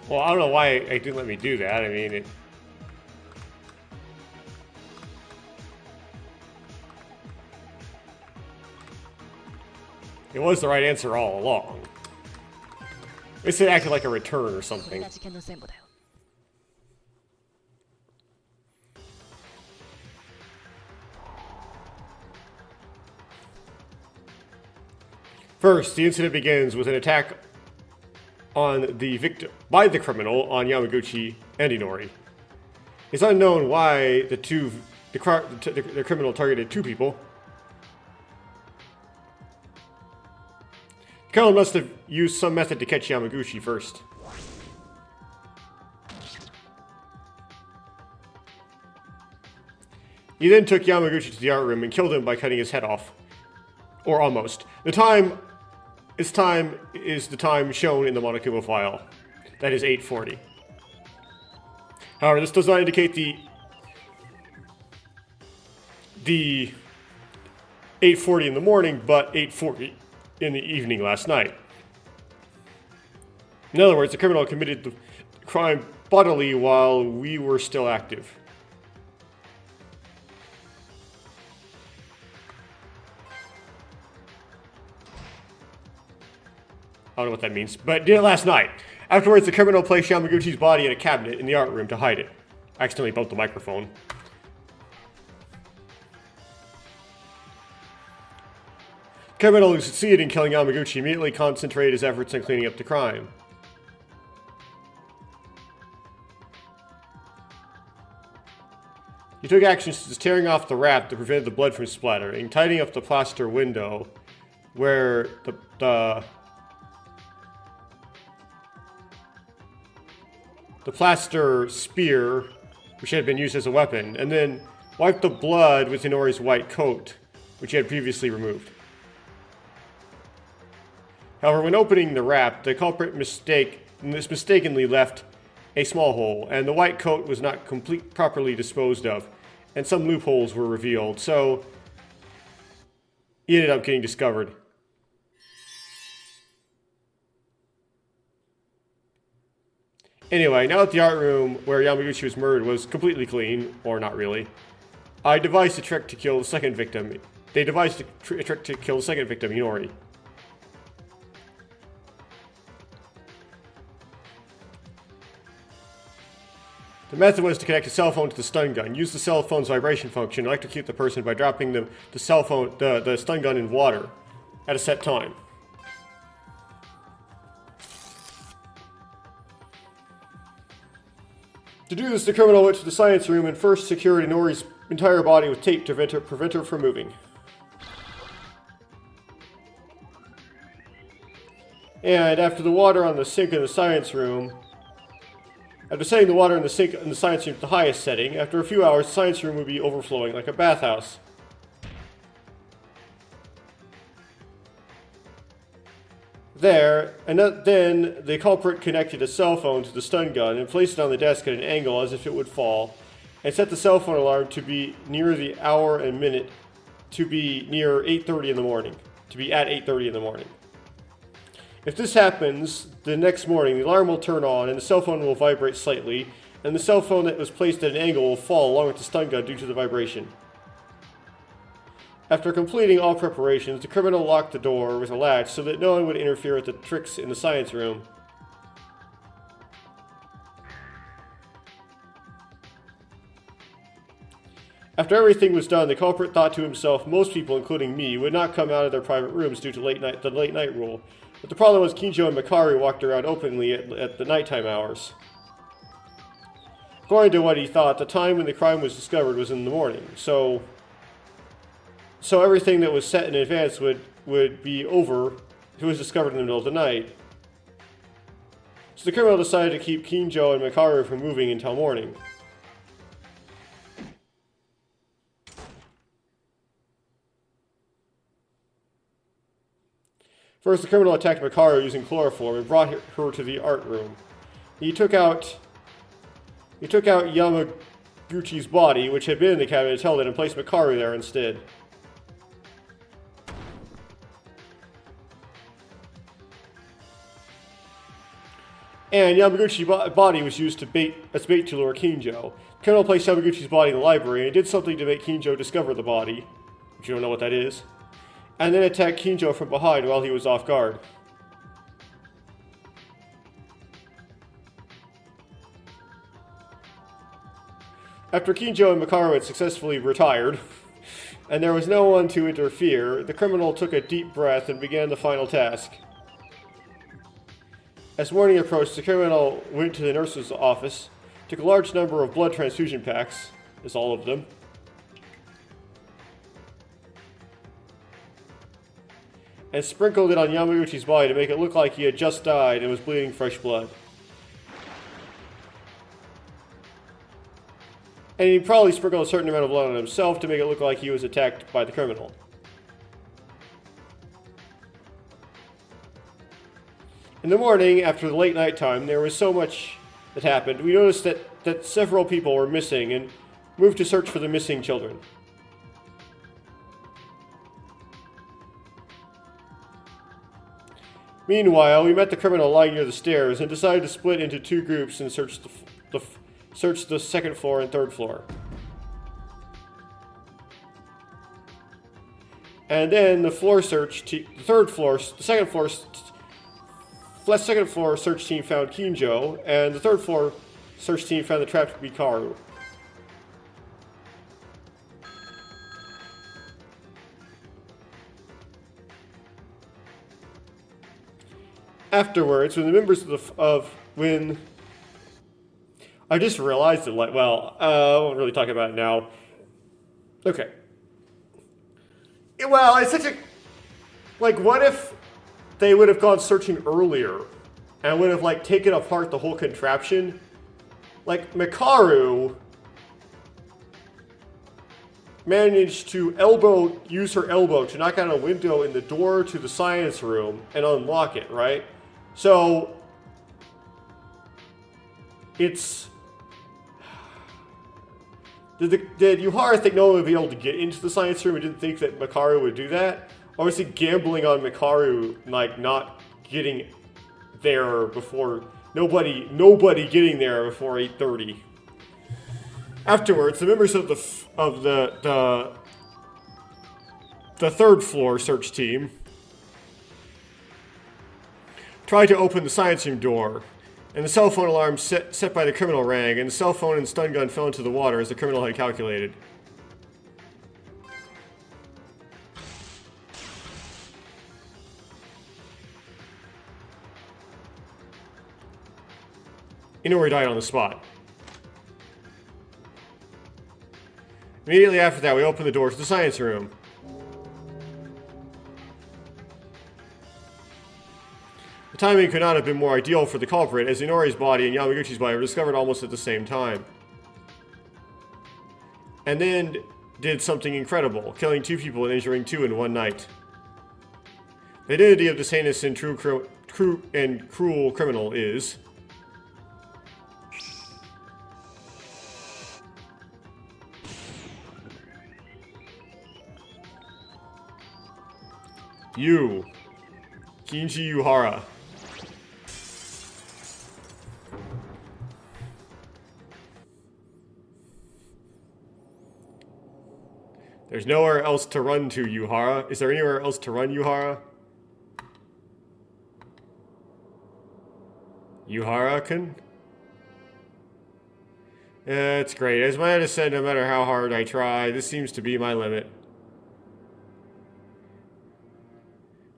[SPEAKER 1] Well, I don't know why it didn't let me do that. I mean, it was the right answer all along. They said it acted like a return or something. First, the incident begins with an attack on the victim by the criminal on Yamaguchi and Inori. It's unknown why the criminal targeted two people. The criminal must have used some method to catch Yamaguchi first. He then took Yamaguchi to the art room and killed him by cutting his head off. Or almost. This time is the time shown in the Monokuma file. That is 8:40. However, this does not indicate the 8:40 in the morning, but 8:40 in the evening last night. In other words, the criminal committed the crime bodily while we were still active. I don't know what that means, but did it last night. Afterwards, the criminal placed Yamaguchi's body in a cabinet in the art room to hide it. I accidentally bumped the microphone. The criminal who succeeded in killing Yamaguchi immediately concentrated his efforts on cleaning up the crime. He took actions such as tearing off the wrap that prevented the blood from splattering, tidying up the plaster window where the plaster spear, which had been used as a weapon, and then wiped the blood with Inori's white coat, which he had previously removed. However, when opening the wrap, the culprit mistakenly left a small hole, and the white coat was not properly disposed of, and some loopholes were revealed, so he ended up getting discovered. Anyway, now that the art room where Yamaguchi was murdered was completely clean, or not really, I devised a trick to kill the second victim. They devised a trick to kill the second victim, Inori. The method was to connect a cell phone to the stun gun, use the cell phone's vibration function, and electrocute the person by dropping the stun gun in water at a set time. To do this, the criminal went to the science room and first secured Inori's entire body with tape to prevent her from moving. And after the water on the sink in the science room, after setting the water in the sink in the science room to the highest setting, after a few hours, the science room would be overflowing like a bathhouse. There, and then the culprit connected a cell phone to the stun gun and placed it on the desk at an angle as if it would fall, and set the cell phone alarm to be near the hour and minute, to be near 8:30 in the morning, to be at 8:30 in the morning. If this happens, the next morning the alarm will turn on and the cell phone will vibrate slightly, and the cell phone that was placed at an angle will fall along with the stun gun due to the vibration. After completing all preparations, the criminal locked the door with a latch so that no one would interfere with the tricks in the science room. After everything was done, the culprit thought to himself most people, including me, would not come out of their private rooms due to the late night rule. But the problem was Kinjo and Makari walked around openly at the nighttime hours. According to what he thought, the time when the crime was discovered was in the morning, so everything that was set in advance would be over if it was discovered in the middle of the night. So the criminal decided to keep Kinjo and Makaru from moving until morning. First, the criminal attacked Makaru using chloroform and brought her to the art room. He took out Yamaguchi's body, which had been in the cabinet until then, and placed Makaru there instead. And Yamaguchi's body was used as bait to lure Kinjo. The criminal placed Yamaguchi's body in the library and did something to make Kinjo discover the body, which you don't know what that is, and then attacked Kinjo from behind while he was off guard. After Kinjo and Makaru had successfully retired, and there was no one to interfere, the criminal took a deep breath and began the final task. As morning approached, the criminal went to the nurse's office, took a large number of blood transfusion packs, as all of them, and sprinkled it on Yamaguchi's body to make it look like he had just died and was bleeding fresh blood. And he probably sprinkled a certain amount of blood on himself to make it look like he was attacked by the criminal. In the morning, after the late night time, there was so much that happened. We noticed that several people were missing and moved to search for the missing children. Meanwhile, we met the criminal lying near the stairs and decided to split into two groups and search the second floor and third floor. And then the second floor search team found Kinjo, and the third floor search team found the trapped Mikaru. Afterwards, when the members when I just realized that, I won't really talk about it now. Okay. Well, it's such a, what if they would have gone searching earlier and would have, taken apart the whole contraption? Mikaru managed to use her elbow to knock out a window in the door to the science room and unlock it, right? So, it's... Did Yuhara think no one would be able to get into the science room and didn't think that Mikaru would do that? Or was he gambling on Mikaru, not getting there before... Nobody getting there before 8:30. Afterwards, the members of the third floor search team tried to open the science room door, and the cell phone alarm set by the criminal rang, and the cell phone and stun gun fell into the water as the criminal had calculated. Inori died on the spot. Immediately after that, we opened the door to the science room. The timing could not have been more ideal for the culprit, as Inori's body and Yamaguchi's body were discovered almost at the same time. And then did something incredible, killing 2 people and injuring 2 in one night. The identity of this heinous and cruel criminal is... Kinji Yuhara. There's nowhere else to run to, Yuhara. Is there anywhere else to run, Yuhara? Yuhara-kun? It's great. As my aunt said, no matter how hard I try, this seems to be my limit.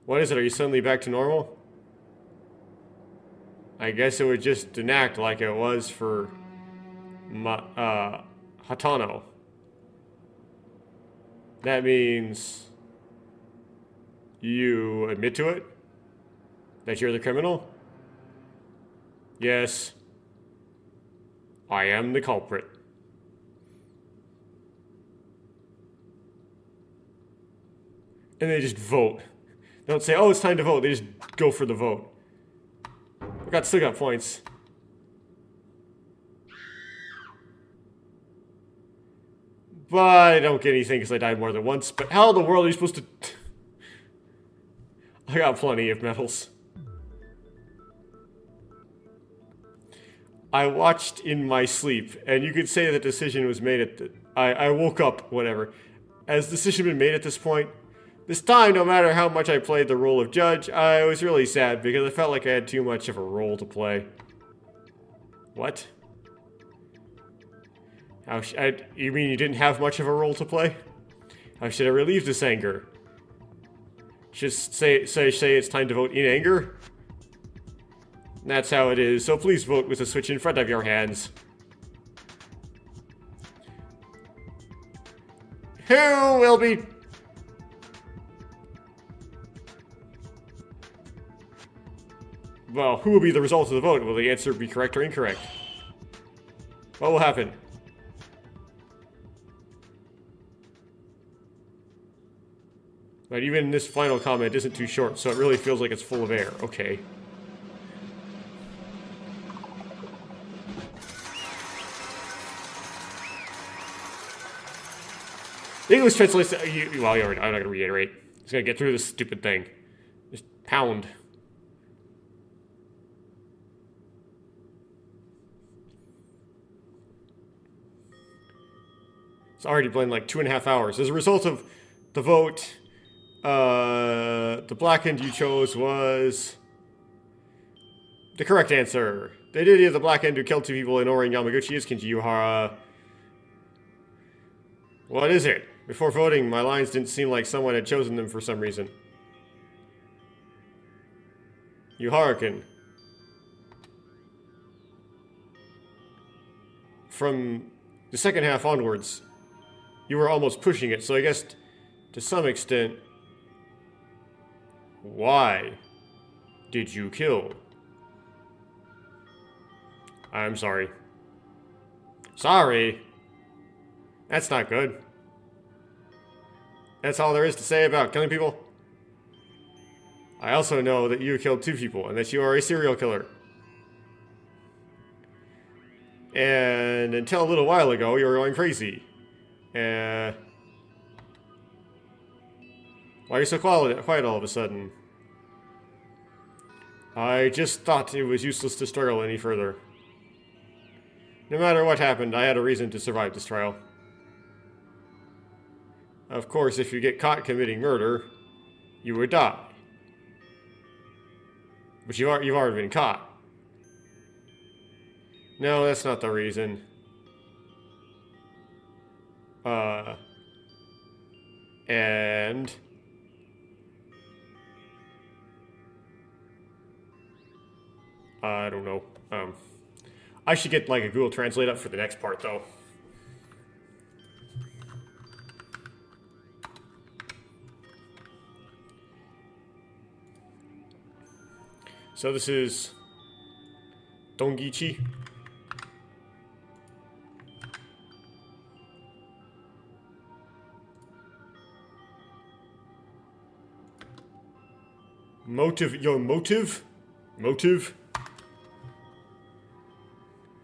[SPEAKER 1] What is it? Are you suddenly back to normal? I guess it would just enact like it was for Hatano. That means you admit to it? That you're the criminal? Yes. I am the culprit. And they just vote. They don't say, oh, it's time to vote. They just go for the vote. Still got points. But I don't get anything because I died more than once. But how in the world are you supposed to... I got plenty of medals. I watched in my sleep, and you could say the decision was made at the... I woke up, whatever. Has the decision been made at this point? This time, no matter how much I played the role of judge, I was really sad because I felt like I had too much of a role to play. What? You mean you didn't have much of a role to play? How should I relieve this anger? Just say it's time to vote in anger? That's how it is, so please vote with the switch in front of your hands. Who will be... Well, who will be the result of the vote? Will the answer be correct or incorrect? What will happen? But even this final comment isn't too short, so it really feels like it's full of air. Okay. The English translation... Well, I'm not going to reiterate. Just going to get through this stupid thing. Just pound. It's already been like 2.5 hours. As a result of the vote, the black end you chose was the correct answer. The identity of the black end who killed 2 people in Ori and Yamaguchi is Kenji Yuhara. What is it? Before voting, my lines didn't seem like someone had chosen them for some reason. Yuhara-kun. From the second half onwards, you were almost pushing it, so I guess to some extent, why did you kill? I'm sorry. Sorry? That's not good. That's all there is to say about killing people? I also know that you killed 2 people and that you are a serial killer. And until a little while ago, you were going crazy. Why are you so quiet all of a sudden? I just thought it was useless to struggle any further. No matter what happened, I had a reason to survive this trial. Of course, if you get caught committing murder, you would die. But you've already been caught. No, that's not the reason. And... I don't know. I should get like a Google Translate up for the next part, though. So this is Dongichi. Your motive? Motive?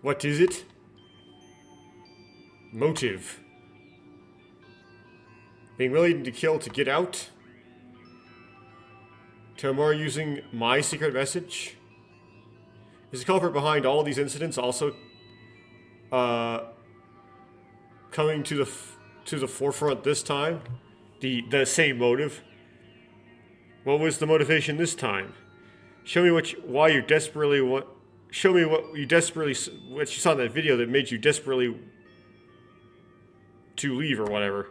[SPEAKER 1] What is it? Motive. Being willing to kill to get out? Tomura using my secret message? Is the culprit behind all these incidents also coming to the forefront this time? The same motive? What was the motivation this time? Show me what you saw in that video that made you desperately to leave or whatever.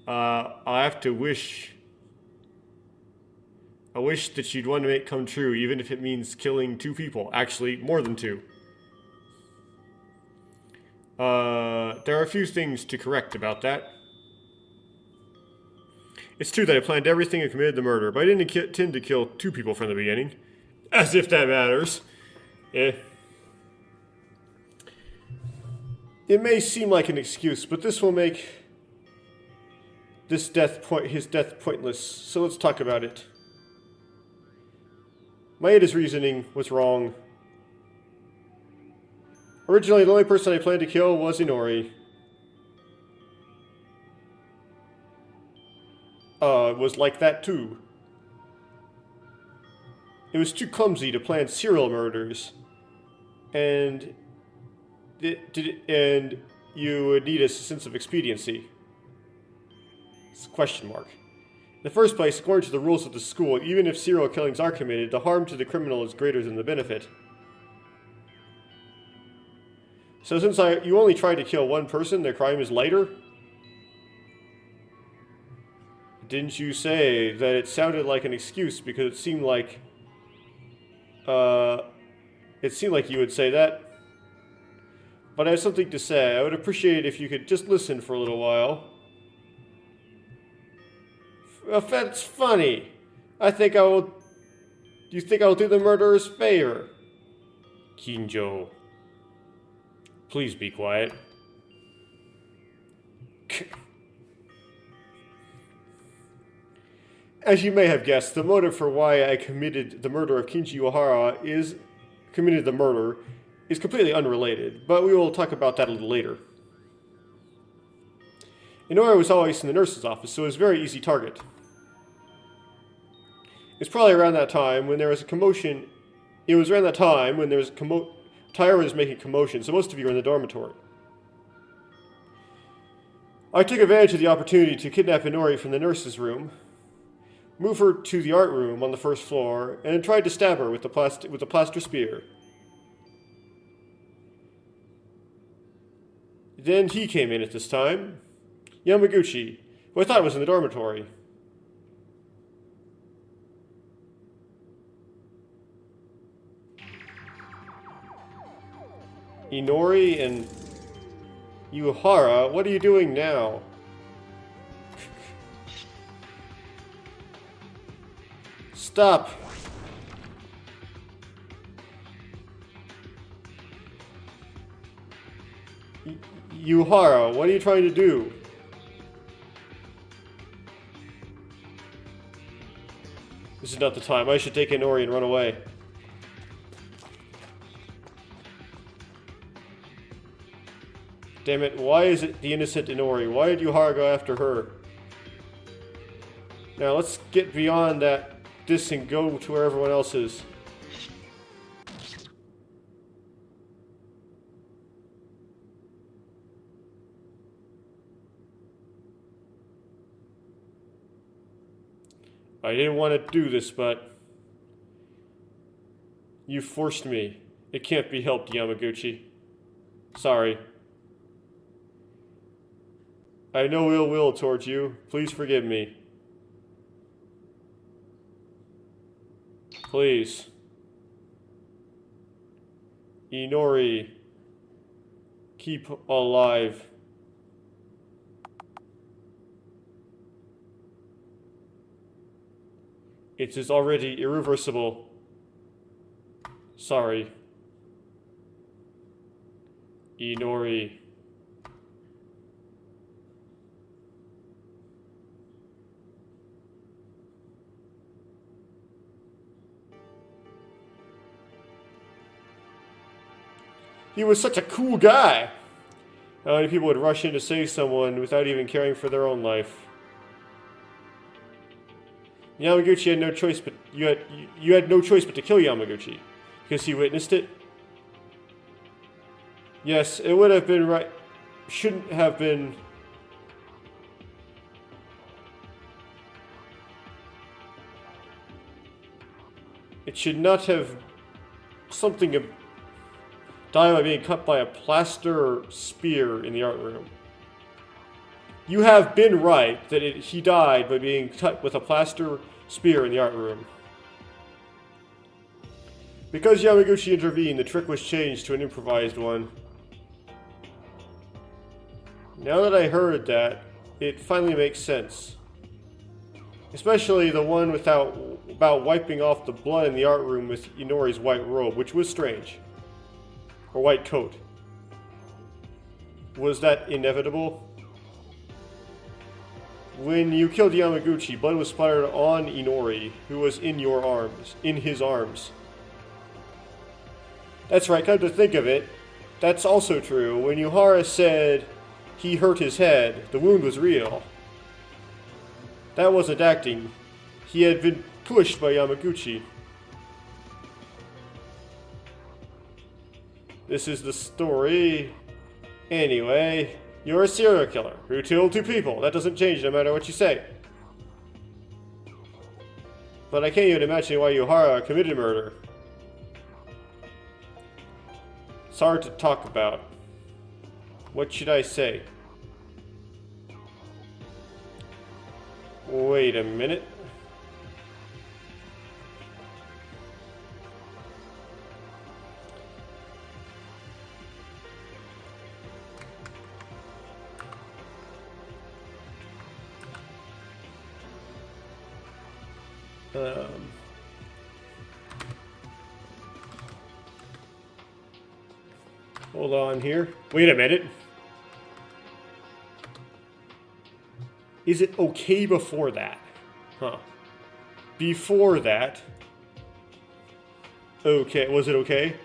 [SPEAKER 1] I have to wish. I wish that you'd want to make come true, even if it means killing 2 people. Actually, more than 2. There are a few things to correct about that. It's true that I planned everything and committed the murder, but I didn't intend to kill 2 people from the beginning. As if that matters. It may seem like an excuse, but this will make his death pointless, so let's talk about it. Maeda's reasoning was wrong. Originally, the only person I planned to kill was Inori. Was like that too. It was too clumsy to plan serial murders, and and you would need a sense of expediency. It's a question mark. In the first place, according to the rules of the school, even if serial killings are committed, the harm to the criminal is greater than the benefit. So since you only tried to kill one person, the crime is lighter? Didn't you say that it sounded like an excuse because it seemed like you would say that? But I have something to say. I would appreciate it if you could just listen for a little while. That's funny. You think I will do the murderer's favor? Kinjo. Please be quiet. As you may have guessed, the motive for why I committed the murder of Kinji Uehara is completely unrelated, but we will talk about that a little later. Inori was always in the nurse's office, so it was a very easy target. It's probably around that time when there was a commotion. It was around that time when there was Taira was making commotion, so most of you were in the dormitory. I took advantage of the opportunity to kidnap Inori from the nurse's room, move her to the art room on the first floor, and tried to stab her with the plaster spear. Then he came in at this time, Yamaguchi, who I thought was in the dormitory. Inori and Uehara, what are you doing now? Stop! Uehara, what are you trying to do? This is not the time. I should take Inori and run away. Damn it, why is it the innocent Inori? Why did Uehara go after her? Now let's get beyond this and go to where everyone else is. I didn't want to do this, but you forced me. It can't be helped, Yamaguchi. Sorry. I have no ill will towards you. Please forgive me. Please. Inori, keep alive. It is already irreversible. Sorry. Inori. He was such a cool guy. How many people would rush in to save someone without even caring for their own life? Yamaguchi had no choice, but you had no choice but to kill Yamaguchi because he witnessed it. Yes, it would have been right. Shouldn't have been. It should not have something die by being cut by a plaster spear in the art room. You have been right that he died by being cut with a plaster spear in the art room. Because Yamaguchi intervened, the trick was changed to an improvised one. Now that I heard that, it finally makes sense. Especially the one about wiping off the blood in the art room with Inori's white robe, which was strange. Or white coat. Was that inevitable? When you killed Yamaguchi, blood was splattered on Inori, who was in his arms. That's right, come to think of it, that's also true. When Uehara said he hurt his head, the wound was real. That wasn't acting. He had been pushed by Yamaguchi. This is the story. Anyway, you're a serial killer who killed 2 people. That doesn't change no matter what you say. But I can't even imagine why Yuhara committed murder. It's hard to talk about. What should I say? Wait a minute. Hold on here. Wait a minute. Is it okay before that? Huh. Before that. Okay, was it okay?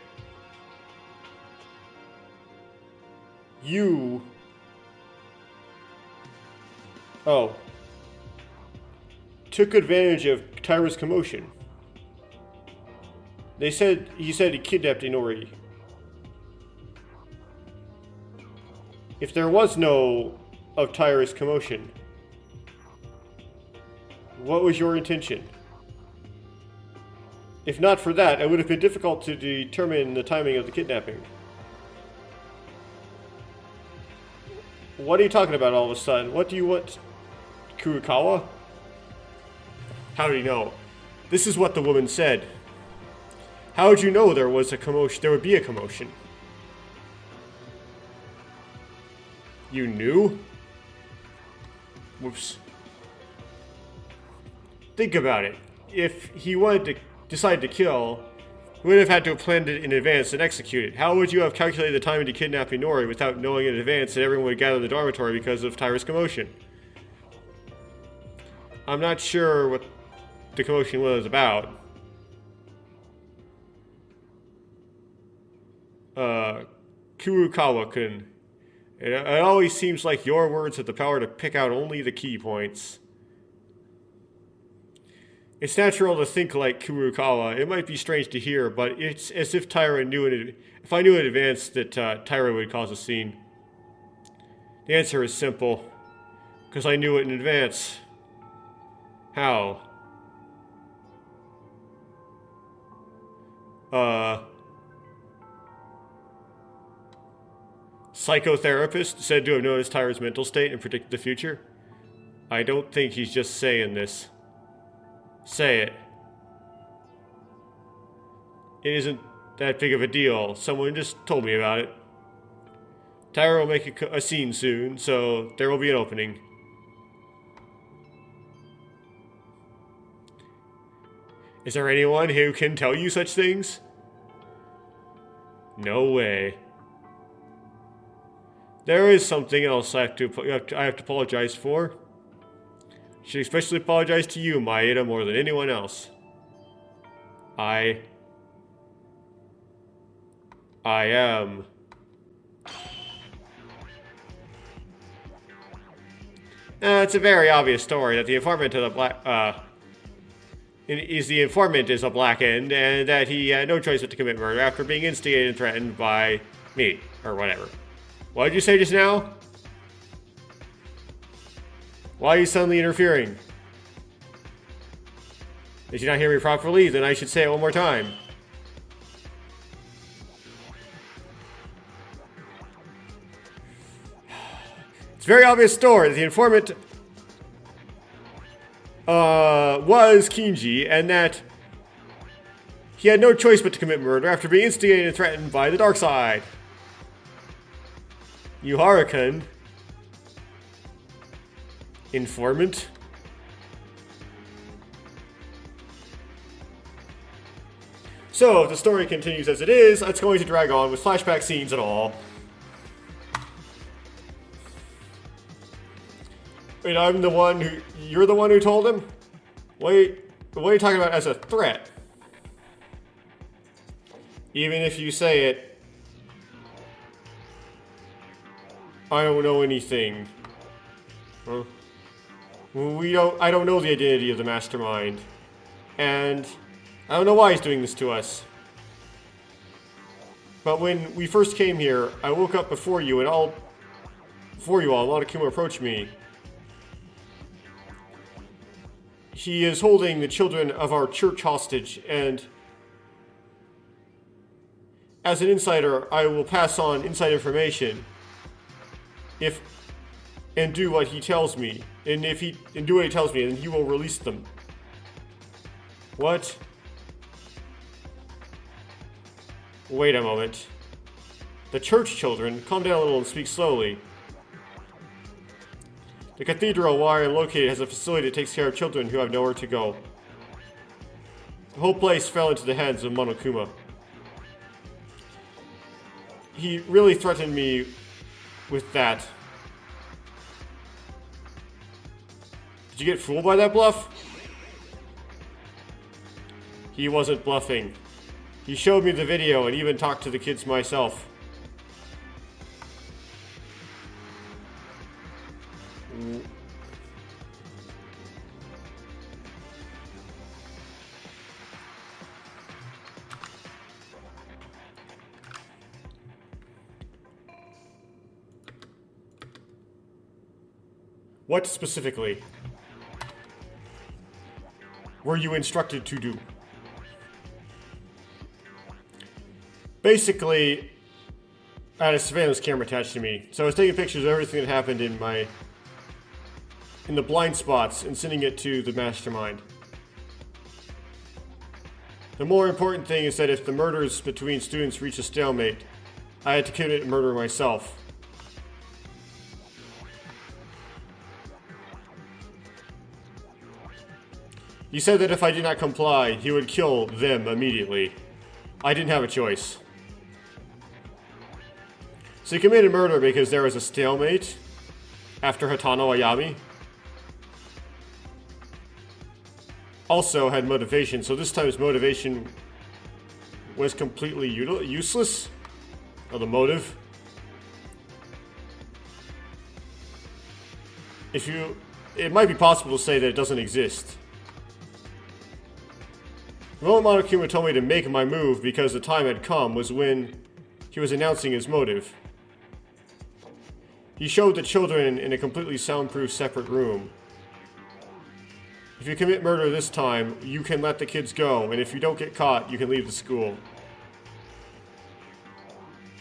[SPEAKER 1] You. Oh. Took advantage of Tyra's commotion. He said he kidnapped Inori. If there was no of Tyra's commotion, what was your intention? If not for that, it would have been difficult to determine the timing of the kidnapping. What are you talking about all of a sudden? What do you want, Kurokawa? How do you know? This is what the woman said. How would you know there was a commotion? There would be a commotion. You knew? Whoops. Think about it. If he wanted to decide to kill, he would have had to have planned it in advance and execute it. How would you have calculated the timing to kidnap Inori without knowing in advance that everyone would gather in the dormitory because of Tyra's commotion? I'm not sure what the commotion was about. Kurokawa-kun. It always seems like your words have the power to pick out only the key points. It's natural to think like Kurokawa. It might be strange to hear, but it's as if Tyra knew if I knew in advance that Tyra would cause a scene. The answer is simple. Because I knew it in advance. How? Psychotherapist said to have noticed Tyra's mental state and predicted the future? I don't think he's just saying this. Say it. It isn't that big of a deal. Someone just told me about it. Tyra will make a scene soon, so there will be an opening. Is there anyone who can tell you such things? No way. There is something else I have to apologize for. I should especially apologize to you, Maeda, more than anyone else. I am. It's a very obvious story that the informant is a black end, and that he had no choice but to commit murder after being instigated and threatened by me, or whatever. What did you say just now? Why are you suddenly interfering? Did you not hear me properly? Then I should say it one more time. It's a very obvious story that the informant was Kinji, and that he had no choice but to commit murder after being instigated and threatened by the dark side. Yuhara-kun. Informant. So, if the story continues as it is, it's going to drag on with flashback scenes and all. Wait, I'm the one who... You're the one who told him? Wait, what are you talking about as a threat? Even if you say it... I don't know anything. Huh? I don't know the identity of the mastermind. And I don't know why he's doing this to us. But when we first came here, I woke up before you, and before you all, Monokuma approached me. He is holding the children of our church hostage, and as an insider, I will pass on inside information and do what he tells me. And do what he tells me, then he will release them. What? Wait a moment. The church children, calm down a little and speak slowly. The cathedral where I am located has a facility that takes care of children who have nowhere to go. The whole place fell into the hands of Monokuma. He really threatened me with that. Did you get fooled by that bluff? He wasn't bluffing. He showed me the video and even talked to the kids myself. What specifically were you instructed to do? Basically, I had a surveillance camera attached to me, so I was taking pictures of everything that happened in the blind spots and sending it to the mastermind. The more important thing is that if the murders between students reach a stalemate, I had to commit murder myself. He said that if I did not comply, he would kill them immediately. I didn't have a choice. So he committed murder because there was a stalemate after Hatano Ayami. Also had motivation, so this time his motivation was completely useless. Or the motive. It might be possible to say that it doesn't exist. The moment Monokuma told me to make my move because the time had come was when he was announcing his motive. He showed the children in a completely soundproof separate room. If you commit murder this time, you can let the kids go, and if you don't get caught, you can leave the school.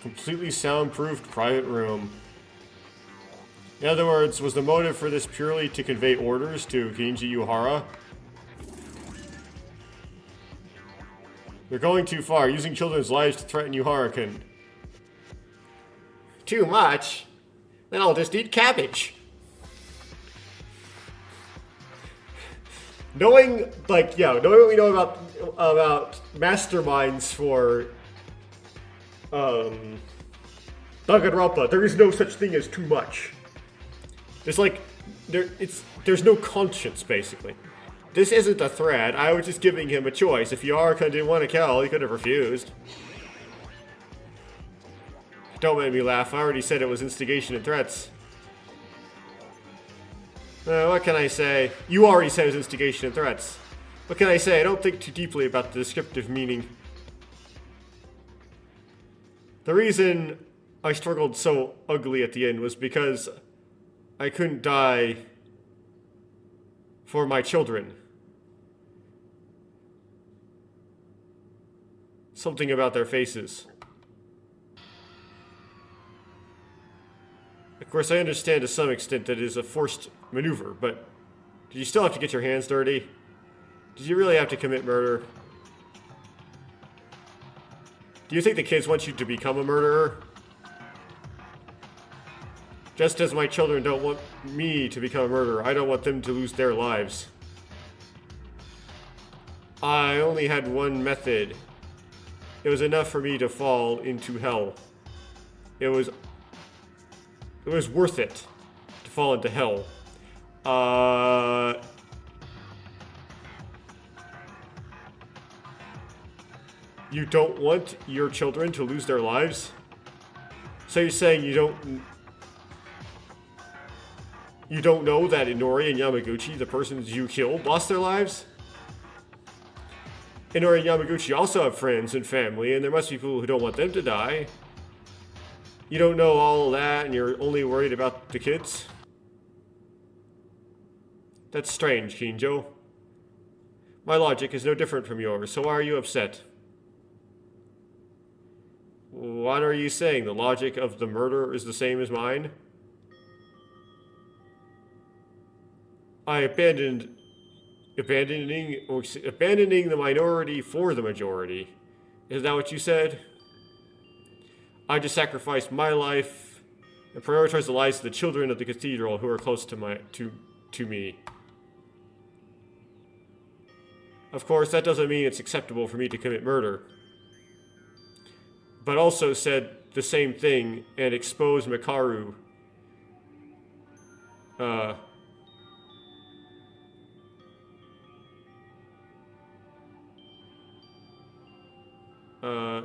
[SPEAKER 1] Completely soundproofed private room. In other words, was the motive for this purely to convey orders to Genji Yuhara? You're going too far. Using children's lives to threaten Yuhara can... Too much? Then I'll just eat cabbage. Knowing what we know about masterminds for Danganronpa, there is no such thing as too much. There's no conscience, basically. This isn't a threat. I was just giving him a choice. If Yuhara didn't want to kill, he could have refused. Don't make me laugh. I already said it was instigation and threats. What can I say? You already said it was instigation and threats. What can I say? I don't think too deeply about the descriptive meaning. The reason I struggled so ugly at the end was because I couldn't die for my children. Something about their faces. Of course, I understand to some extent that it is a forced maneuver, but did you still have to get your hands dirty? Did you really have to commit murder? Do you think the kids want you to become a murderer? Just as my children don't want me to become a murderer, I don't want them to lose their lives. I only had one method. It was enough for me to fall into hell. It was worth it to fall into hell. You don't want your children to lose their lives? So you're saying you don't know that Inori and Yamaguchi, the persons you killed, lost their lives? Inori and Yamaguchi also have friends and family, and there must be people who don't want them to die. You don't know all of that, and you're only worried about the kids? That's strange, Kinjo. My logic is no different from yours, so why are you upset? What are you saying? The logic of the murder is the same as mine? Abandoning the minority for the majority. Is that what you said? I just sacrificed my life and prioritized the lives of the children of the cathedral who are close to me. Of course, that doesn't mean it's acceptable for me to commit murder. But also said the same thing and exposed Mikaru.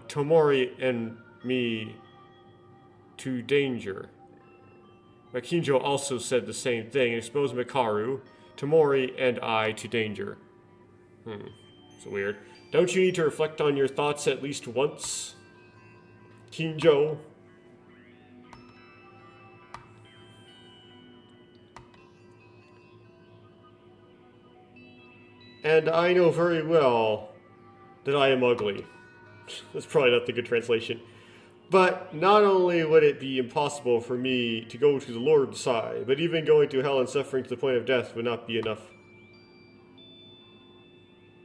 [SPEAKER 1] Tomori and me to danger. Makinjo also said the same thing and exposed Mikaru, Tomori, and I to danger. It's weird. Don't you need to reflect on your thoughts at least once, Kinjo? And I know very well that I am ugly. That's probably not the good translation. But not only would it be impossible for me to go to the Lord's side, but even going to hell and suffering to the point of death would not be enough.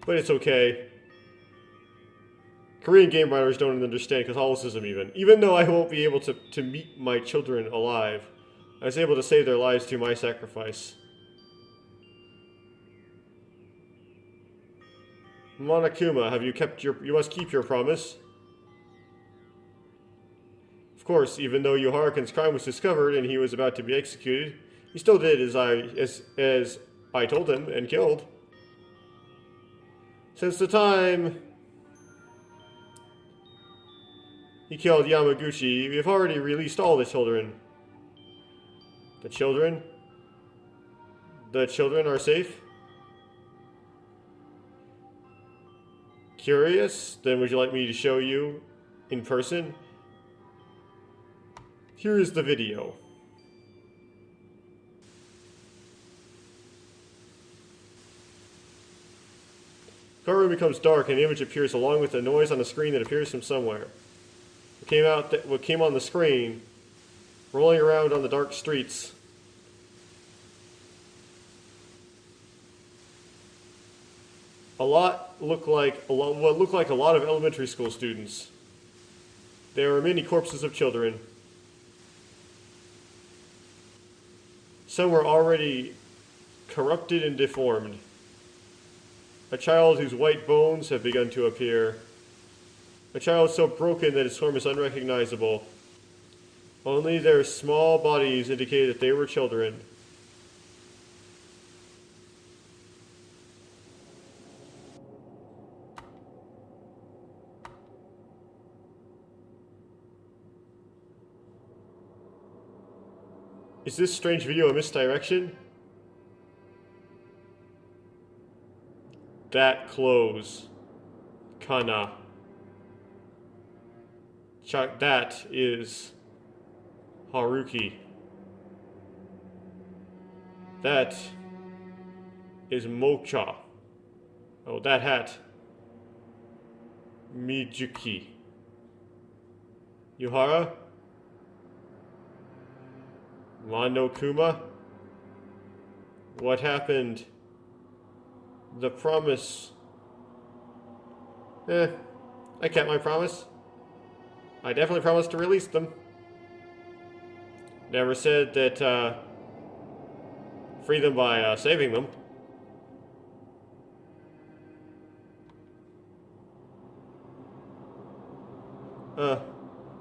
[SPEAKER 1] But it's okay. Korean game writers don't understand Catholicism even. Even though I won't be able to meet my children alive, I was able to save their lives through my sacrifice. Monokuma, you must keep your promise. Of course, even though Yoharakan's crime was discovered and he was about to be executed, he still did as I told him and killed. Since the time he killed Yamaguchi, we have already released all the children. The children? The children are safe? Curious? Then would you like me to show you in person? Here is the video. The room becomes dark and an image appears along with a noise on the screen that appears from somewhere. What came on the screen, rolling around on the dark streets. What looked like a lot of elementary school students. There were many corpses of children. Some were already corrupted and deformed. A child whose white bones have begun to appear. A child so broken that its form is unrecognizable. Only their small bodies indicated that they were children. Is this strange video a misdirection? That close. Kana. That is Haruki. That is Mocha. Oh, that hat. Mijuki. Yuhara? Monokuma? What happened? The promise. I kept my promise. I definitely promised to release them. Never said that, free them by, saving them.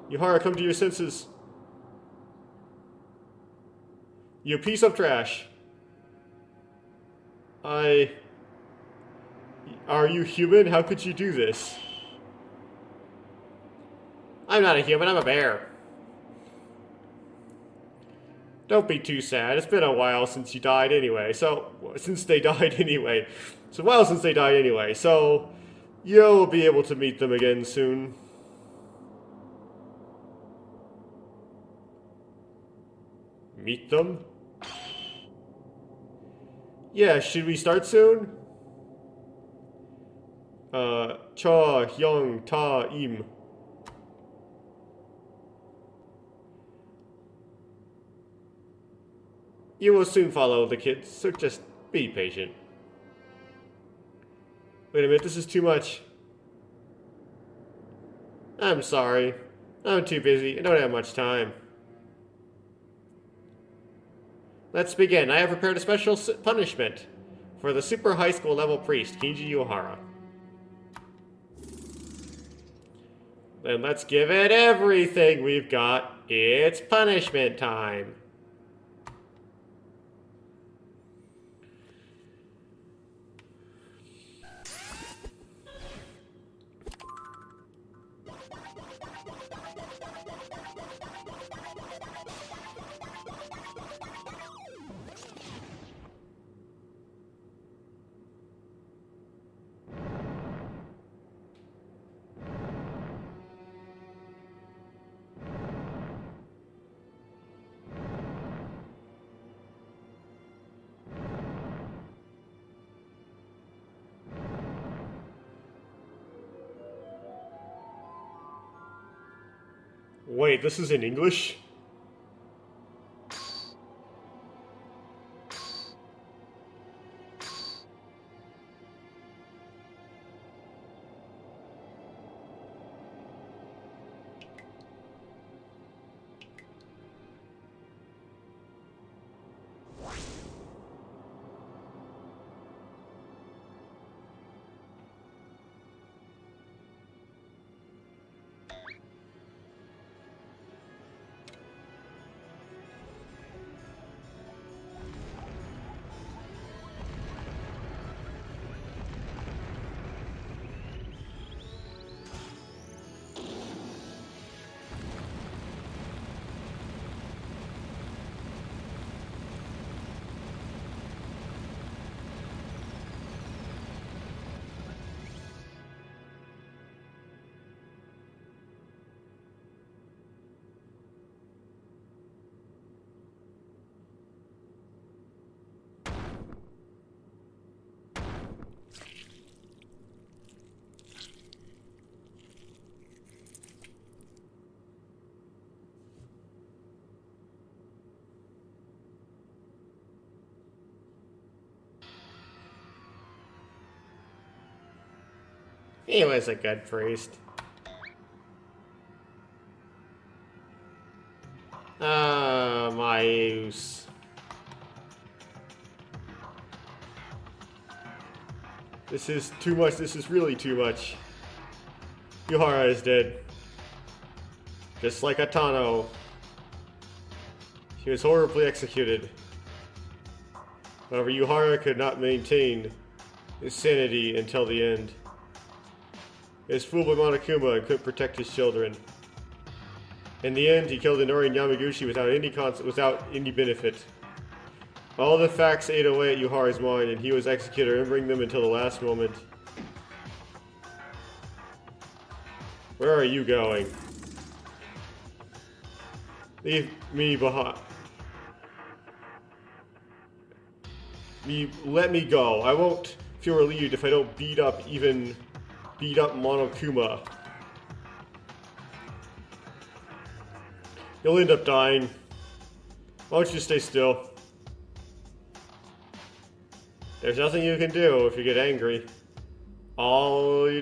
[SPEAKER 1] Yuhara, come to your senses. You piece of trash. Are you human? How could you do this? I'm not a human, I'm a bear. Don't be too sad. It's been a while since you died anyway. So, since they died anyway. It's a while since they died anyway. So, You'll be able to meet them again soon. Meet them? Yeah, should we start soon? Cha, Hyung, Ta, Im. You will soon follow the kids, so just be patient. Wait a minute, this is too much. I'm sorry. I'm too busy. I don't have much time. Let's begin. I have prepared a special punishment for the super high school level priest, Kinji Uehara. Then let's give it everything we've got. It's punishment time. Wait, this is in English? He was a good priest. My use. This is too much. This is really too much. Uehara is dead. Just like Atano. He was horribly executed. However, Uehara could not maintain his sanity until the end. He was fooled by Monokuma and couldn't protect his children. In the end, he killed Inori and Yamaguchi without any benefit. All the facts ate away at Uehara's mind, and he was executed, remembering them until the last moment. Where are you going? Leave me behind. Let me go. I won't feel relieved if I don't beat up Monokuma. You'll end up dying. Why don't you stay still? There's nothing you can do if you get angry. All you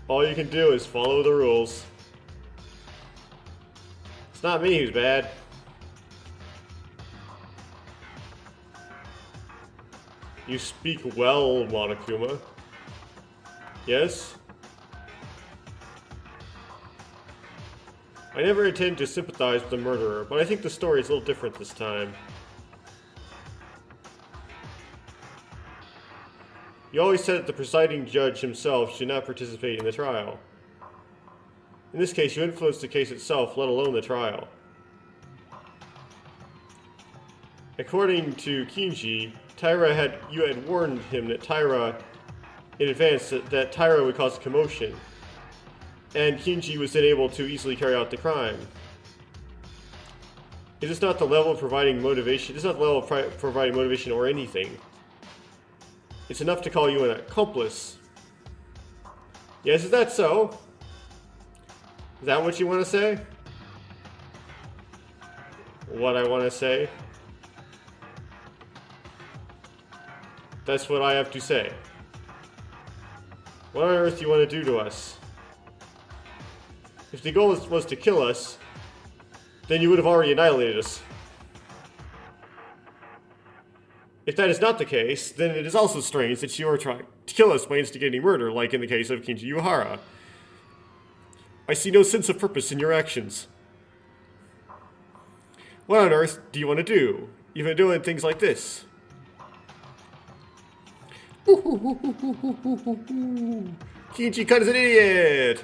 [SPEAKER 1] can do is follow the rules. It's not me who's bad. You speak well, Monokuma. Yes? I never intend to sympathize with the murderer, but I think the story is a little different this time. You always said that the presiding judge himself should not participate in the trial. In this case, you influenced the case itself, let alone the trial. According to Kinji, you had warned him that Tyra, in advance, that Tyra would cause a commotion. And Kinji was then able to easily carry out the crime. It is not the level of providing motivation. It's not the level of providing motivation or anything. It's enough to call you an accomplice. Yes, is that so? Is that what you want to say? What I want to say? That's what I have to say. What on earth do you want to do to us? If the goal was to kill us, then you would have already annihilated us. If that is not the case, then it is also strange that you are trying to kill us by instigating murder, like in the case of Kinji Uehara. I see no sense of purpose in your actions. What on earth do you want to do? You've been doing things like this. Kinji-kun is an idiot!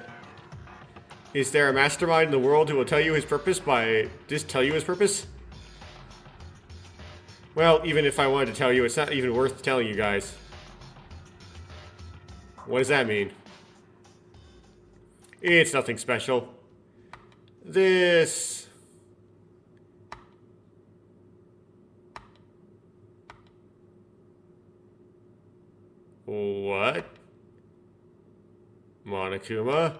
[SPEAKER 1] Is there a mastermind in the world who will tell you his purpose by just tell you his purpose? Well, even if I wanted to tell you, it's not even worth telling you guys. What does that mean? It's nothing special. This... What? Monokuma?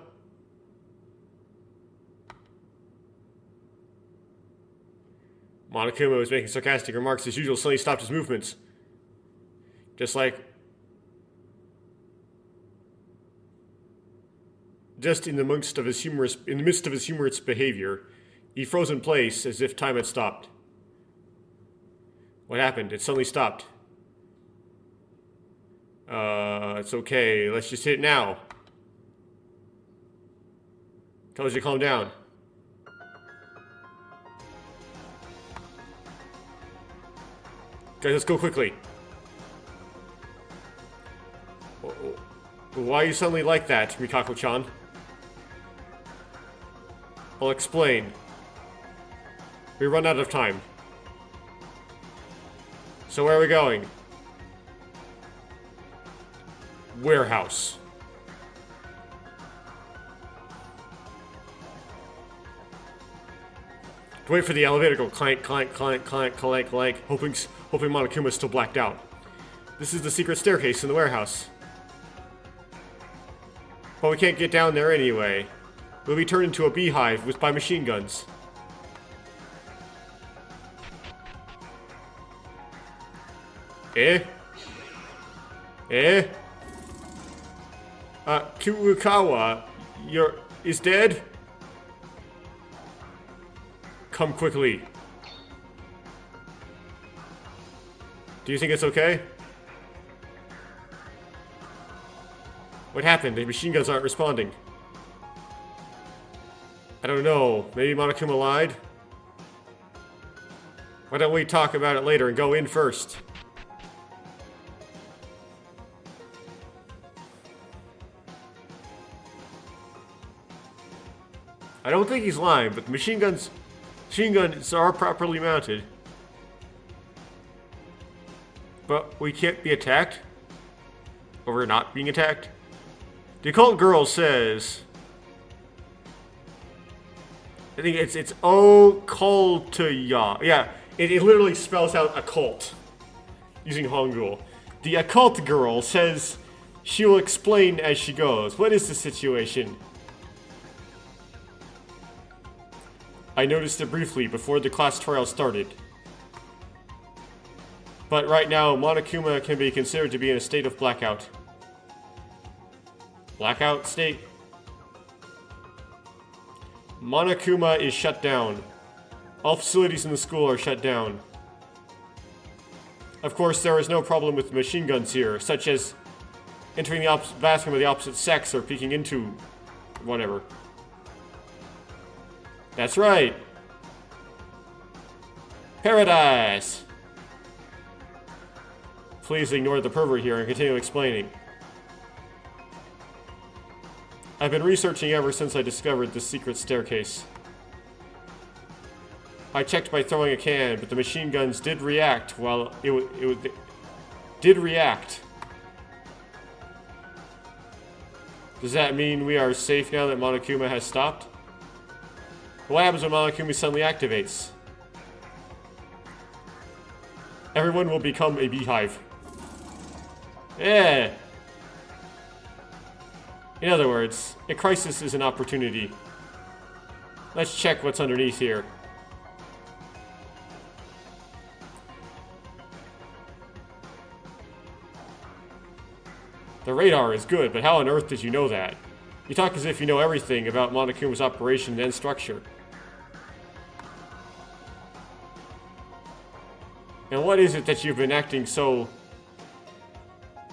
[SPEAKER 1] Monokuma was making sarcastic remarks as usual, suddenly stopped his movements. Just in the midst of his humorous behavior, he froze in place as if time had stopped. What happened? It suddenly stopped. It's okay. Let's just hit it now. Told you to calm down. Guys, let's go quickly. Why are you suddenly like that, Mikako-chan? I'll explain. We run out of time. So where are we going? Warehouse. Wait for the elevator to go clank, clank, clank, clank, clank, clank, hoping Monokuma's still blacked out. This is the secret staircase in the warehouse. But we can't get down there anyway. We'll be turned into a beehive by machine guns. Kirukawa, is dead? Come quickly. Do you think it's okay? What happened? The machine guns aren't responding. I don't know. Maybe Monokuma lied? Why don't we talk about it later and go in first? I don't think he's lying, but the machine guns are properly mounted. But we can't be attacked? Or we're not being attacked? The occult girl says... I think it's occultya. Yeah, it literally spells out occult. Using Hangul. The occult girl says she will explain as she goes. What is the situation? I noticed it briefly before the class trial started. But right now, Monokuma can be considered to be in a state of blackout. Blackout state? Monokuma is shut down. All facilities in the school are shut down. Of course, there is no problem with machine guns here, such as entering the bathroom of the opposite sex or peeking into whatever. That's right. Paradise! Please ignore the pervert here and continue explaining. I've been researching ever since I discovered this secret staircase. I checked by throwing a can, but the machine guns did react while did react. Does that mean we are safe now that Monokuma has stopped? What happens when Monokuma suddenly activates? Everyone will become a beehive. Yeah. In other words, a crisis is an opportunity. Let's check what's underneath here. The radar is good, but how on earth did you know that? You talk as if you know everything about Monokuma's operation and structure. And what is it that you've been acting so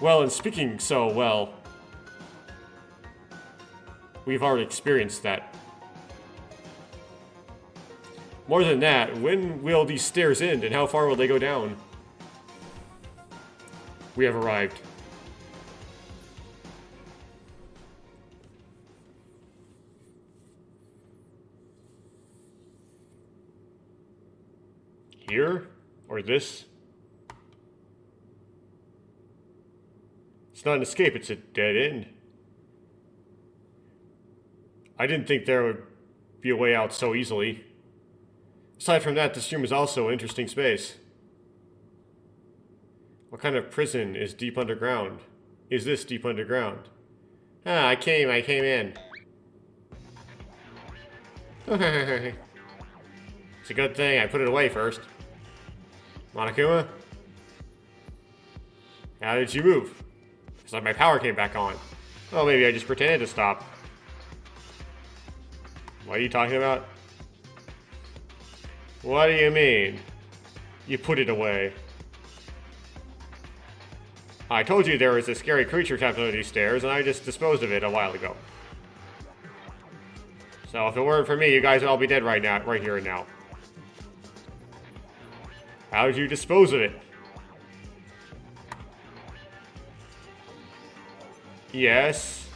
[SPEAKER 1] well and speaking so well? We've already experienced that. More than that, when will these stairs end and how far will they go down? We have arrived. Here? Or this? It's not an escape, it's a dead end. I didn't think there would be a way out so easily. Aside from that, this room is also an interesting space. What kind of prison is deep underground? Is this deep underground? Ah, I came in. It's a good thing I put it away first. Monokuma? How did you move? It's like my power came back on. Oh, maybe I just pretended to stop. What are you talking about? What do you mean? You put it away. I told you there was a scary creature trapped under these stairs, and I just disposed of it a while ago. So if it weren't for me, you guys would all be dead right now, right here and now. How did you dispose of it? Yes.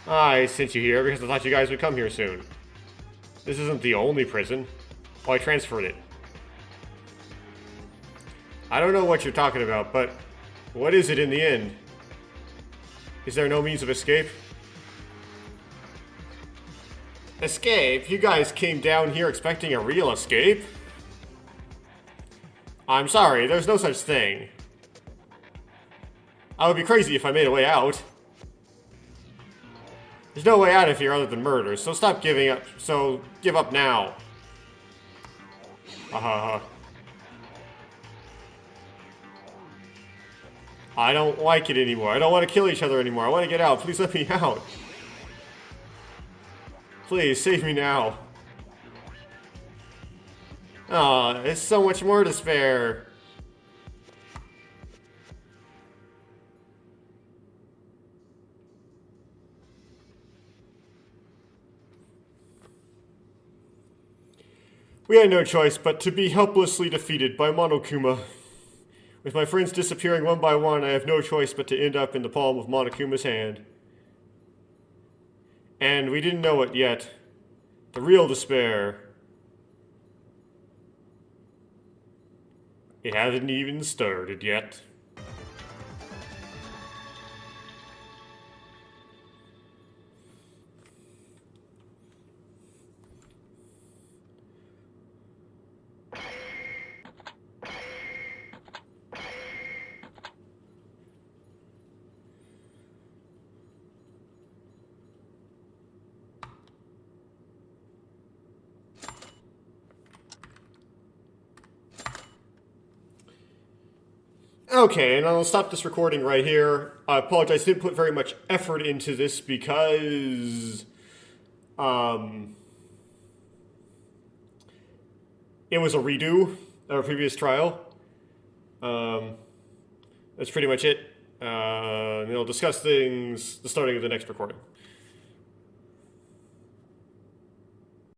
[SPEAKER 1] I sent you here because I thought you guys would come here soon. This isn't the only prison. Well, I transferred it. I don't know what you're talking about, but what is it in the end? Is there no means of escape? Escape? You guys came down here expecting a real escape? I'm sorry, there's no such thing. I would be crazy if I made a way out. There's no way out of here other than murder, so stop giving up. So, give up now. I don't like it anymore. I don't want to kill each other anymore. I want to get out. Please let me out. Please, save me now. Aw, there's so much more to spare. We had no choice but to be helplessly defeated by Monokuma. With my friends disappearing one by one, I have no choice but to end up in the palm of Monokuma's hand. And we didn't know it yet. The real despair. It hasn't even started yet. Okay, and I'll stop this recording right here. I apologize, I didn't put very much effort into this because it was a redo of a previous trial. That's pretty much it. And I'll discuss things the starting of the next recording.